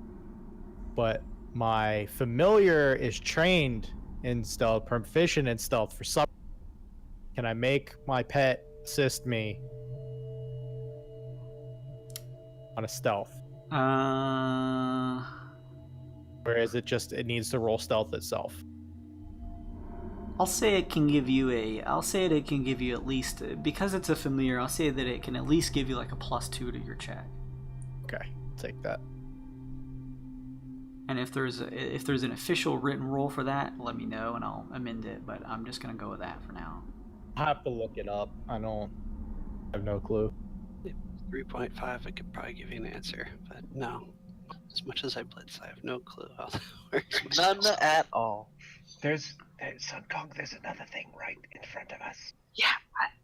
but my familiar is trained in stealth, proficient in stealth for some, can I make my pet assist me on a stealth? Or is it just it needs to roll stealth itself? I'll say it can give you at least, because it's a familiar, I'll say that it can at least give you like a +2 to your check. Okay, take that. And if there's an official written rule for that, let me know and I'll amend it, but I'm just gonna go with that for now. I'll have to look it up. I have no clue. 3.5, I could probably give you an answer, but no. As much as I blitz, I have no clue how that works. None at all. There's Sun Kong, there's another thing right in front of us. Yeah.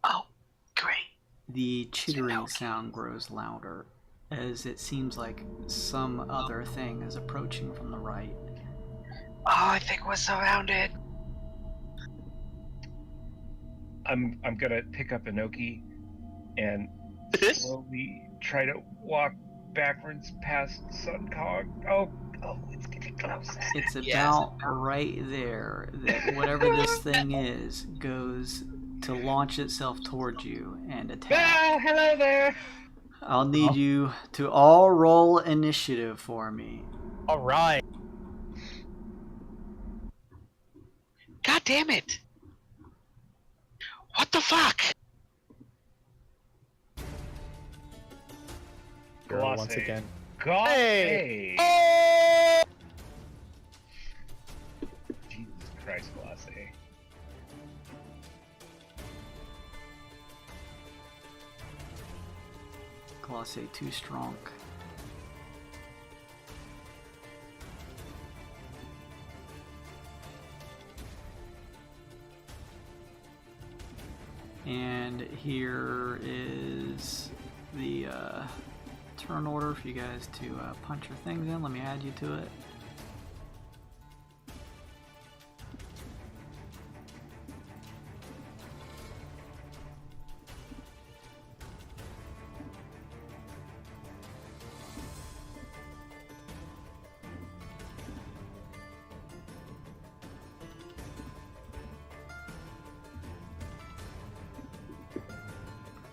Oh, great. The chittering sound grows louder as it seems like some other thing is approaching from the right. Oh, I think we're surrounded. I'm gonna pick up Inoki and slowly try to walk backwards past Sun Kong. Oh, it's getting close. It's about right there that whatever this thing is goes to launch itself towards you and attack. Ah, hello there. I'll need you to all roll initiative for me. All right. God damn it! What the fuck? Girl, once again. God. Hey! Jesus Christ, Colossae. Colossae too strong. And here is the turn order for you guys to punch your things in. Let me add you to it.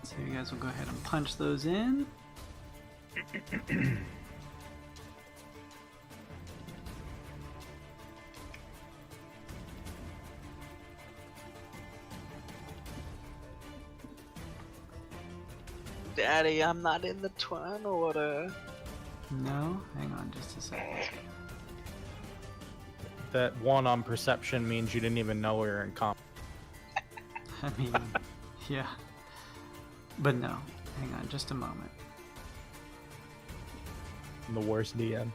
So you guys will go ahead and punch those in. Daddy, I'm not in the turn order. No? Hang on just a second. That one on perception means you didn't even know we were in comp. I mean, yeah. But no. Hang on just a moment. I'm the worst DM.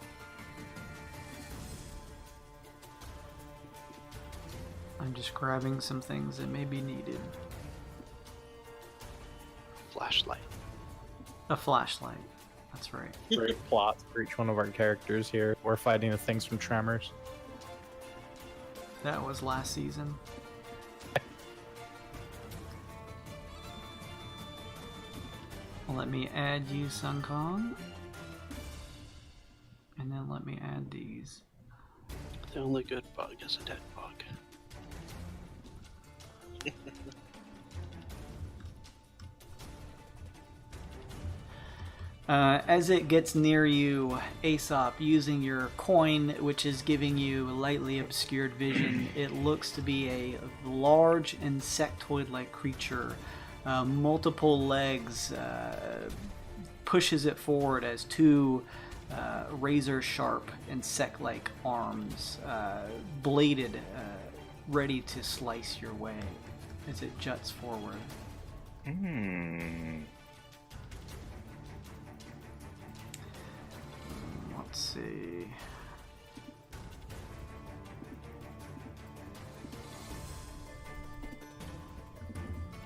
I'm just grabbing some things that may be needed. Flashlight. A flashlight. That's right. Great plots for each one of our characters here. We're fighting the things from Tremors. That was last season. Let me add you, Sun Kong. And then let me add these. The only good bug is a dead bug. As it gets near you, Aesop, using your coin, which is giving you lightly obscured vision, it looks to be a large insectoid-like creature. Multiple legs pushes it forward as two razor-sharp insect-like arms, bladed, ready to slice your way as it juts forward. Let's see.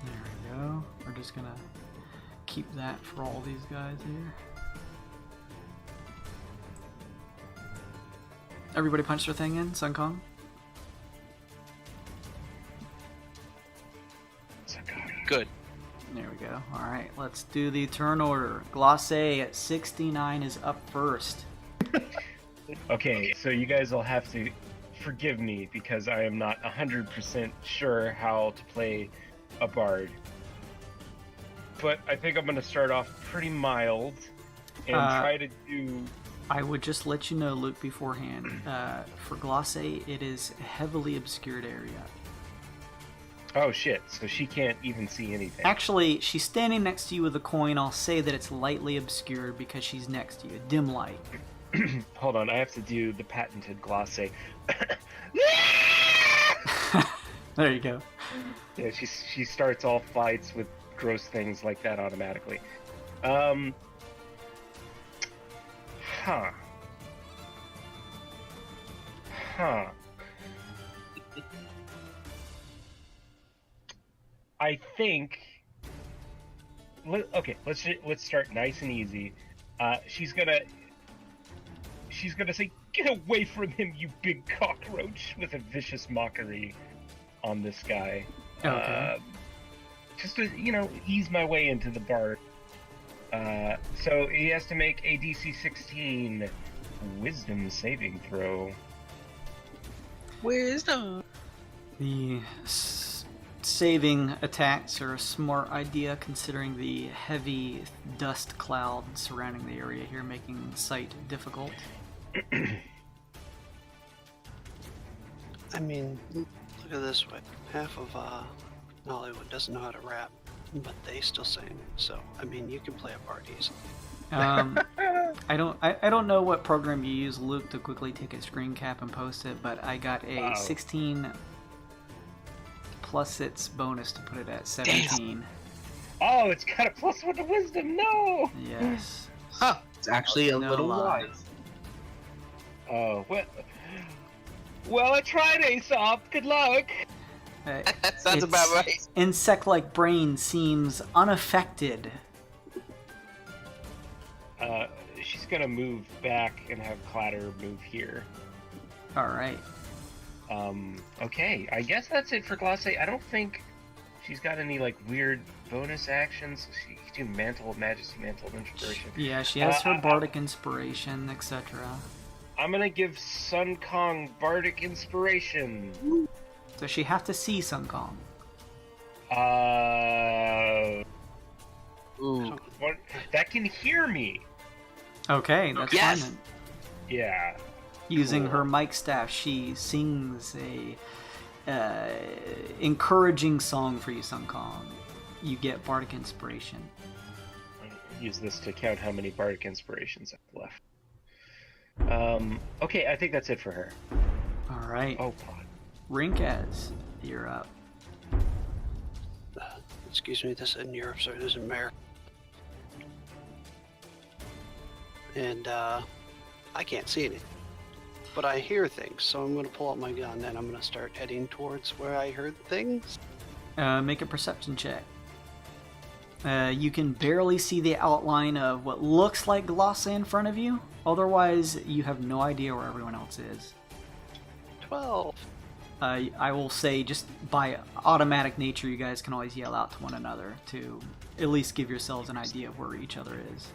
There we go. We're just gonna keep that for all these guys here. Everybody punch their thing in, Sun Kong? Good. There we go. Alright, let's do the turn order. Glosse at 69 is up first. Okay, so you guys will have to forgive me because I am not 100% sure how to play a bard. But I think I'm going to start off pretty mild and try to do... I would just let you know, Luke, beforehand. For Glosse, it is a heavily obscured area. Oh shit, so she can't even see anything. Actually, she's standing next to you with a coin. I'll say that it's lightly obscured because she's next to you. Dim light. Hold on, I have to do the patented glosse. There you go. Yeah, she starts all fights with gross things like that automatically. Huh. I think. Okay, let's start nice and easy. She's gonna say, "Get away from him, you big cockroach!" with a vicious mockery on this guy. Okay. Just to ease my way into the bard. So he has to make a DC 16 Wisdom saving throw. Wisdom. The saving attacks are a smart idea considering the heavy dust cloud surrounding the area here, making sight difficult. I mean, look at it this way. Half of Hollywood doesn't know how to rap, but they still sing. So, I mean, you can play a bard easily. I don't know what program you use, Luke, to quickly take a screen cap and post it, but I got a 16 plus its bonus to put it at 17. Damn. Oh, it's got a +1 to wisdom. No. Yes. Huh. It's actually a No little lie. wise. Oh well, I tried, Aesop. Good luck. That sounds about right. Insect-like brain seems unaffected. She's gonna move back and have Clatter move here. All right. Okay, I guess that's it for Glosse. I don't think she's got any weird bonus actions. She can do Mantle of Majesty, Mantle of Inspiration. Yeah, she has her Bardic Inspiration, etc. I'm gonna give Sun Kong Bardic Inspiration. Does she have to see Sun Kong? Ooh. What? That can hear me. Okay, that's Yes. fine then. Yeah. Using Cool. her mic staff, she sings a encouraging song for you, Sun Kong. You get Bardic Inspiration. Use this to count how many Bardic Inspirations I've left. Okay, I think that's it for her. All right. Oh, God. Rinkaz, you're up. Excuse me, this is in Europe, so it is in America. And I can't see anything. but I hear things, so I'm going to pull out my gun and I'm going to start heading towards where I heard things. Make a perception check. You can barely see the outline of what looks like Glossa in front of you. Otherwise, you have no idea where everyone else is. 12. I will say, just by automatic nature, you guys can always yell out to one another to at least give yourselves an idea of where each other is.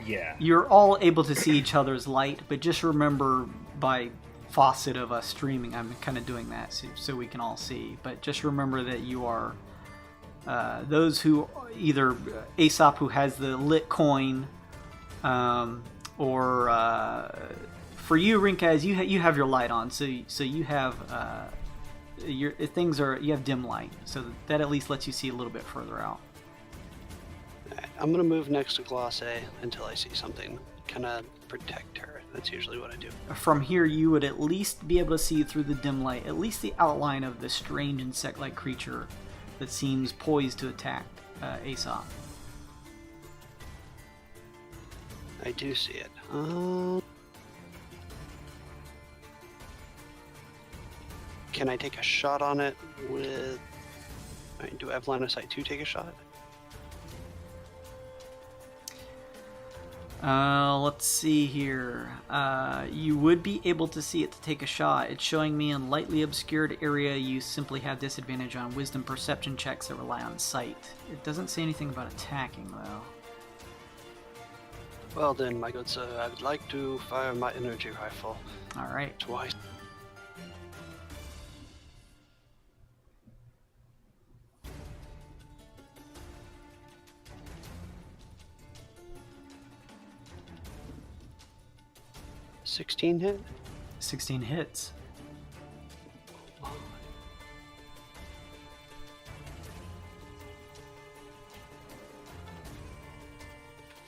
Yeah. You're all able to see each other's light, but just remember, by faucet of us streaming, I'm kind of doing that so we can all see. But just remember that you are those who either Aesop, who has the lit coin, or for you, Rinkaz, you have your light on, so you have you have dim light, so that at least lets you see a little bit further out. I'm going to move next to Glosse until I see something. Kind of protect her. That's usually what I do. From here, you would at least be able to see through the dim light, at least the outline of this strange insect-like creature that seems poised to attack Aesop. I do see it. Can I take a shot on it with... do I have line of sight to take a shot? Let's see here. You would be able to see it to take a shot. It's showing me in lightly obscured area. You simply have disadvantage on wisdom perception checks that rely on sight. It doesn't say anything about attacking, though. Well then, my good sir, I would like to fire my energy rifle. Alright. Twice. $16 hit? 16 hits.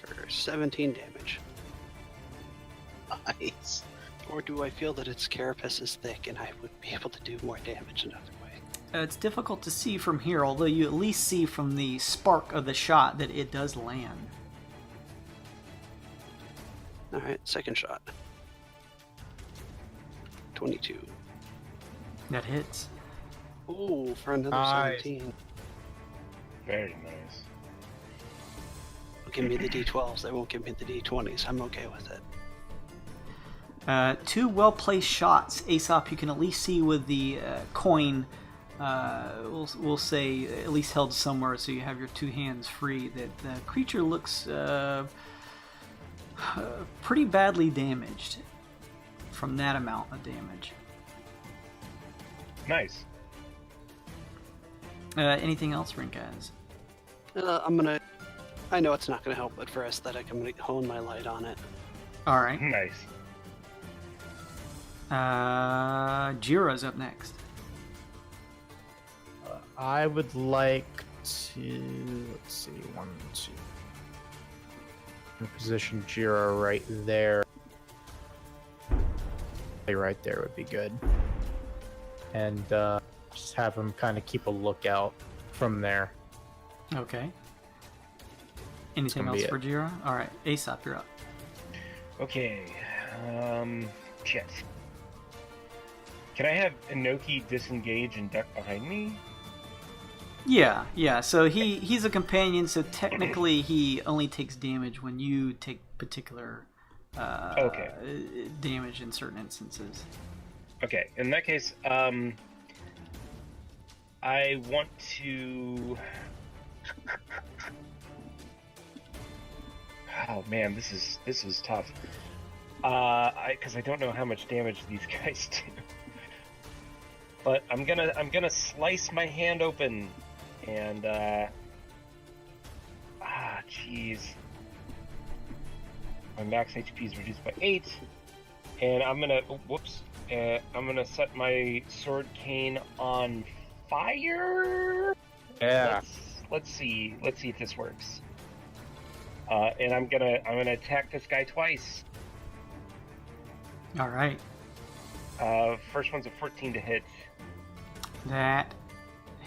For 17 damage. Nice. Or do I feel that its carapace is thick and I would be able to do more damage another way? It's difficult to see from here, although you at least see from the spark of the shot that it does land. Alright, second shot. 22. That hits. Ooh, for another Nice. 17. Very nice. Give me the d12s, they won't give me the d20s. I'm okay with it. 2 well-placed shots. Aesop, you can at least see with the coin, we'll say, at least held somewhere so you have your 2 hands free, that the creature looks pretty badly damaged from that amount of damage. Nice. Anything else, Rinkaz? I know it's not gonna help, but for aesthetic, I'm gonna hone my light on it. Alright. Nice. Jira's up next. I would like to, let's see, 1, 2. Position Jira right there. Right there would be good. And just have him kind of keep a lookout from there. Okay. Anything gonna else be for Jira? Alright, Aesop, you're up. Okay. Shit. Can I have Inoki disengage and duck behind me? Yeah. So he's a companion, so technically he only takes damage when you take particular damage in certain instances. Okay, in that case, I want to... Oh man, this is tough. Because I don't know how much damage these guys do. But I'm gonna slice my hand open, and jeez, my max HP is reduced by 8, and I'm gonna set my sword cane on fire. Yeah. Let's see if this works. And I'm gonna attack this guy twice. All right. First one's a 14 to hit. That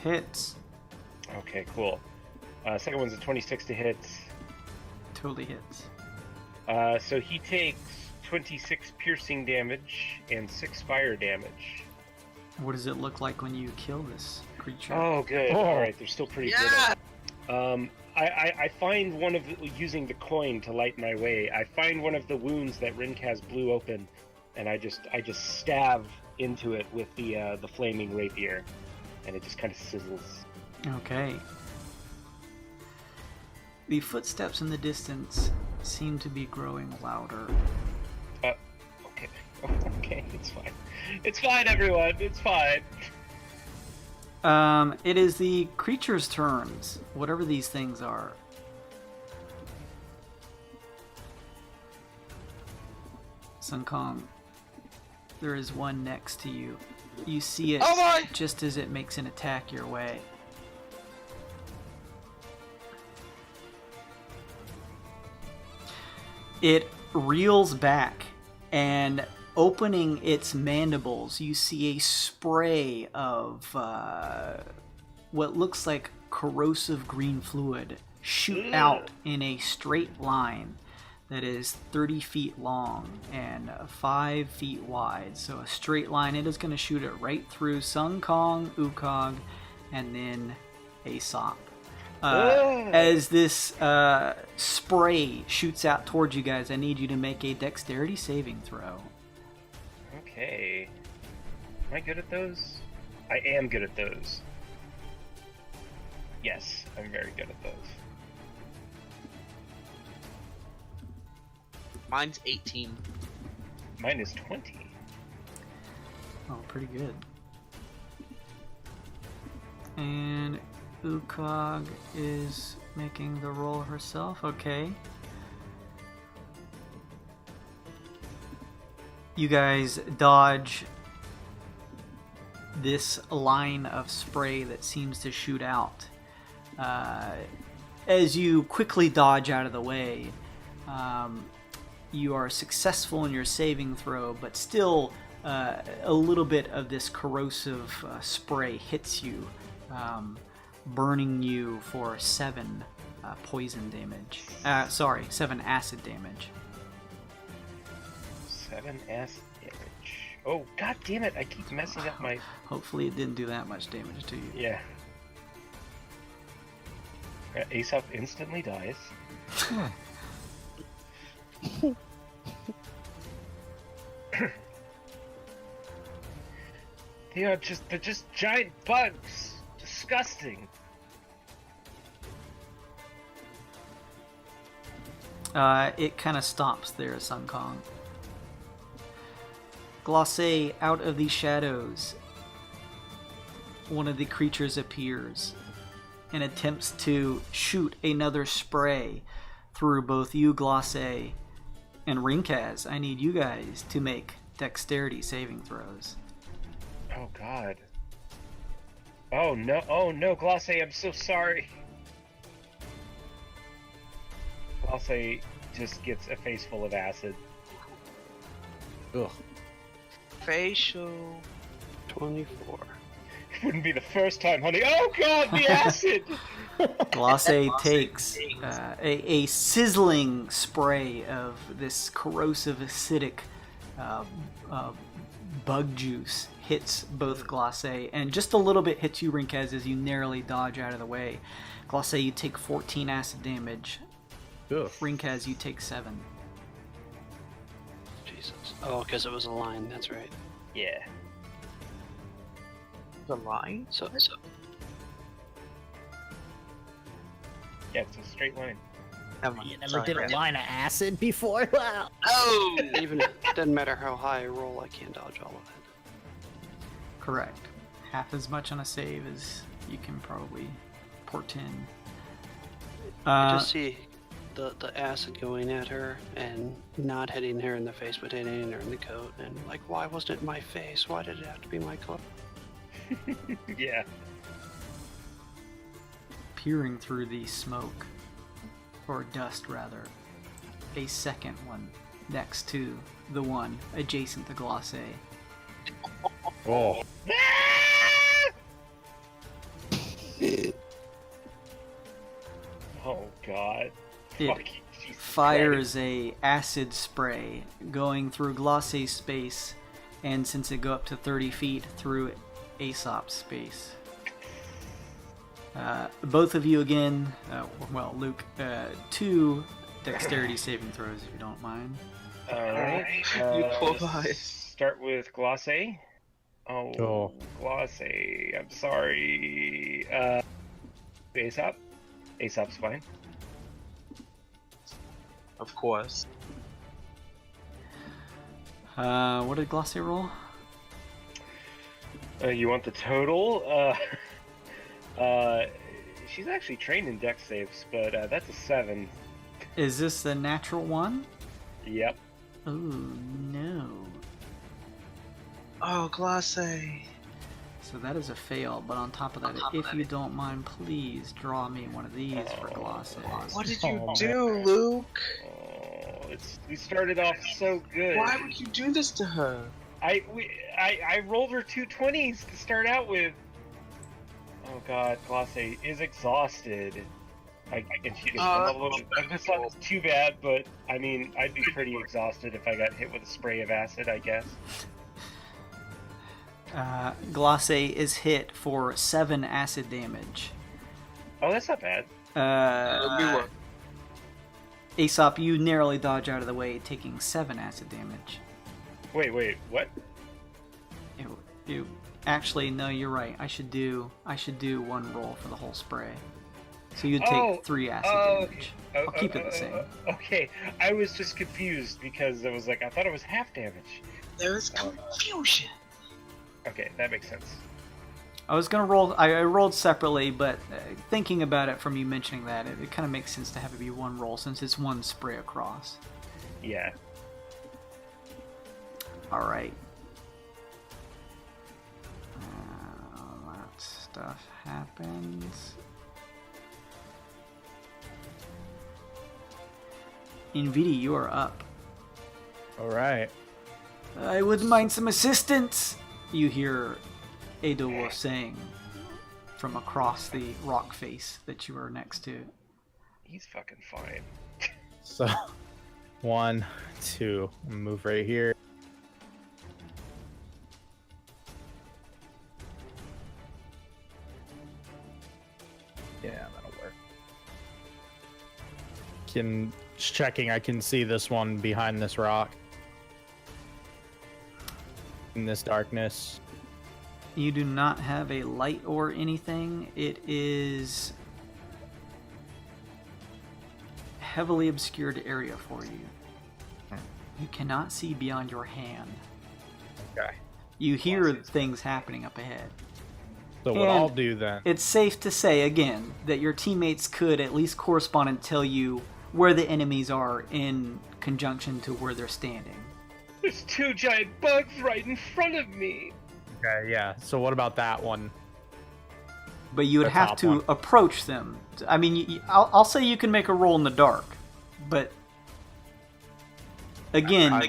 hits. Okay, cool. Second one's a 26 to hit. Totally hits. So he takes 26 piercing damage and 6 fire damage. What does it look like when you kill this creature? Oh, good. Oh. Alright, they're still pretty Yeah! good. I find one of using the coin to light my way. I find one of the wounds that Rinkaz blew open, and I just stab into it with the flaming rapier, and it just kind of sizzles. Okay. The footsteps in the distance seem to be growing louder. Okay. Okay, it's fine. It's fine, everyone. It's fine. It is the creature's turns, whatever these things are. Sun Kong, there is one next to you. You see it Oh my! just as it makes an attack your way. It reels back, and opening its mandibles, you see a spray of what looks like corrosive green fluid shoot out in a straight line that is 30 feet long and 5 feet wide. So a straight line, it is going to shoot it right through Sun Kong, Ukog, and then Aesop. As this spray shoots out towards you guys, I need you to make a dexterity saving throw. Okay. Am I good at those? I am good at those. Yes, I'm very good at those. Mine's 18. Mine is 20. Oh, pretty good. And Ukog is making the roll herself. Okay. You guys dodge this line of spray that seems to shoot out. As you quickly dodge out of the way, you are successful in your saving throw, but still a little bit of this corrosive spray hits you, burning you for 7 poison damage. 7 acid damage. 7 acid damage. Oh, god damn it! I keep messing up my... Hopefully it didn't do that much damage to you. Yeah. Aesop instantly dies. They're just giant bugs. Disgusting. It kind of stops there, Sun Kong. Glacé, out of the shadows, one of the creatures appears and attempts to shoot another spray through both you, Glacé, and Rinkaz. I need you guys to make dexterity saving throws. Oh god. Oh no, Glacé, I'm so sorry. Glacé just gets a face full of acid. Ugh. Facial. 24. It wouldn't be the first time, honey. Oh god, the acid! Glacé takes a sizzling spray of this corrosive, acidic bug juice hits both Glacé, and just a little bit hits you, Rinkaz, as you narrowly dodge out of the way. Glacé, you take 14 acid damage. Ugh. Rinkaz, you take 7. Jesus. Oh, because it was a line. That's right. Yeah. The line? So Yeah, it's a straight line. Never mind. You never Sorry, did a Brad. line of acid before? Wow. Oh! even it doesn't matter how high I roll, I can't dodge all of it. Correct. Half as much on a save as you can probably portend. I just see the acid going at her and not hitting her in the face, but hitting her in the coat. And like, why wasn't it my face? Why did it have to be my clothes? Yeah. Peering through the smoke, or dust rather, a second one next to the one adjacent to Glacé. Oh. Oh god. It Fuck you, Jesus. fires a acid spray going through Glosse's space, and since it go up to 30 feet, through Aesop's space. Both of you again, well, Luke, 2 dexterity saving throws, if you don't mind. Alright. You poor boy. Let's start with Glosse. Oh, Cool. Glosse. I'm sorry. Aesop? Aesop's fine. Of course. What did Glosse roll? You want the total? She's actually trained in dex saves, but that's a 7. Is this the natural one? Yep. Oh, no. Oh, Glace. So that is a fail, but on top of that, if you don't mind, please draw me one of these for Glosse. What did you Oh, do, Luke? Oh, we started off so good. Why would you do this to her? I rolled her 2 20s to start out with. Oh god, Glosse is exhausted. And she gets a little. It's not too bad, but I mean, I'd be pretty exhausted if I got hit with a spray of acid, I guess. Glosse is hit for 7 acid damage. Oh, that's not bad. Aesop, you narrowly dodge out of the way, taking 7 acid damage. Wait, what? You actually, no, you're right. I should do 1 roll for the whole spray. So you'd take 3 acid damage. Okay. I'll keep it the same. Okay, I was just confused because it was like I thought it was half damage. There is confusion. Okay, that makes sense. I was gonna roll. I rolled separately, but thinking about it from you mentioning that, it kind of makes sense to have it be 1 roll since it's 1 spray across. Yeah. All right. That stuff happens. Nvidia, you are up. All right. I wouldn't mind some assistance, you hear Edo saying from across the rock face that you are next to. He's fucking fine. So, 1, 2, move right here. Yeah, that'll work. Just checking, I can see this one behind this rock. In this darkness. You do not have a light or anything. It is heavily obscured area for you. You cannot see beyond your hand. Okay. You hear things happening up ahead. So what And I'll do then. It's safe to say, again, that your teammates could at least correspond and tell you where the enemies are in conjunction to where they're standing. There's 2 giant bugs right in front of me. Okay, yeah. So what about that one? But you would The have top to one. approach them. I mean, I'll say you can make a roll in the dark, but again,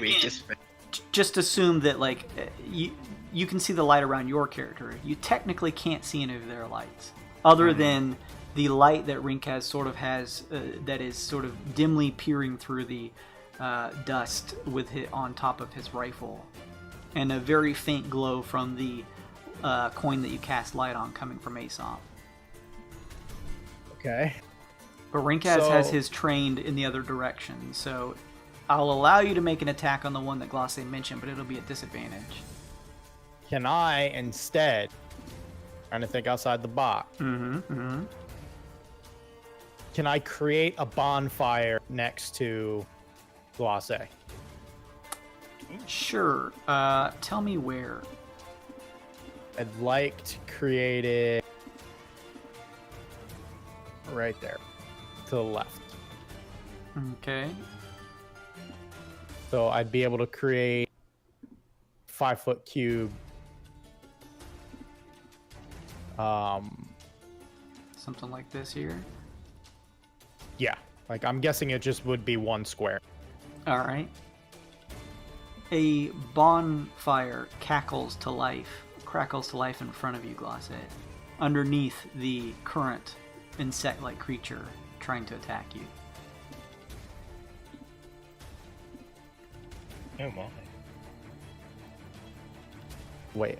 just assume that like you can see the light around your character. You technically can't see any of their lights, other than the light that Rinkaz sort of has, that is sort of dimly peering through the dust with it on top of his rifle, and a very faint glow from the coin that you cast light on coming from Aesop. Okay. But Rinkaz has his trained in the other direction, so I'll allow you to make an attack on the one that Glosse mentioned, but it'll be at disadvantage. Can I instead, trying to think outside the box, Mm-hmm. can I create a bonfire next to Glosse? Sure. Tell me where. I'd like to create it right there, to the left. Okay. So I'd be able to create 5-foot cube. Something like this here. Yeah, like I'm guessing it just would be 1 square. All right. A bonfire crackles to life in front of you, Glosse, underneath the current insect-like creature trying to attack you. Oh my. Wait,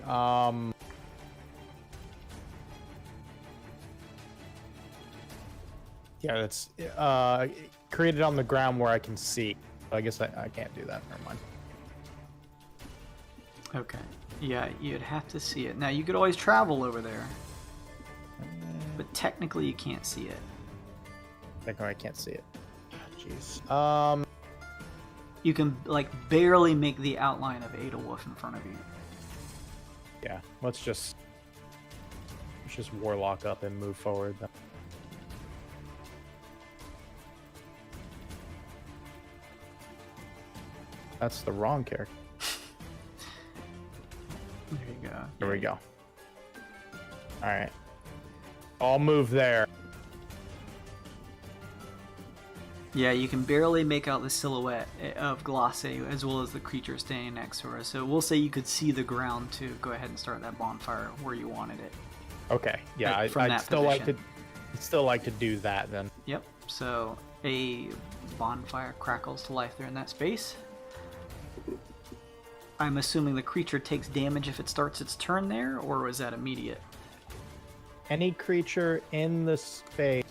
yeah, that's created on the ground where I can see. I guess I can't do that. Never mind. Okay. Yeah, you'd have to see it. Now, you could always travel over there, but technically you can't see it. Technically, I can't see it. Jeez. You can, like, barely make the outline of Adolwolf in front of you. Yeah. Let's just warlock up and move forward. That's the wrong character. There you go. Here we go. Alright. I'll move there. Yeah, you can barely make out the silhouette of Glace as well as the creature standing next to her. So we'll say you could see the ground to go ahead and start that bonfire where you wanted it. Okay. Yeah, Like, from I'd that still position. still like to do that then. Yep. So a bonfire crackles to life there in that space. I'm assuming the creature takes damage if it starts its turn there, or was that immediate? Any creature in the space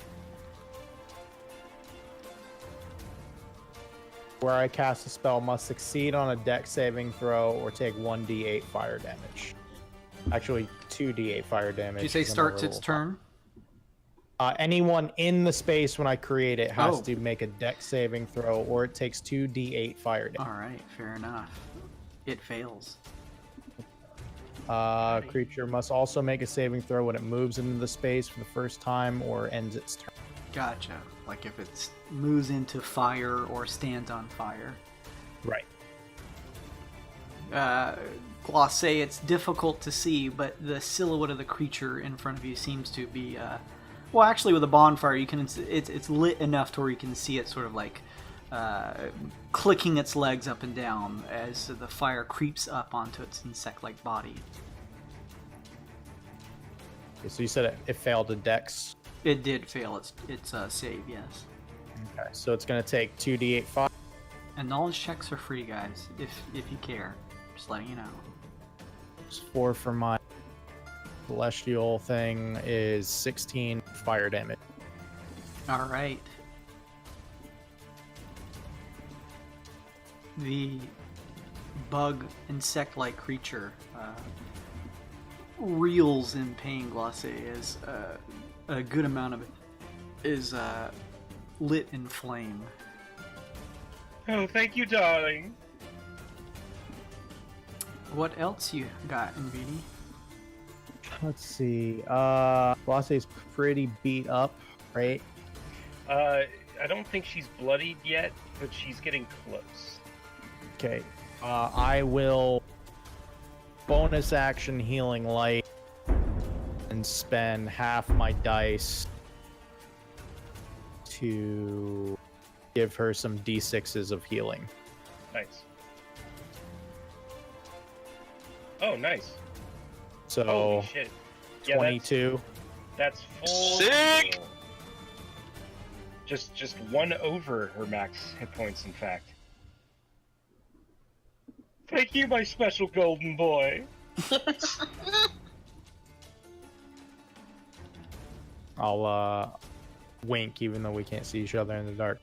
where I cast a spell must succeed on a dex saving throw or take 1d8 fire damage. Actually, 2d8 fire damage. Did you say is starts another its level turn? 5. Anyone in the space when I create it has Oh. to make a dex saving throw or it takes 2d8 fire damage. Alright, fair enough. It fails. Creature must also make a saving throw when it moves into the space for the first time or ends its turn. Gotcha. Like if it moves into fire or stands on fire. Right. Glace, it's difficult to see, but the silhouette of the creature in front of you seems to be, well, actually with a bonfire, you can, it's lit enough to where you can see it sort of like, clicking its legs up and down as the fire creeps up onto its insect-like body. Okay, so you said it failed a dex. It did fail its save, yes. Okay, so it's going to take 2d8 fire. And knowledge checks are free, guys, if you care. Just letting you know. 4 for my celestial thing is 16 fire damage. Alright. The bug insect-like creature reels in pain. Glace as a good amount of it is lit in flame. Oh, thank you, darling. What else you got, NVD? Let's see. Glacé's pretty beat up, right? I don't think she's bloodied yet, but she's getting close. Okay. I will bonus action healing light and spend half my dice to give her some d6s of healing. Nice. Oh, nice. So Holy shit. Yeah, 22. That's full. Sick! heal. Just one over her max hit points, in fact. Thank you, my special golden boy. I'll wink even though we can't see each other in the dark.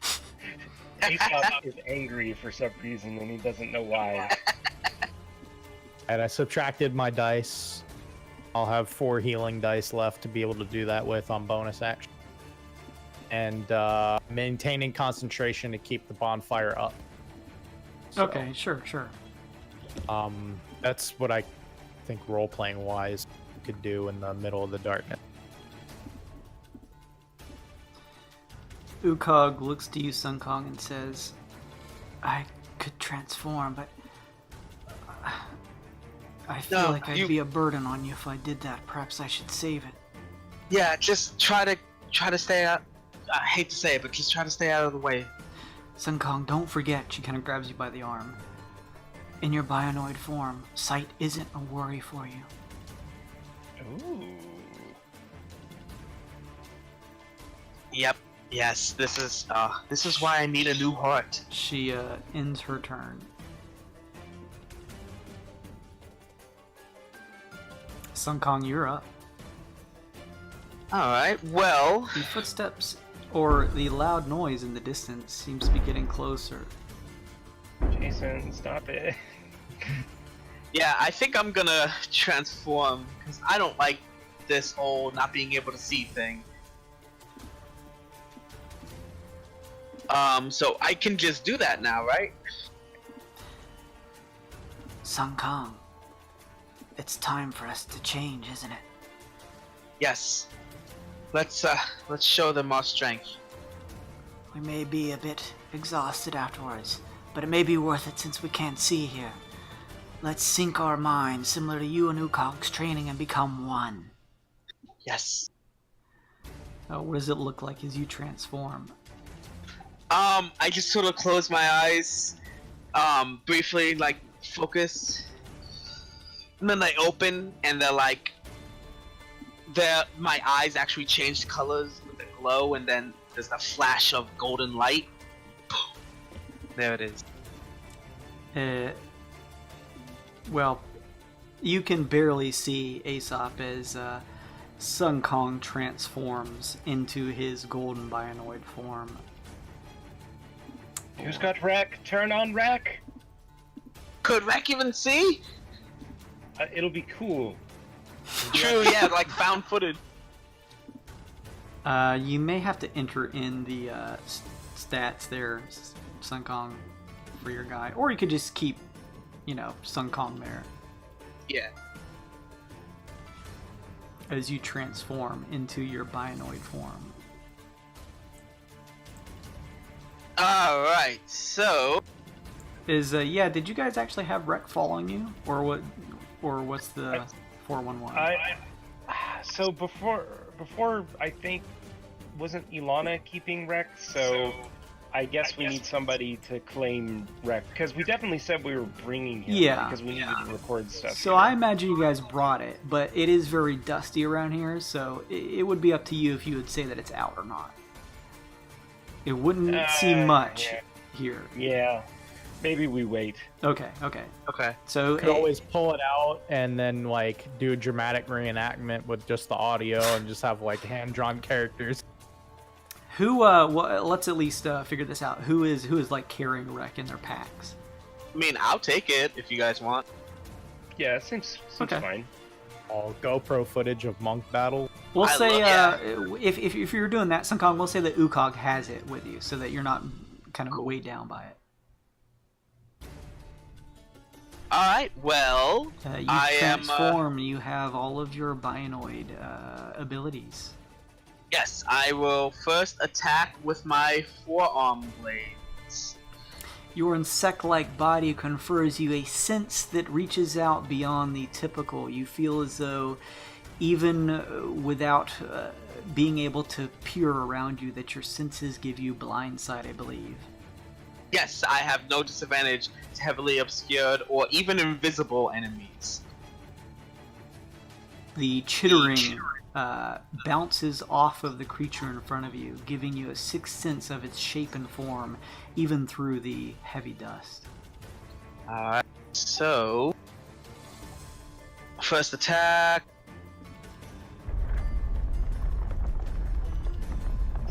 Aesop is angry for some reason, and he doesn't know why. And I subtracted my dice. I'll have 4 healing dice left to be able to do that with on bonus action. And maintaining concentration to keep the bonfire up. So, Okay, sure. that's what I think role-playing wise you could do in the middle of the darkness. Ukog looks to you, Sun Kong, and says, I could transform, but I feel No, like I'd be a burden on you if I did that. Perhaps I should save it. Yeah, just try to stay out. I hate to say it, but just try to stay out of the way. Sun Kong, don't forget, she kind of grabs you by the arm. In your bionoid form, sight isn't a worry for you. Ooh. Yep. Yes. This is why I need a new heart. She ends her turn. Sun Kong, you're up. Alright, well. The footsteps, or the loud noise in the distance, seems to be getting closer. Jason, stop it. Yeah, I think I'm gonna transform, because I don't like this whole not being able to see thing. So I can just do that now, right? Sun Kong, it's time for us to change, isn't it? Yes. Let's show them our strength. We may be a bit exhausted afterwards, but it may be worth it since we can't see here. Let's sync our minds, similar to you and Ukog's training, and become one. Yes. What does it look like as you transform? I just sort of close my eyes, briefly, like, focus, and then they open, and they're like, my eyes actually change colors with a glow, and then there's a flash of golden light. There it is. Well, you can barely see Aesop as Sun Kong transforms into his golden bionoid form. Who's got Rack? Turn on Rack. Could Rek even see? It'll be cool. True, yeah, like found footage. You may have to enter in the stats there, Sun Kong, for your guy. Or you could just keep, Sun Kong there. Yeah. As you transform into your bionoid form. Alright, so... did you guys actually have Rek following you? Or what's the 411? So before I think, wasn't Yllaonna keeping Rek? So I guess we need somebody to claim Rek, because we definitely said we were bringing him. Yeah. Because we needed to record stuff. So I imagine you guys brought it, but it is very dusty around here, so it would be up to you if you would say that it's out or not. It wouldn't seem much here. Yeah. Maybe we wait. Okay. So You could always pull it out and then do a dramatic reenactment with just the audio and just have hand-drawn characters. who? Let's at least figure this out. Who is carrying Rek in their packs? I mean, I'll take it if you guys want. Yeah, it seems Okay. fine. All GoPro footage of monk battle. We'll I say love- if you're doing that, Sun Kong, we'll say that Ukog has it with you, so that you're not kind of weighed down by it. Alright, well, You I am, transform. You have all of your bionoid abilities. yes, I will first attack with my forearm blades. Your insect-like body confers you a sense that reaches out beyond the typical. You feel as though, even without being able to peer around you, that your senses give you blind sight, I believe. Yes, I have no disadvantage to heavily obscured or even invisible enemies. The chittering bounces off of the creature in front of you, giving you a sixth sense of its shape and form, even through the heavy dust. Alright, so... First attack...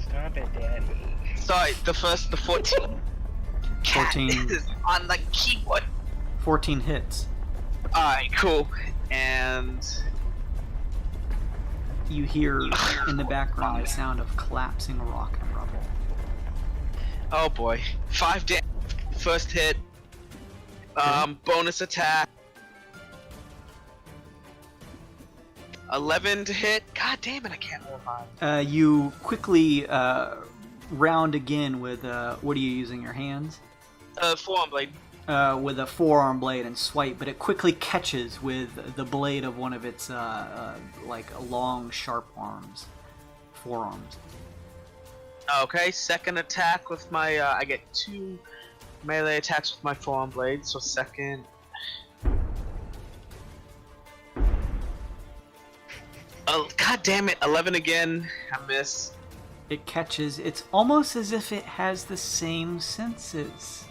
Stop it, Daddy. Sorry, the 14. 14. Is on the keyboard. 14 hits. Alright, cool. And... You hear in the background the sound of collapsing rock and rubble. Oh boy. 5 damage. First hit. Bonus attack. 11 to hit. God damn it, I can't roll 5. You quickly round again with, what are you using, your hands? Forearm blade. With a forearm blade and swipe, but it quickly catches with the blade of one of its, long, sharp forearms. Okay, second attack with my, I get 2 melee attacks with my forearm blade, so second... Oh, god damn it, 11 again, I miss. It catches, it's almost as if it has the same senses.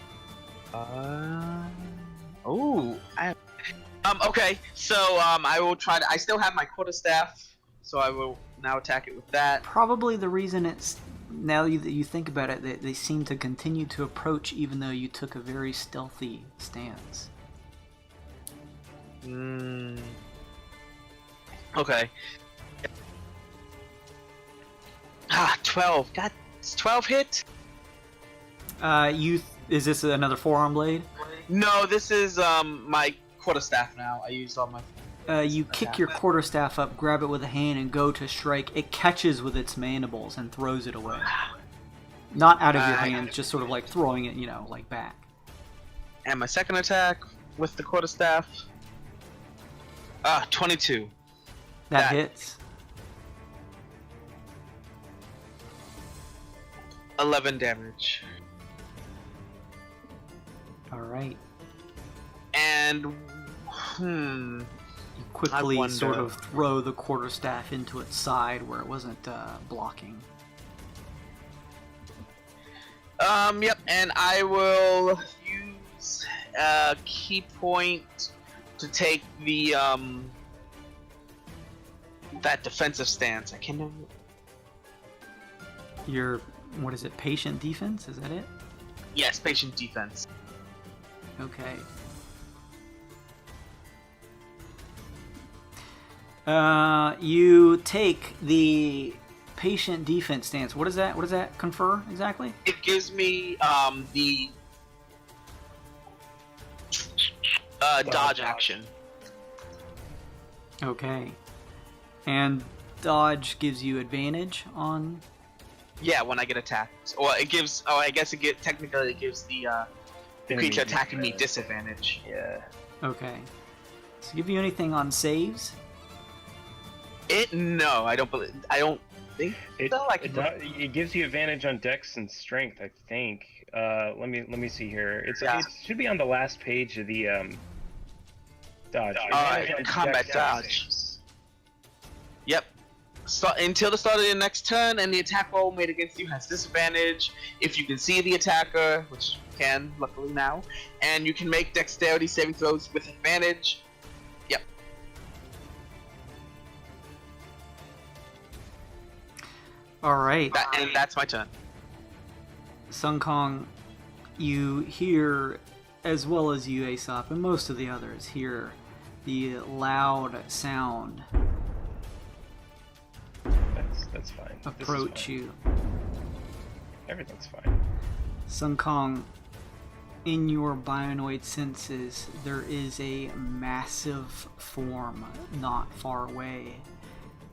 Okay, so I will try to. I still have my quarterstaff, so I will now attack it with that. Probably the reason it's now that you think about it, they seem to continue to approach even though you took a very stealthy stance. Okay. 12. God, it's 12 hit? Is this another forearm blade? No, this is my quarterstaff now. I used all my. You kick your quarterstaff up, grab it with a hand, and go to strike. It catches with its mandibles and throws it away. Not out of your hand, just sort of like throwing it, like back. And my second attack with the quarterstaff. 22. That hits. 11 damage. All right. And You quickly sort of throw the quarterstaff into its side where it wasn't blocking. Yep, and I will use a key point to take the that defensive stance. I can't remember. Your what is it? Patient defense? Is that it? Yes, patient defense. Okay. You take the patient defense stance. What does that confer exactly? It gives me the dodge action. Okay. And dodge gives you advantage on. Yeah, when I get attacked. Or it gives. Oh, I guess technically it gives the creature attacking me disadvantage. Yeah. Okay. Does it give you anything on saves? No, I don't think so. It gives you advantage on dex and strength, I think. Let me see here. It should be on the last page of the dodge. Combat dodge. Yep. So, until the start of your next turn, and the attack roll made against you has disadvantage if you can see the attacker, which you can, luckily now, and you can make dexterity saving throws with advantage. Yep. All right. And that's my turn. Sun Kong, you hear, as well as you, Aesop, and most of the others hear the loud sound That's fine. approach fine. you. Everything's fine. Sun Kong, in your bionoid senses, there is a massive form not far away.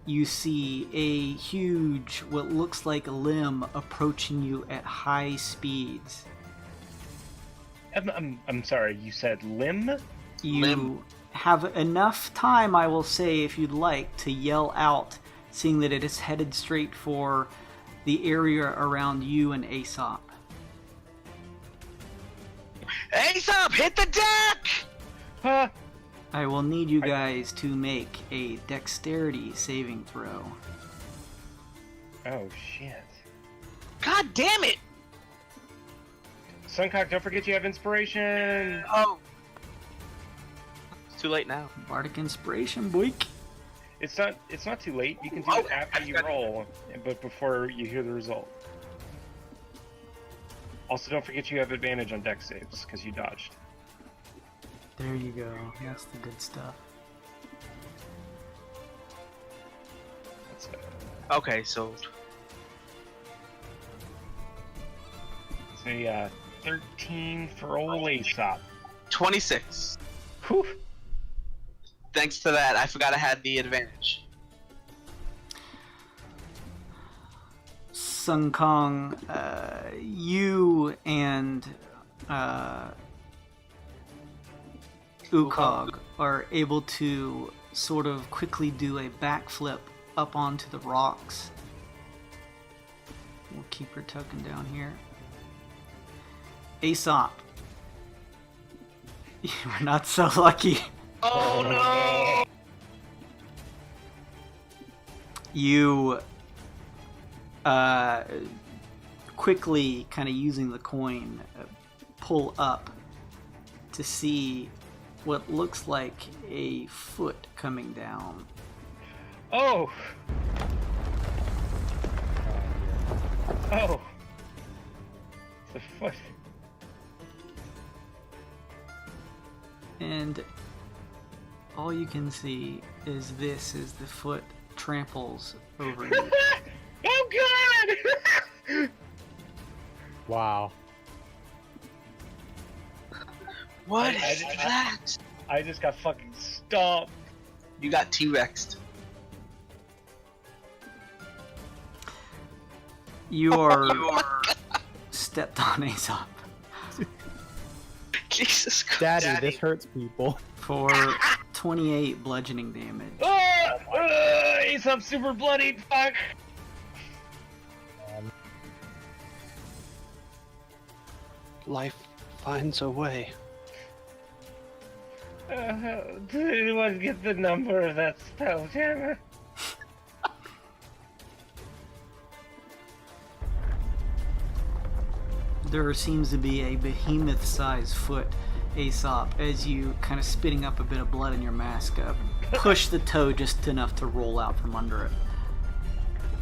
You see a huge, what looks like a limb, approaching you at high speeds. I'm sorry, you said limb? You have enough time, I will say, if you'd like, to yell out, seeing that it is headed straight for the area around you and Aesop. Aesop, hit the deck! Huh? I will need you guys to make a dexterity saving throw. Oh shit. God damn it! Suncock, don't forget you have inspiration! Oh. It's too late now. Bardic Inspiration, boink. It's not too late. You can do it after you roll, but before you hear the result. Also, don't forget you have advantage on dex saves, because you dodged. There you go. That's the good stuff. That's it. Okay, so So 13 for old Aesop. 26. Whew. Thanks to that, I forgot I had the advantage. Sun Kong, you and Ukog are able to sort of quickly do a backflip up onto the rocks. We'll keep her token down here. Aesop, you were not so lucky. Oh no! You quickly, kind of using the coin, pull up to see what looks like a foot coming down. Oh! Oh! It's a foot. And all you can see is this as the foot tramples over you. Oh god! Wow. What I- is that? I just got fucking stomped. You got T-Rexed. You are stepped on Aesop Jesus Christ. Daddy, this hurts people. for 28 bludgeoning damage. Aesop super bloody, fuck! Life finds a way. Did anyone get the number of that spelljammer? There seems to be a behemoth-sized foot, Aesop, as you kind of spitting up a bit of blood in your mask, push the toe just enough to roll out from under it.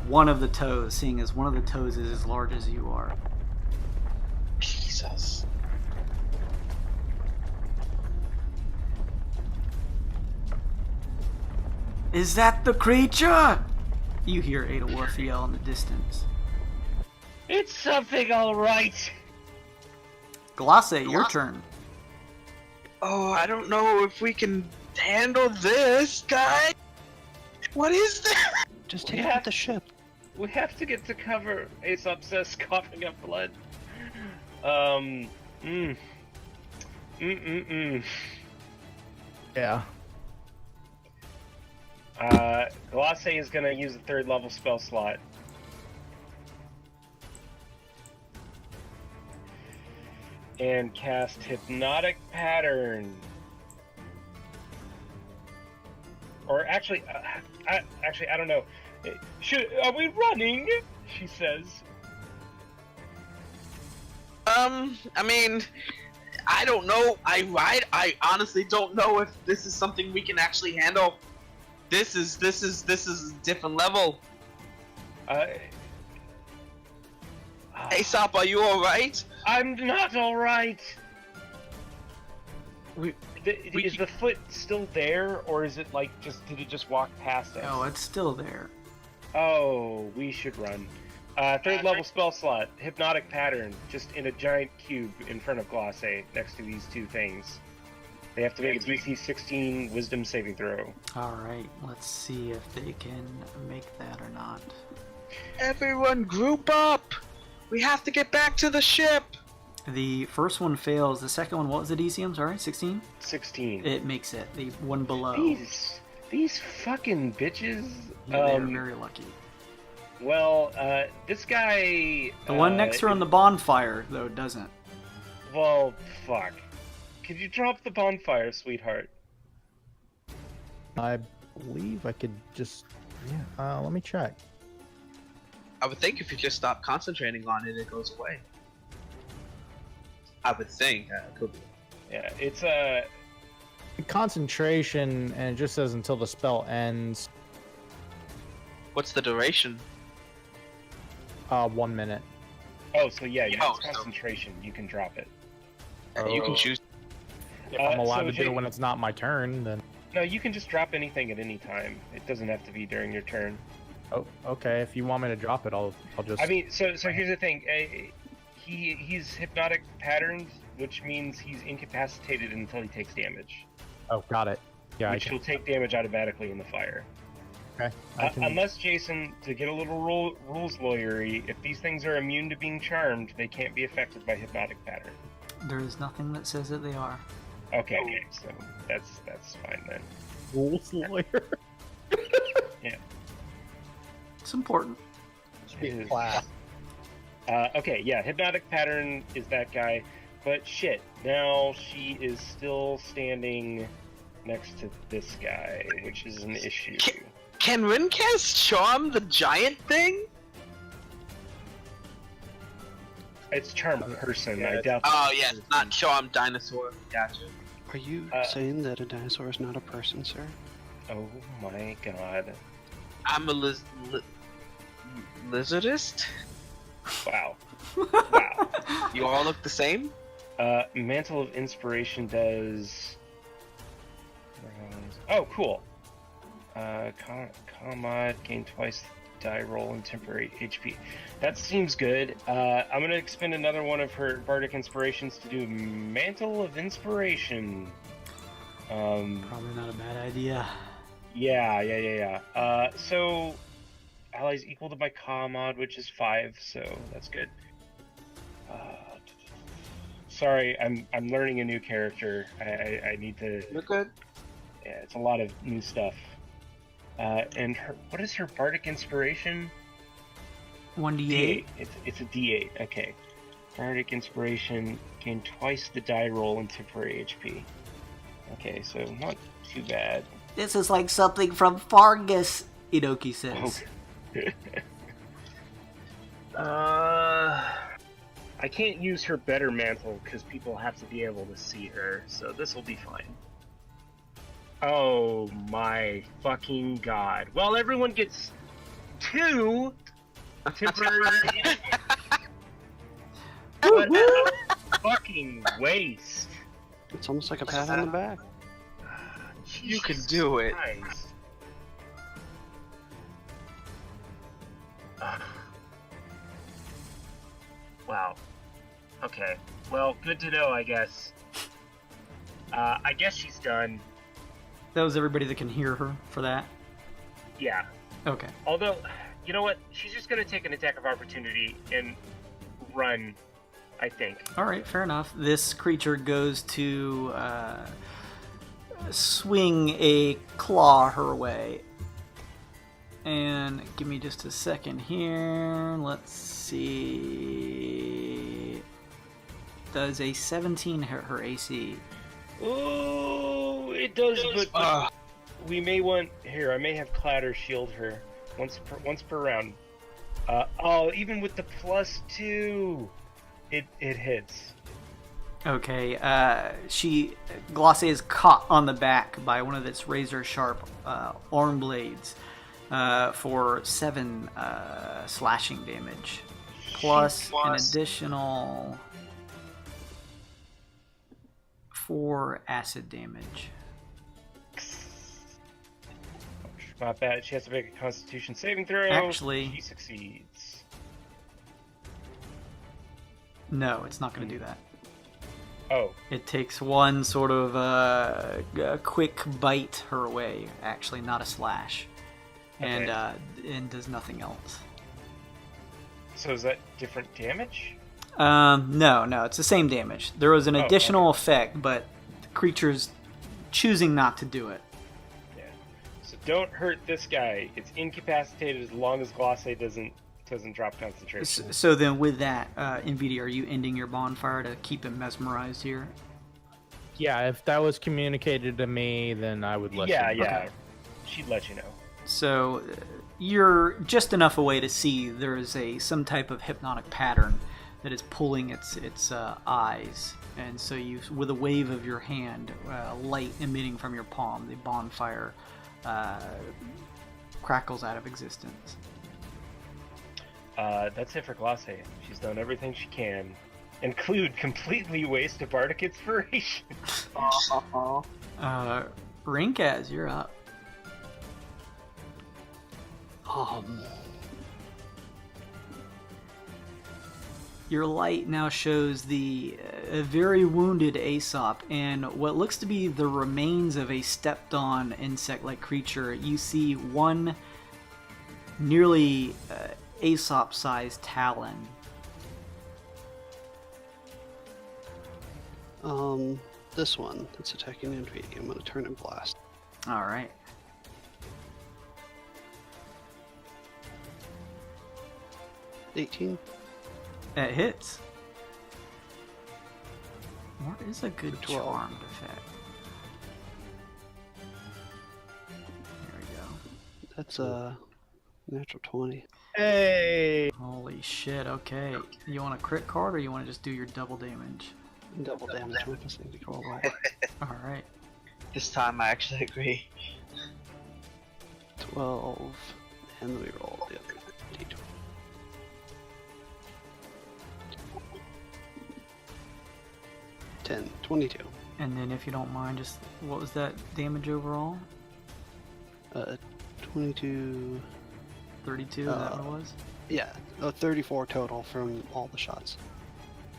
One of the toes, seeing as one of the toes is as large as you are. Jesus. Is that the creature? You hear Adolworth yell in the distance. It's something alright! Glace, your turn. Oh, I don't know if we can handle this, guy. What is that? Just take Yeah. out the ship. We have to get to cover, Aesop says, coughing up blood. Yeah. Glace is gonna use a 3rd level spell slot. And cast Hypnotic Pattern. Or actually, I don't know. Are we running? She says. I mean, I don't know. I honestly don't know if this is something we can actually handle. This is a different level. Aesop, are you alright? I'm not alright! We Is the foot still there, or is it like did it just walk past us? Oh, it's still there. Oh, we should run. 3rd level spell slot, Hypnotic Pattern, just in a giant cube in front of Glace, next to these two things. They have to make a DC 16 Wisdom saving throw. Alright, let's see if they can make that or not. Everyone group up! We have to get back to the ship! The first one fails. The second one, what was the DC? I'm sorry, 16? 16. It makes it. The one below. These fucking bitches. Yeah, they're very lucky. Well, this guy. The one next to her on the bonfire, though, doesn't. Well, fuck. Could you drop the bonfire, sweetheart? I believe I could just. Yeah. Let me check. I would think if you just stop concentrating on it, it goes away. I would think. Could be. Yeah, it's Concentration, and it just says until the spell ends. What's the duration? 1 minute. Oh, so yeah, you Oh, have concentration. You can drop it. You can choose. If I'm allowed so to do it Jake- when it's not my turn, then. No, you can just drop anything at any time. It doesn't have to be during your turn. Oh, okay. If you want me to drop it, I'll just. I mean, so here's the thing. He's hypnotic patterned, which means he's incapacitated until he takes damage. Oh, got it. Yeah, I which can. will take damage automatically in the fire. Okay. I can... Unless, Jason, to get a little rules lawyery, if these things are immune to being charmed, they can't be affected by hypnotic pattern. There is nothing that says that they are. Okay, so that's fine then. Rules lawyer. Yeah. It's important. It is. Class. Okay, yeah, hypnotic pattern is that guy, but shit, now she is still standing next to this guy, which is an issue. Can Rin cast Charm the giant thing? It's charm person, I doubt. Oh yes, not Charm Dinosaur. Gotcha. Are you saying that a dinosaur is not a person, sir? Oh my god. I'm a lizardist. Wow. Wow. You all look the same. Mantle of Inspiration does. Oh, cool. Commod, gain twice die roll and temporary HP. That seems good. I'm gonna expend another one of her bardic inspirations to do Mantle of Inspiration. Probably not a bad idea. Yeah. So allies equal to my Commod, which is 5, so that's good. Sorry, I'm learning a new character. I need to. You're good. Yeah, it's a lot of new stuff. And what is her bardic inspiration? 1d8. It's a D8. Okay. Bardic inspiration, gain twice the die roll and temporary HP. Okay, so not too bad. This is like something from Fargus. Inoki says. I can't use her better mantle because people have to be able to see her, so this will be fine. Oh my fucking god. Well, everyone gets 2 temporary. What a fucking waste. It's almost like a pat on the back. You can do it. Christ. Wow. Okay. Well, good to know, I guess. I guess she's done. That was everybody that can hear her for that? Yeah. Okay. Although, you know what? She's just gonna take an attack of opportunity and run, I think. Alright, fair enough. This creature goes to swing a claw her way. And give me just a second here. Let's see. Does a 17 hit her AC? Ooh, it does, but we may want here. I may have Clatter shield her once per round. Even with the +2, it hits. Okay. Glosse is caught on the back by one of its razor sharp arm blades for 7 slashing damage, plus an additional 4 acid damage. Not bad. She has to make a Constitution saving throw. Actually, she succeeds. No, it's not going to do that. Oh. It takes one sort of a quick bite her way. Actually, not a slash, and does nothing else. So is that different damage? No, it's the same damage. There was an additional effect, but the creature's choosing not to do it. Yeah. So don't hurt this guy. It's incapacitated as long as Glosse doesn't drop concentration. So then with that, NVIDIA, are you ending your bonfire to keep him mesmerized here? Yeah, if that was communicated to me, then I would let you know. Yeah. Okay. She'd let you know. So you're just enough away to see there's some type of hypnotic pattern that is pulling its eyes, and so you, with a wave of your hand, light emitting from your palm, the bonfire crackles out of existence. That's it for Glosse. She's done everything she can, include completely waste a bardic inspiration. Rinkaz, you're up. Your light now shows the very wounded Aesop and what looks to be the remains of a stepped-on insect-like creature. You see one nearly Aesop-sized talon. This one that's attacking entry. I'm gonna turn and blast. All right. $18. That hits. What is a good 12. charmed effect? There we go. That's a natural 20. Hey! Holy shit, okay. You want a crit card or you want to just do your double damage? Double damage with this thing to go away. All right. This time I actually agree. 12, and we roll the other d12. 10, 22. And then, if you don't mind, just what was that damage overall? 22. 32. Is that what it was? Yeah, 34 total from all the shots.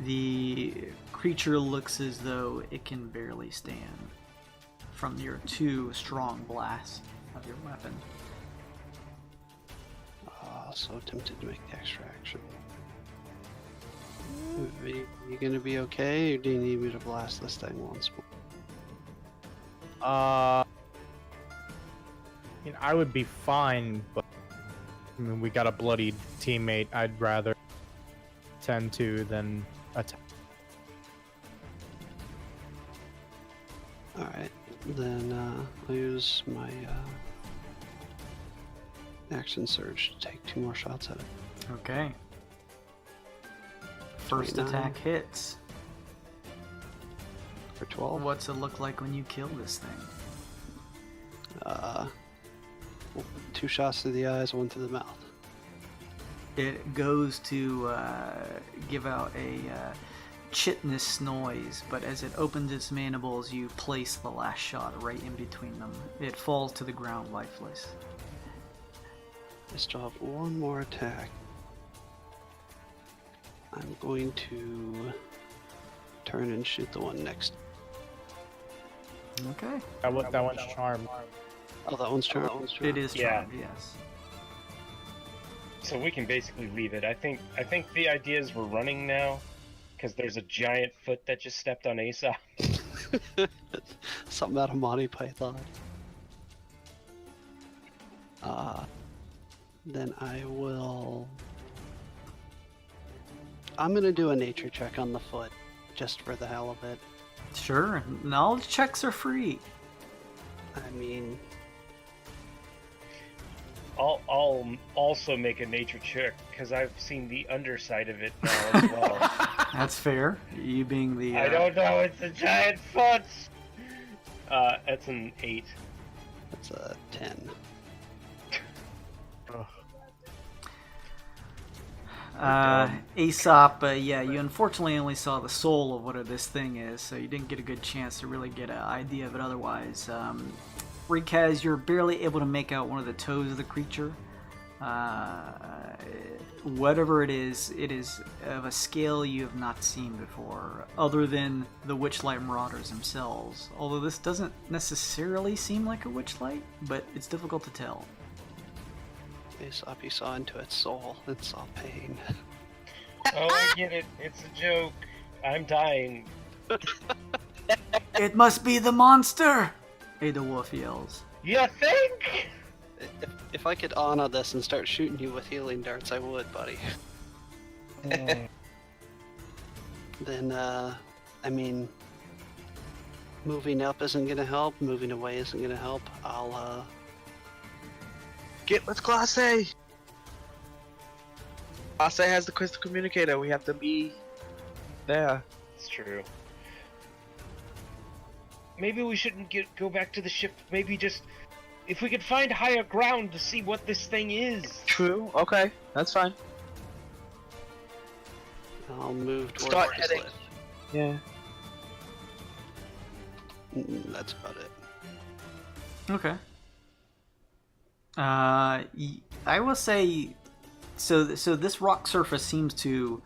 The creature looks as though it can barely stand from your 2 strong blasts of your weapon. So tempted to make the extra action. You gonna be okay, or do you need me to blast this thing once more? I mean, I would be fine, but I mean, we got a bloodied teammate. I'd rather tend to than attack. Alright, then I'll use my action surge to take 2 more shots at it. Okay. First 29. attack hits. For 12. What's it look like when you kill this thing? 2 shots to the eyes, 1 to the mouth. It goes to give out a chitinous noise, but as it opens its mandibles, you place the last shot right in between them. It falls to the ground lifeless. I still have 1 more attack. I'm going to turn and shoot the one next. Okay. That one's charmed. Oh, that one's charmed. It is Yeah. charmed, yes. So we can basically leave it. I think the idea is we're running now, because there's a giant foot that just stepped on Aesop. Something out of Monty Python. Then I'm gonna do a nature check on the foot, just for the hell of it. Sure. Knowledge checks are free. I mean, I'll also make a nature check, because I've seen the underside of it now as well. That's fair. You being the... I don't know, it's a giant foot! That's an 8. that's a 10. Aesop, yeah, you unfortunately only saw the soul of what this thing is, so you didn't get a good chance to really get an idea of it otherwise. Rikaz, you're barely able to make out one of the toes of the creature. Whatever it is of a scale you have not seen before, other than the Witchlight Marauders themselves. Although this doesn't necessarily seem like a Witchlight, but it's difficult to tell. Aesop, he saw into its soul and saw pain. Oh, I get it. It's a joke. I'm dying. It must be the monster! Ada Wolf yells. You think? If I could honor this and start shooting you with healing darts, I would, buddy. Then, I mean, moving up isn't gonna help, moving away isn't gonna help. Let's Class A! Class A has the crystal communicator, we have to be there. It's true. Maybe we shouldn't go back to the ship. Maybe just... if we could find higher ground to see what this thing is. True, okay, that's fine. I'll move towards Start the heading. cliff. Yeah. That's about it. Okay. I will say, so this rock surface seems to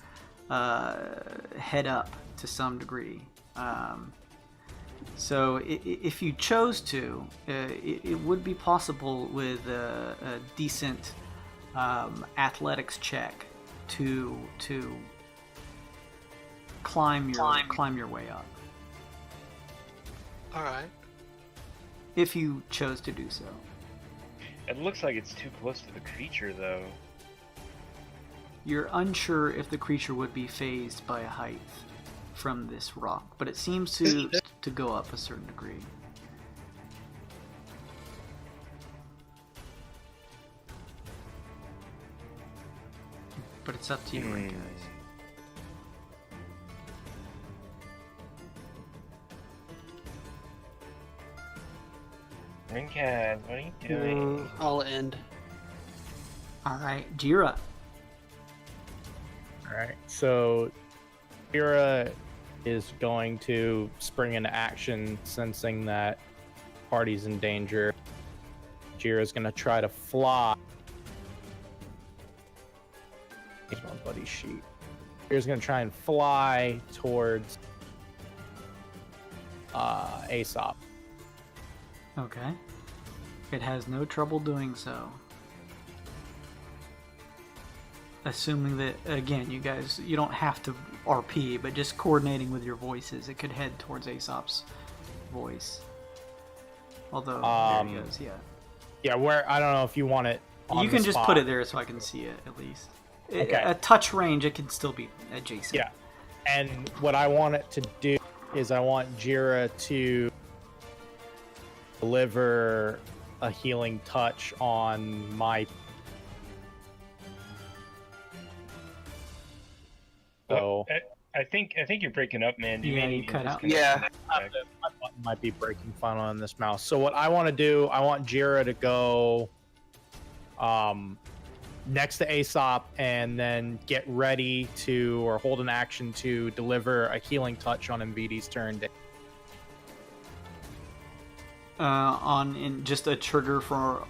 head up to some degree. So if you chose to, it would be possible with a decent athletics check to climb your way up. All right. If you chose to do so. It looks like it's too close to the creature, though. You're unsure if the creature would be phased by a height from this rock, but it seems to go up a certain degree. But it's up to you, right, guys? Kevin Kaz, what are you doing? I'll end. All right, Jira. All right, so Kira is going to spring into action, sensing that party's in danger. Jira's going to try to fly. Here's my buddy's sheet. Jira's going to try and fly towards Aesop. Okay. It has no trouble doing so. Assuming that, again, you don't have to RP, but just coordinating with your voices, it could head towards Aesop's voice. Although, there he goes, yeah. Yeah, where, I don't know if you want it on You can the just spot. put it there so I can see it, at least. Okay. A touch range, it can still be adjacent. Yeah. And what I want it to do is I want Jira to deliver a healing touch on my... So, I think you're breaking up, man. Yeah, may you need to cut out. disconnect. Yeah. my button might be breaking fun on this mouse. So what I want to do, I want Jira to go next to Aesop and then get ready to, or hold an action to deliver a healing touch on MVD's turn. In just a trigger for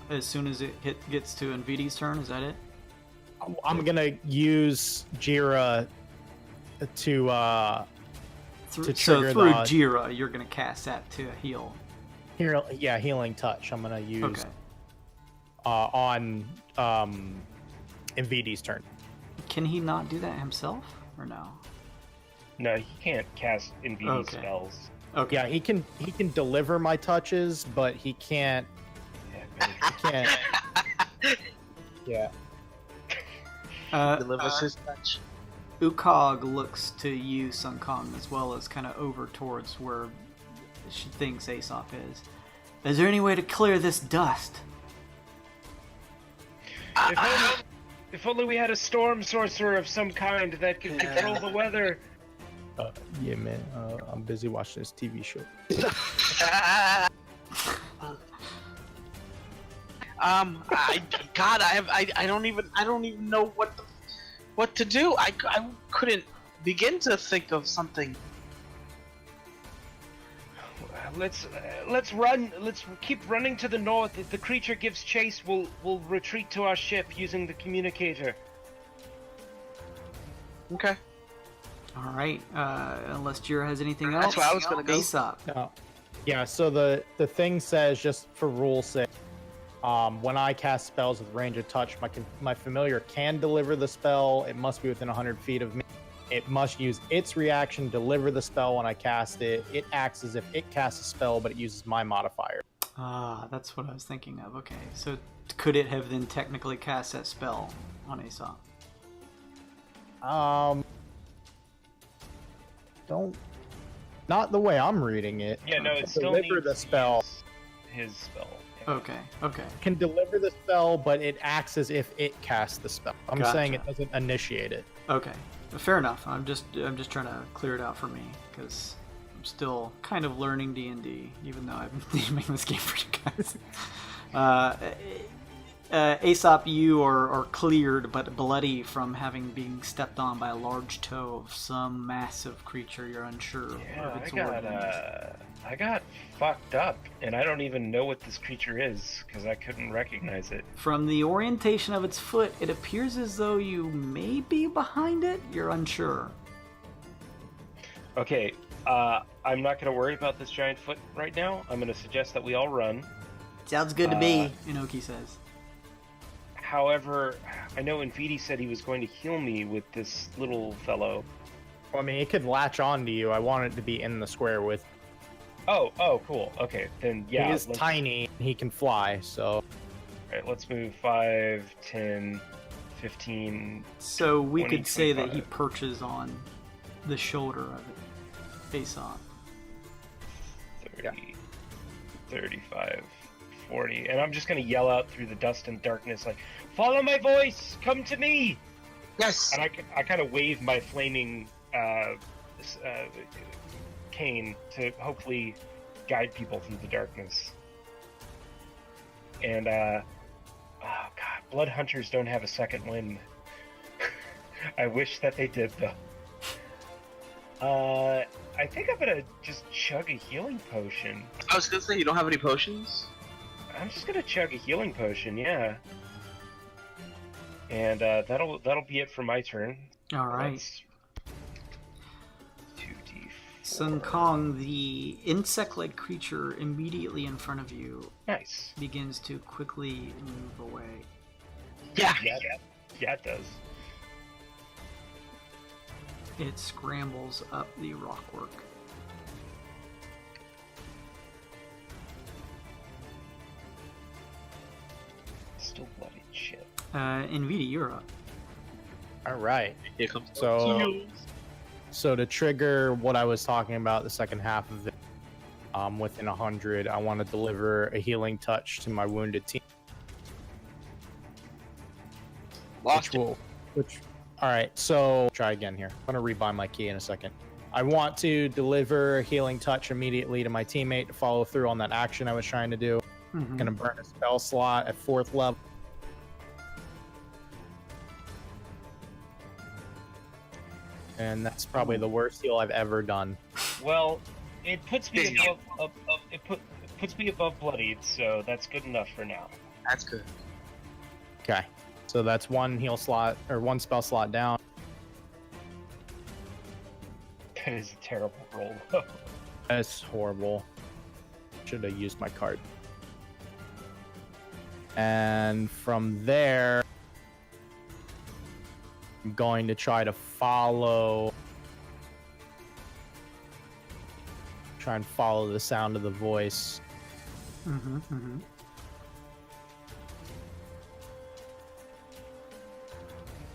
as soon as it gets to NVD's turn, is that it? I'm gonna use Jira to So trigger through the Jira, you're gonna cast that to heal. healing touch. I'm gonna use Okay. On MVD's turn. Can he not do that himself, or no? No, he can't cast NVD Okay. spells. Okay. Yeah, he can deliver my touches, but he can't. He can't. Yeah. Delivers his touch. Ukog looks to you, Sun Kong, as well as kind of over towards where she thinks Aesop is. Is there any way to clear this dust? If only we had a storm sorcerer of some kind that could control the weather. Yeah, man. I'm busy watching this TV show. I don't even know what to do. I couldn't begin to think of something. Let's run. Let's keep running to the north. If the creature gives chase, we'll retreat to our ship using the communicator. Okay. All right. Unless Jira has anything else. That's where I was gonna go. Aesop. Yeah. So the thing says, just for rule's sake, when I cast spells with range of touch, my familiar can deliver the spell. It must be within 100 feet of me. It must use its reaction, deliver the spell when I cast it. It acts as if it casts a spell, but it uses my modifier. That's what I was thinking of. Okay. So could it have then technically cast that spell on Aesop? Not the way I'm reading it. Yeah, no, it still deliver needs the spell. His spell. Yeah. Okay. Can deliver the spell, but it acts as if it casts the spell. I'm saying it Gotcha. doesn't initiate it. Okay. Fair enough. I'm just trying to clear it out for me because I'm still kind of learning D&D, even though I've been theming this game for you guys. Aesop, you are cleared but bloody from having being stepped on by a large toe of some massive creature. You're unsure of its origins. I got fucked up, and I don't even know what this creature is because I couldn't recognize it. From the orientation of its foot, it appears as though you may be behind it. You're unsure. Okay, I'm not going to worry about this giant foot right now. I'm going to suggest that we all run. Sounds good to me. Inoki says. However, I know Nvidi said he was going to heal me with this little fellow. Well, I mean, it could latch on to you. I want it to be in the square with. Oh, cool. Okay, then yeah. He is tiny. He can fly, so. Alright, let's move 5, 10, 15. So we 20, could say that 25. he perches on the shoulder of it, Aesop. 30, 35, 40. And I'm just going to yell out through the dust and darkness, like, follow my voice! Come to me! Yes. And I kind of wave my flaming cane to hopefully guide people through the darkness. And oh god, blood hunters don't have a second wind. I wish that they did though. I think I'm gonna just chug a healing potion. I was gonna say, you don't have any potions? I'm just gonna chug a healing potion, yeah. And that'll be it for my turn. All right. That's 2d4. Sun Kong, the insect-like creature immediately in front of you, Nice. begins to quickly move away. Yeah. Yeah, it does. It scrambles up the rockwork. Still bloody shit. Nvidia, you're up. All right. Here comes So to trigger what I was talking about, the second half of it, within 100, I want to deliver a healing touch to my wounded team. Lost it. All right, so try again here. I'm gonna rebind my key in a second. I want to deliver a healing touch immediately to my teammate to follow through on that action I was trying to do. Mhm. Gonna burn a spell slot at 4th level. And that's probably the worst heal I've ever done. Well, it puts me puts me above bloodied, so that's good enough for now. That's good. Okay, so that's one heal slot or one spell slot down. That is a terrible roll. That's horrible. Should have used my card. And from there, I'm going to try to try and follow the sound of the voice.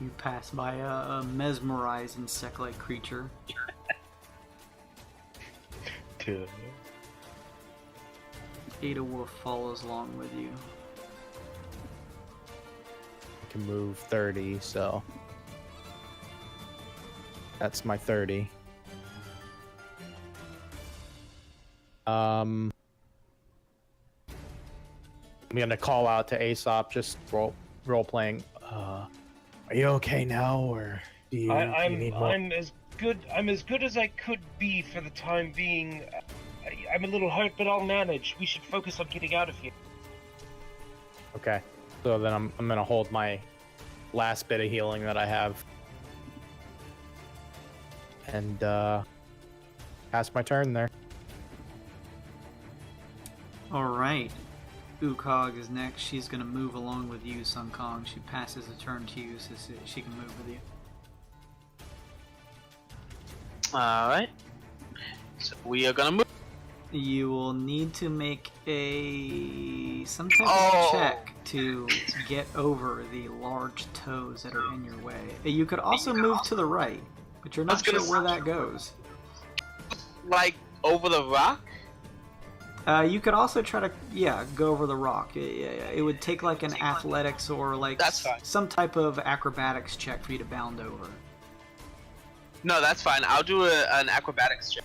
You pass by a mesmerized insect-like creature. Duh. Ada Wolf follows along with you. I can move 30, so that's my 30. I'm gonna call out to Aesop, just role playing. Are you okay now, or do you need more? I'm as good as I could be for the time being. I'm a little hurt, but I'll manage. We should focus on getting out of here. Okay, so then I'm gonna hold my last bit of healing that I have, and pass my turn there. Alright. Ukog is next. She's going to move along with you, Sun Kong. She passes a turn to you so she can move with you. Alright. So we are gonna move. You will need to make some type of check to get over the large toes that are in your way. You could also move to the right, but you're not sure where that goes. Like, over the rock? You could also try to, go over the rock. It would take like an athletics or like some type of acrobatics check for you to bound over. No, that's fine. I'll do an acrobatics check.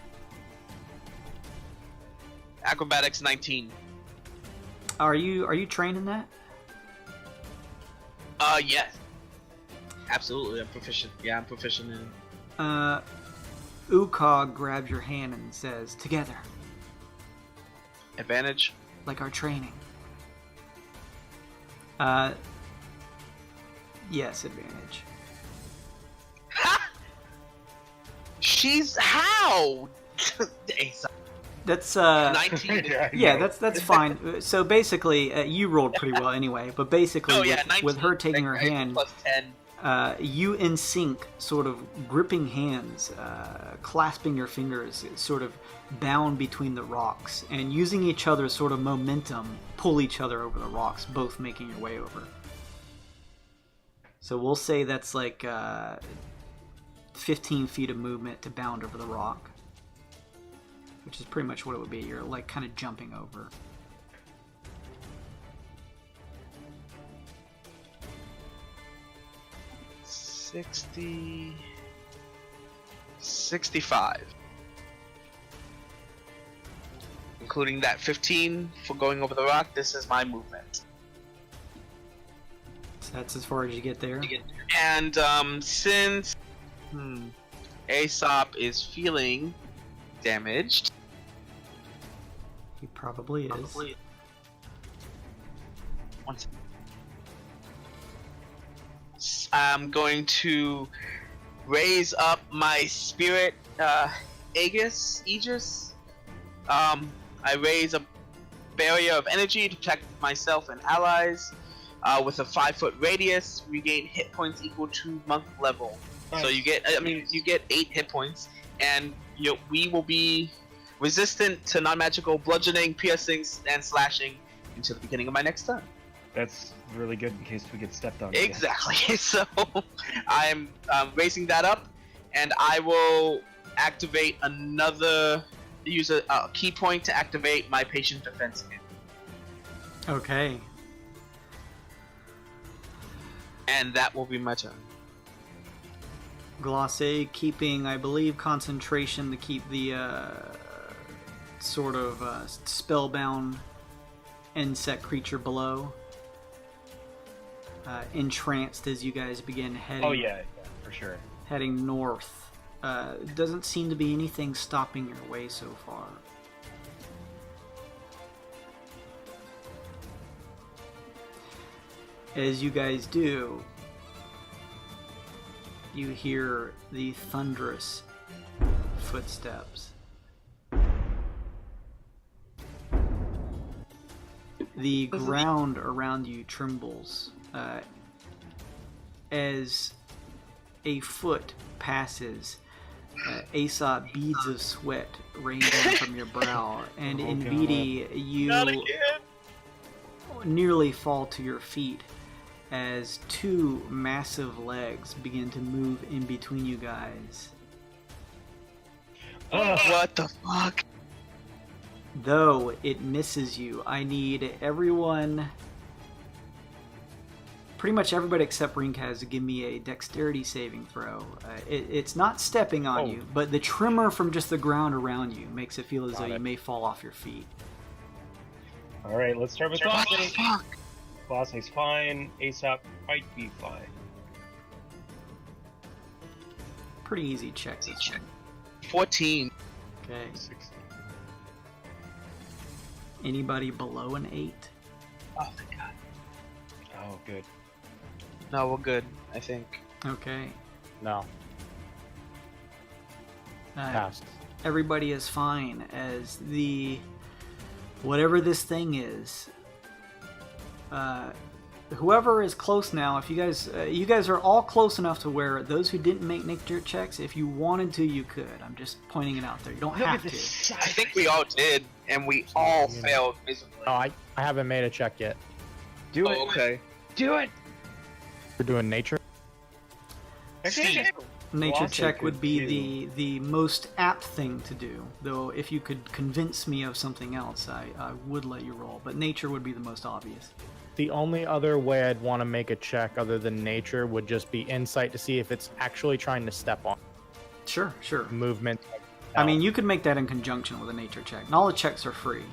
Acrobatics 19. Are you trained in that? Yes. Absolutely, I'm proficient. Yeah, I'm proficient in. Ukog grabs your hand and says, "Together." Advantage? Like our training. Yes, advantage. She's how? That's 19. yeah, that's fine. So basically, you rolled pretty well anyway. But basically, with her taking her hand, plus 10. You in sync, sort of gripping hands, clasping your fingers, sort of bound between the rocks, and using each other's sort of momentum, pull each other over the rocks, both making your way over. So we'll say that's like 15 feet of movement to bound over the rock, which is pretty much what it would be. You're like kind of jumping over. $60... 65. Including that 15 for going over the rock, this is my movement. So that's as far as you get there. And since Aesop is feeling damaged, He probably is. I'm going to raise up my spirit Aegis. I raise a barrier of energy to protect myself and allies. With a 5-foot radius, regain hit points equal to monk level. Nice. So you get 8 hit points, and we will be resistant to non-magical bludgeoning, piercing, and slashing until the beginning of my next turn. That's really good in case we get stepped on. Exactly. So I'm raising that up, and I will activate use a key point to activate my patient defense again. Okay. And that will be my turn. Glacé keeping, I believe, concentration to keep the sort of spellbound insect creature below. Entranced as you guys begin heading. Oh yeah, for sure. Heading north. Doesn't seem to be anything stopping your way so far. As you guys do, you hear the thunderous footsteps. The ground around you trembles as a foot passes. Aesop, beads of sweat rain down from your brow, and in Vidi, you nearly fall to your feet as two massive legs begin to move in between you guys. What the fuck? Though it misses you, I need everyone, pretty much everybody except Rinkaz, to give me a dexterity saving throw. It's not stepping on you, but the tremor from just the ground around you makes it feel as though you may fall off your feet. All right, let's start with What the Glacé. fuck? Glacé's fine. Aesop might be fine. Pretty easy check. This one. 14. Okay. 16. Anybody below an 8? Oh my god. Oh, good. No, we're good, I think. Okay. No, passed. Everybody is fine as the whatever this thing is. Whoever is close now, if you guys are all close enough to where those who didn't make nature checks, if you wanted to, you could. I'm just pointing it out there. You don't have to. I think we all did, and we all failed miserably. Oh, I haven't made a check yet. Do it. Okay. Do it. We're doing nature. Nature Glacé check would could be the most apt thing to do. Though if you could convince me of something else, I would let you roll. But nature would be the most obvious. The only other way I'd want to make a check other than nature would just be insight to see if it's actually trying to step on Sure. movement. I mean, you could make that in conjunction with a nature check. Knowledge checks are free.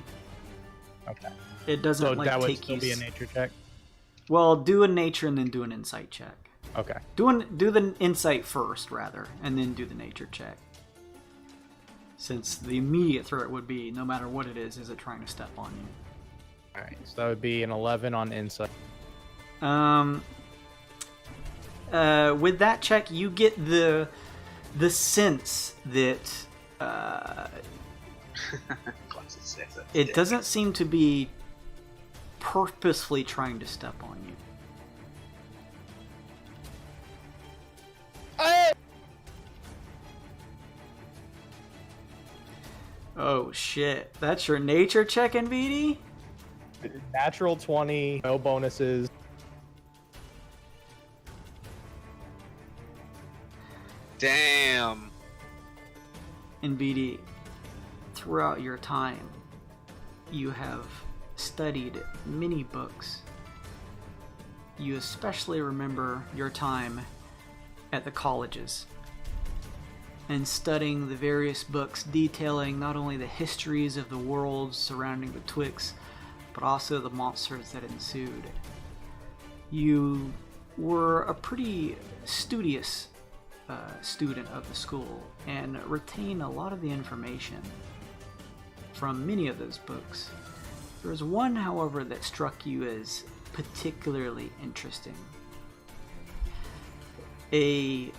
Okay. It doesn't So like that would take still you. be a nature check. Well, do a nature and then do an insight check. Okay. Do the insight first, rather, and then do the nature check. Since the immediate threat would be, no matter what it is it trying to step on you? All right. So that would be an 11 on insight. With that check, you get the sense that it doesn't seem to be purposefully trying to step on you. Oh shit! That's your nature check, NVD? Natural 20, no bonuses. Damn. NVD, throughout your time, you have studied many books. You especially remember your time at the colleges and studying the various books detailing not only the histories of the worlds surrounding the Twixt, but also the monsters that ensued. You were a pretty studious student of the school and retain a lot of the information from many of those books. There was one, however, that struck you as particularly interesting. A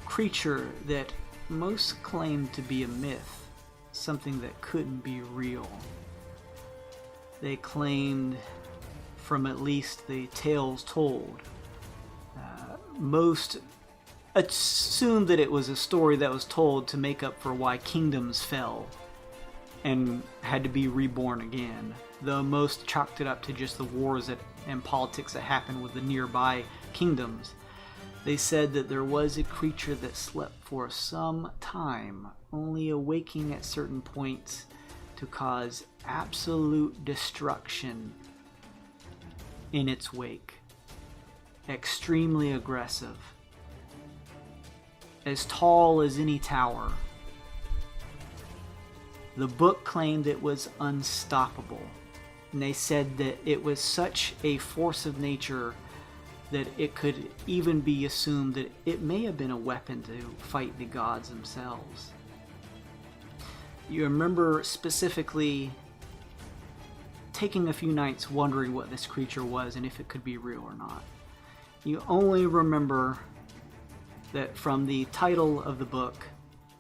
creature that most claimed to be a myth, something that couldn't be real. They claimed, from at least the tales told, most assumed that it was a story that was told to make up for why kingdoms fell and had to be reborn again, though most chalked it up to just the wars and politics that happened with the nearby kingdoms. They said that there was a creature that slept for some time, only awaking at certain points to cause absolute destruction in its wake. Extremely aggressive. As tall as any tower. The book claimed it was unstoppable, and they said that it was such a force of nature that it could even be assumed that it may have been a weapon to fight the gods themselves. You remember specifically taking a few nights wondering what this creature was and if it could be real or not. You only remember that from the title of the book,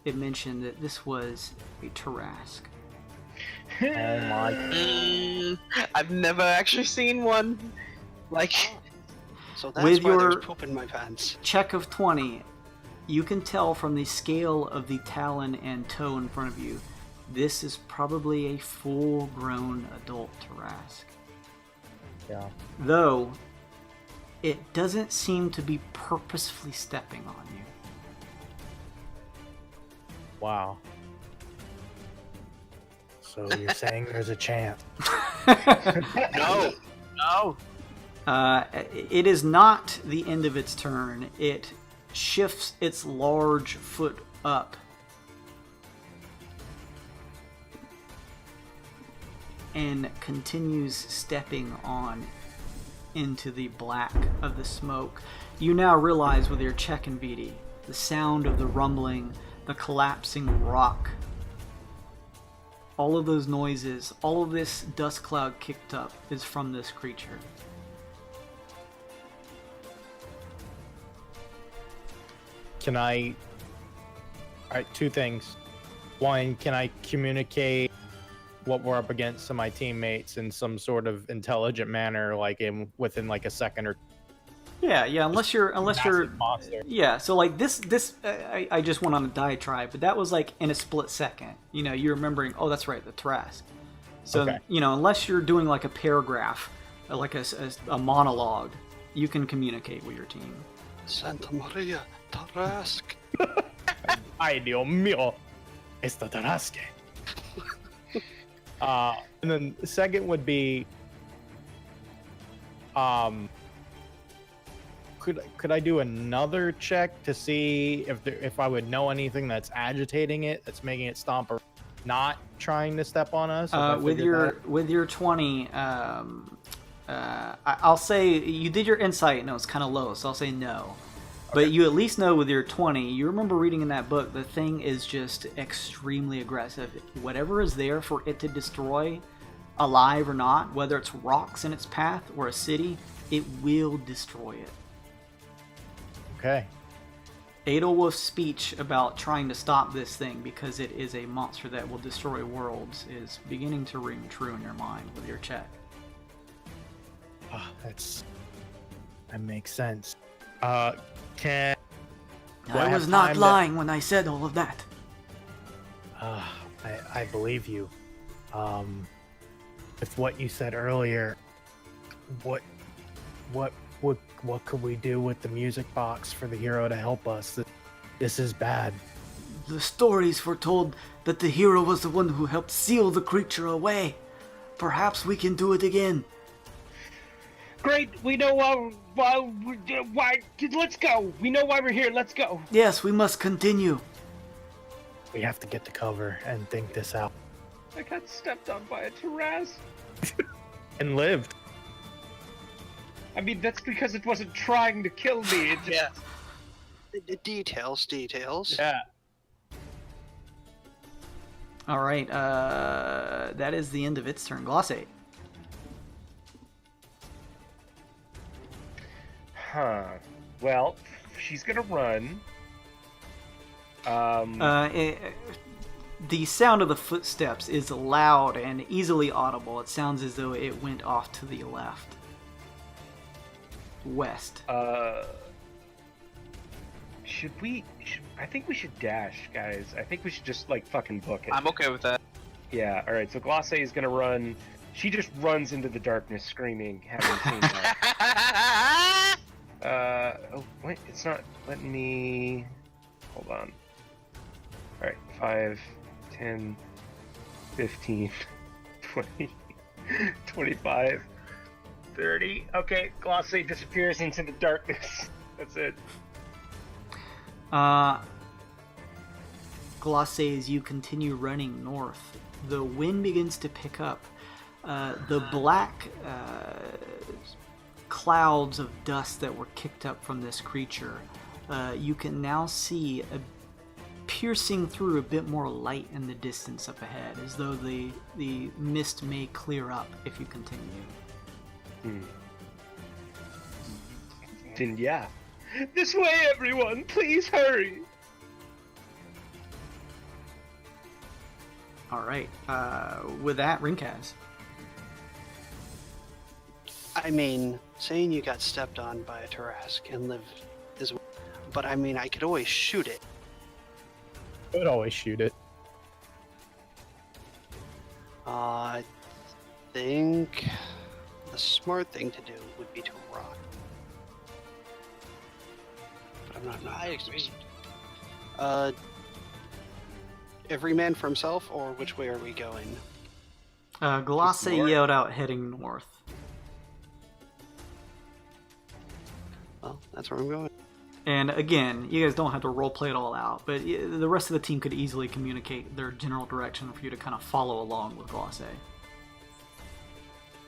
it mentioned that this was a Tarrasque. Oh my. I've never actually seen one. Like, So that's With why your- there's poop in my pants. Check of 20, you can tell from the scale of the talon and toe in front of you, this is probably a full-grown adult Tarrasque. Yeah. Though, it doesn't seem to be purposefully stepping on you. Wow. So you're saying there's a chance? no. It is not the end of its turn. It shifts its large foot up and continues stepping on into the black of the smoke. You now realize with your check and VD, the sound of the rumbling, the collapsing rock, all of those noises, all of this dust cloud kicked up is from this creature. Can I... Alright, two things. One, can I communicate what we're up against to my teammates in some sort of intelligent manner, like within like a second or Yeah, unless you're monster? yeah. So like this, I just went on a diatribe, but that was like in a split second. You know, you're remembering. Oh, that's right, the Tarrasque. So Okay. you know, unless you're doing like a paragraph, like a monologue, you can communicate with your team. Santa Maria, Tarrasque. Ay, Dios mío, esta Tarrasque. And then the second would be, could I do another check to see if I would know anything that's agitating it, that's making it stomp, or not trying to step on us? With your 20, I'll say you did your insight. No, it's kind of low, so I'll say no. But you at least know with your 20, you remember reading in that book, the thing is just extremely aggressive. Whatever is there for it to destroy, alive or not, whether it's rocks in its path or a city, it will destroy it. Okay. Edelwolf's speech about trying to stop this thing because it is a monster that will destroy worlds is beginning to ring true in your mind with your check. That makes sense. Do I I have was not time to- lying when I said all of that. I believe you. With what you said earlier, what could we do with the music box for the hero to help us? This is bad. The stories foretold that the hero was the one who helped seal the creature away. Perhaps we can do it again. Great, we know why. Let's go. We know why we're here. Let's go. Yes, we must continue. We have to get to cover and think this out. I got stepped on by a Tarrasque. And lived. I mean, that's because it wasn't trying to kill me. It just... Yeah. Details. Yeah. All right. That is the end of its turn. Glosse. Huh. Well, she's gonna run. The sound of the footsteps is loud and easily audible. It sounds as though it went off to the left. West. I think we should dash, guys. I think we should just, like, fucking book it. I'm okay with that. Yeah, alright, so Glosse is gonna run. She just runs into the darkness screaming, having seen that. Oh, wait, it's not letting me... Hold on. Alright, 5, 10, 15, 20, 25, 30. Okay, Glosse disappears into the darkness. That's it. Glosse, as you continue running north, the wind begins to pick up. The black clouds of dust that were kicked up from this creature, you can now see piercing through a bit more light in the distance up ahead, as though the mist may clear up if you continue. Then yeah. This way, everyone! Please hurry! Alright, with that, Rinkaz. I mean, saying you got stepped on by a Tarrasque and lived is... But I mean, I could always shoot it. I would always shoot it. I think the smart thing to do would be to run. But I'm not. I agree. Every man for himself, or which way are we going? Glosse yelled out heading north. Well, that's where I'm going. And again, you guys don't have to roleplay it all out, but the rest of the team could easily communicate their general direction for you to kind of follow along with Glosse.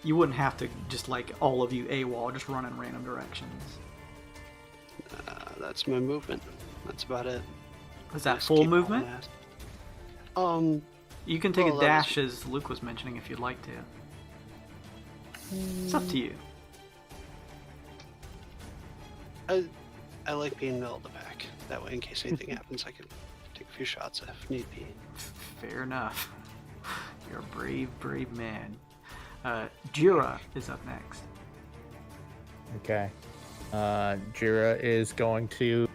You wouldn't have to just, like, all of you AWOL, just run in random directions. That's my movement. That's about it. Is that Just full keep movement? on that. You can take well, a that dash, as Luke was mentioning, if you'd like to. It's up to you. I like being middle of the pack. That way, in case anything happens, I can take a few shots if need be. Fair enough. You're a brave, brave man. Jira is up next. Okay. Jira is going to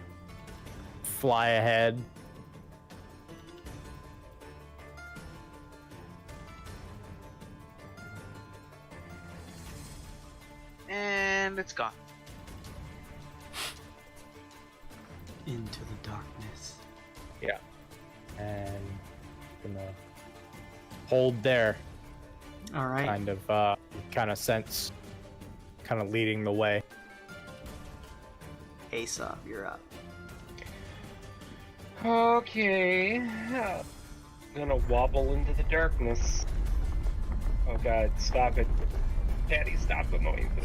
fly ahead. And it's gone. Into the darkness. Yeah. And gonna hold there. All right. Kind of sense, kind of leading the way. Aesop, you're up. Okay. I'm gonna wobble into the darkness. Oh god, stop it. Daddy, stop annoying me.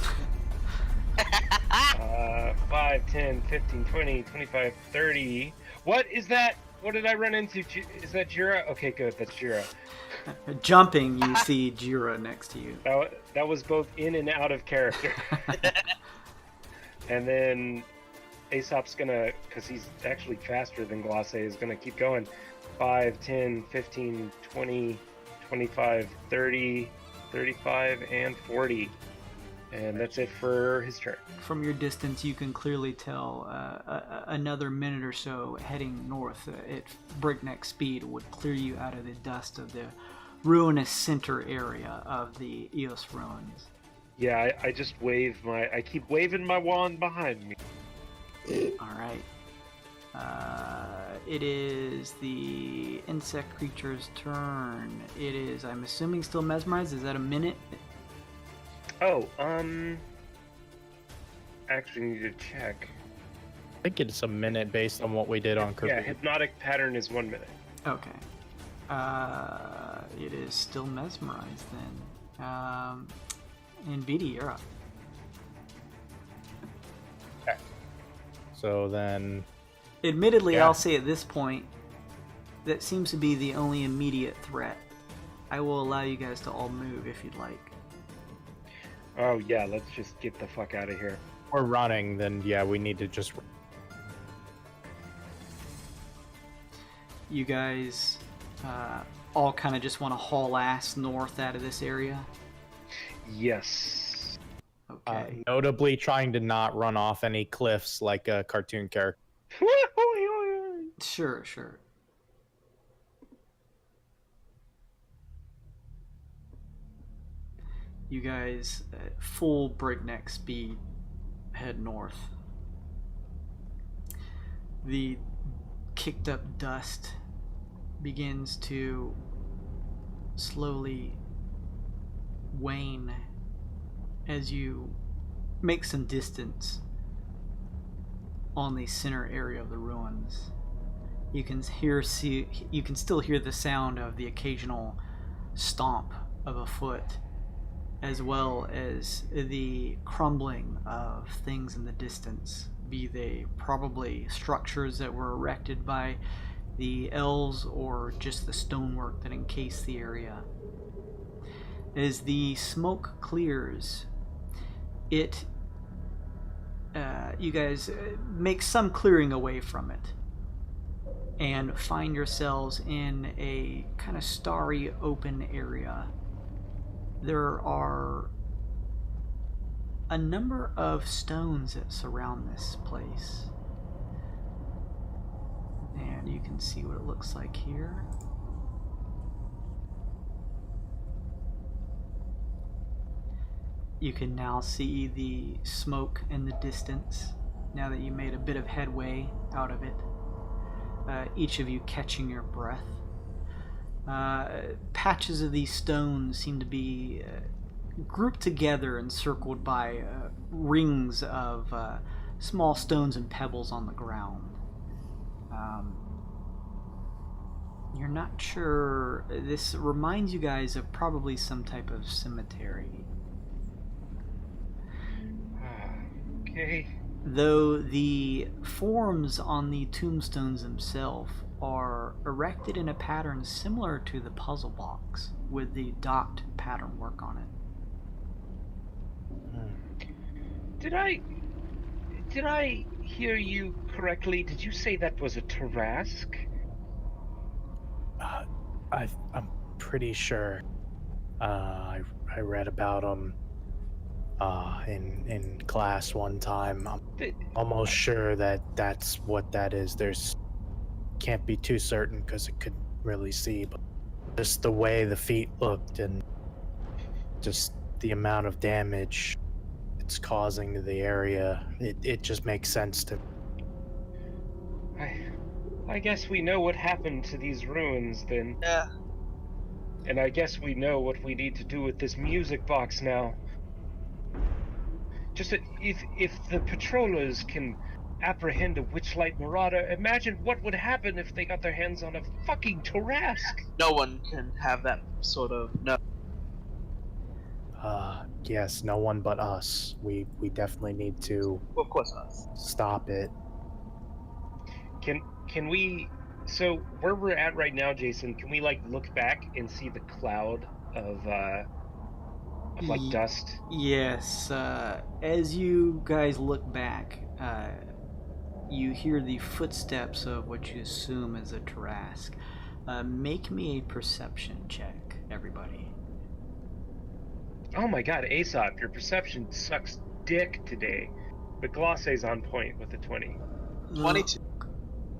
5, 10, 15, 20, 25, 30. What is that? What did I run into? Is that Jira? Okay, good. That's Jira. Jumping, you see Jira next to you. That was both in and out of character. And then Aesop's gonna, because he's actually faster than Glosse, is gonna keep going. 5, 10, 15, 20, 25, 30, 35, and 40. And that's it for his turn. From your distance, you can clearly tell another minute or so heading north at breakneck speed would clear you out of the dust of the ruinous center area of the Eos Ruins. Yeah, I just I keep waving my wand behind me. All right. It is the insect creature's turn. It is, I'm assuming, still mesmerized. Is that a minute? Oh, actually need to check. I think it's a minute based on what we did on Curbita. Yeah, hypnotic pattern is 1 minute. Okay. It is still mesmerized then. And BD, you're up. So then, Admittedly, Yeah. I'll say at this point, that seems to be the only immediate threat. I will allow you guys to all move if you'd like. Oh yeah, let's just get the fuck out of here. we're running. Then yeah, we need to just. You guys all kind of just want to haul ass north out of this area? Yes. Okay. Notably trying to not run off any cliffs like a cartoon character. Sure, sure. You guys, at full breakneck speed, head north. The kicked up dust begins to slowly wane as you make some distance on the center area of the ruins. You can still hear the sound of the occasional stomp of a foot, as well as the crumbling of things in the distance, be they probably structures that were erected by the elves or just the stonework that encased the area. As the smoke clears, you guys make some clearing away from it and find yourselves in a kind of starry open area. There are a number of stones that surround this place, and you can see what it looks like here. You can now see the smoke in the distance, now that you made a bit of headway out of it. Each of you catching your breath. Patches of these stones seem to be grouped together and circled by rings of small stones and pebbles on the ground. You're not sure. This reminds you guys of probably some type of cemetery. Okay. Though the forms on the tombstones themselves are erected in a pattern similar to the puzzle box, with the dot pattern work on it. Did I hear you correctly? Did you say that was a Tarask? I'm pretty sure. I read about them in class one time. I'm almost sure that that's what that is. Can't be too certain because it couldn't really see, but just the way the feet looked and just the amount of damage it's causing to the area, it just makes sense to. I guess we know what happened to these ruins then. Yeah. And I guess we know what we need to do with this music box now. Just if the patrollers can apprehend a witchlight marauder, imagine what would happen if they got their hands on a fucking Tarask. No one can have that sort of no. Yes, no one but us. We definitely need to Well, of course not. stop it. Can we? So where we're at right now, Jason, can we like look back and see the cloud of like dust? Yes, as you guys look back, you hear the footsteps of what you assume is a Tarask. Make me a perception check, everybody. Oh my god, Aesop, your perception sucks dick today. But Glosse's on point with a 20. 22.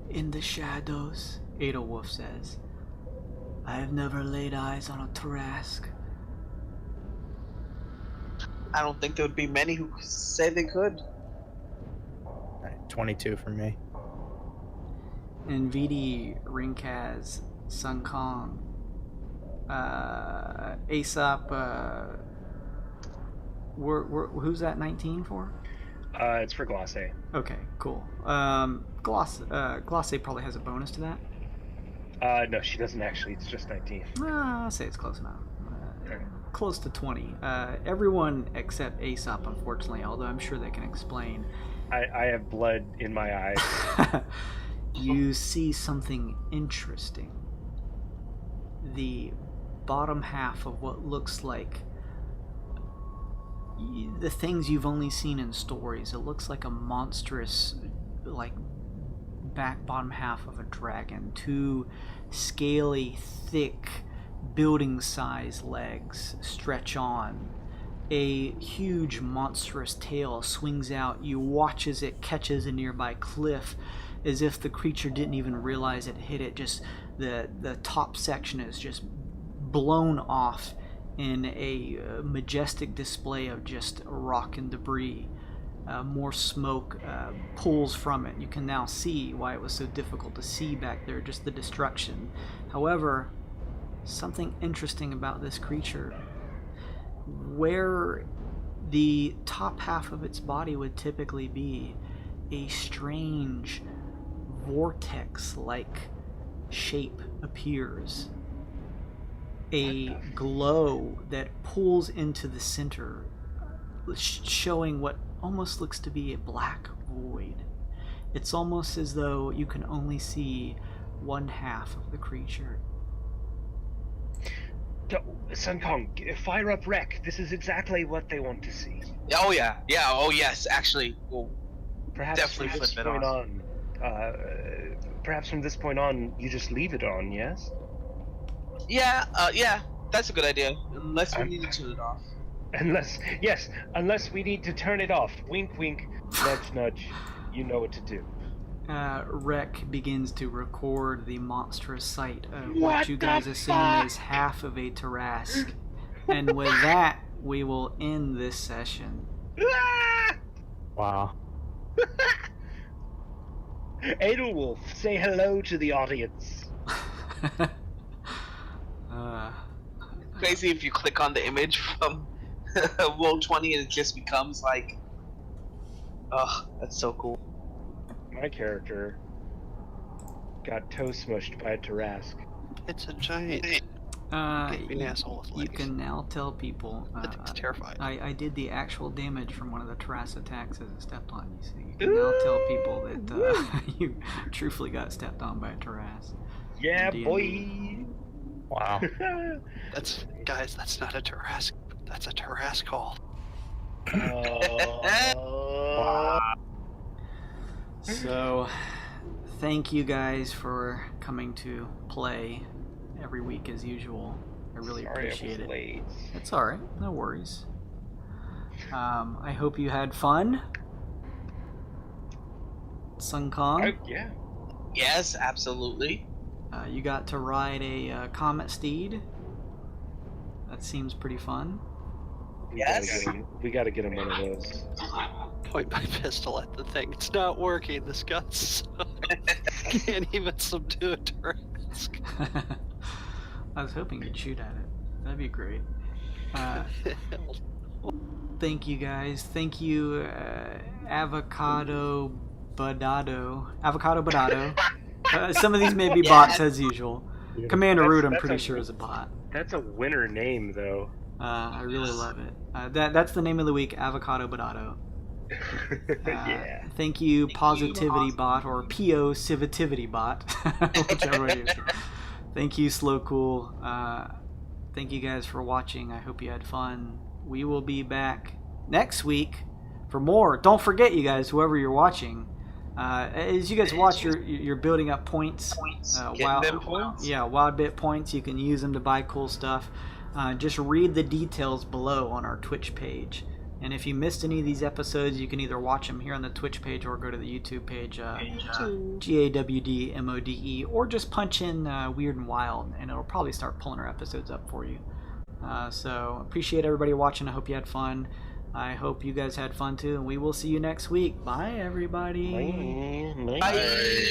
In the shadows, Adolwolf says. I have never laid eyes on a Tarask. I don't think there would be many who say they could. Alright, 22 for me. And VD, Rinkaz, Sun Kong, Aesop, who's that 19 for? It's for Glosse. Okay, cool. Glosse probably has a bonus to that. No, she doesn't actually. It's just 19. I'll say it's close enough. Close to 20. Everyone except Aesop, unfortunately, although I'm sure they can explain, I have blood in my eyes. You see something interesting. The bottom half of what looks like the things you've only seen in stories. It looks like a monstrous, like, bottom half of a dragon. Two scaly, thick, building-sized legs stretch on. A huge, monstrous tail swings out. You watch as it catches a nearby cliff, as if the creature didn't even realize it hit it. Just the top section is just blown off in a majestic display of just rock and debris. More smoke pulls from it. You can now see why it was so difficult to see back there, just the destruction. However, something interesting about this creature. Where the top half of its body would typically be, a strange vortex-like shape appears. A glow that pulls into the center, showing what almost looks to be a black void. It's almost as though you can only see one half of the creature. Sun Kong, fire up Wreck. This is exactly what they want to see. Oh yeah, oh yes. Actually, we'll Perhaps definitely from this flip it point on. Perhaps from this point on, you just leave it on. Yes. Yeah, that's a good idea. Unless we need to turn it off. Unless we need to turn it off. Wink, wink, nudge, nudge. You know what to do. Rec begins to record the monstrous sight of what What you guys the assume fuck? is half of a Tarask. And with that, we will end this session. Wow. Edelwolf, say hello to the audience. Crazy if you click on the image from World 20 and it just becomes like, oh, that's so cool. My character got toe smushed by a Tarask. It's a giant gaping asshole with you legs. can now tell people. That thing's terrifying. I did the actual damage from one of the Tarask attacks as it stepped on you, so you can now tell people that you truthfully got stepped on by a Tarask. Yeah, D&D. boy. Wow. That's not a Tarask. That's a Tarask call. So, thank you guys for coming to play every week as usual. I really appreciate it. Late. It's alright, no worries. I hope you had fun. Sun Kong, Yeah. Yes, absolutely. you got to ride a comet steed. That seems pretty fun. Yes. We gotta get him one of those. Point my pistol at the thing. It's not working. This gun's can't even subdue a Tarask. I was hoping you'd shoot at it. That'd be great. Thank you guys. Thank you, Avocado Badado. Some of these may be bots as usual. Commander Root, I'm pretty sure, is a bot. That's a winner name, though. I really love it. That's the name of the week, Avocado Badado. Yeah. Thank you, Positivity Bot, or PO Civitivity Bot, whichever way it is. Thank you, Slow Cool. Thank you guys for watching. I hope you had fun. We will be back next week for more. Don't forget, you guys, whoever you're watching, as you guys watch, you're building up points. Wild bit points. You can use them to buy cool stuff. Just read the details below on our Twitch page. And if you missed any of these episodes, you can either watch them here on the Twitch page or go to the YouTube page, GAWDMODE, or just punch in Wyrd and Wyld, and it'll probably start pulling our episodes up for you. So appreciate everybody watching. I hope you had fun. I hope you guys had fun too, and we will see you next week. Bye, everybody. Bye. Bye.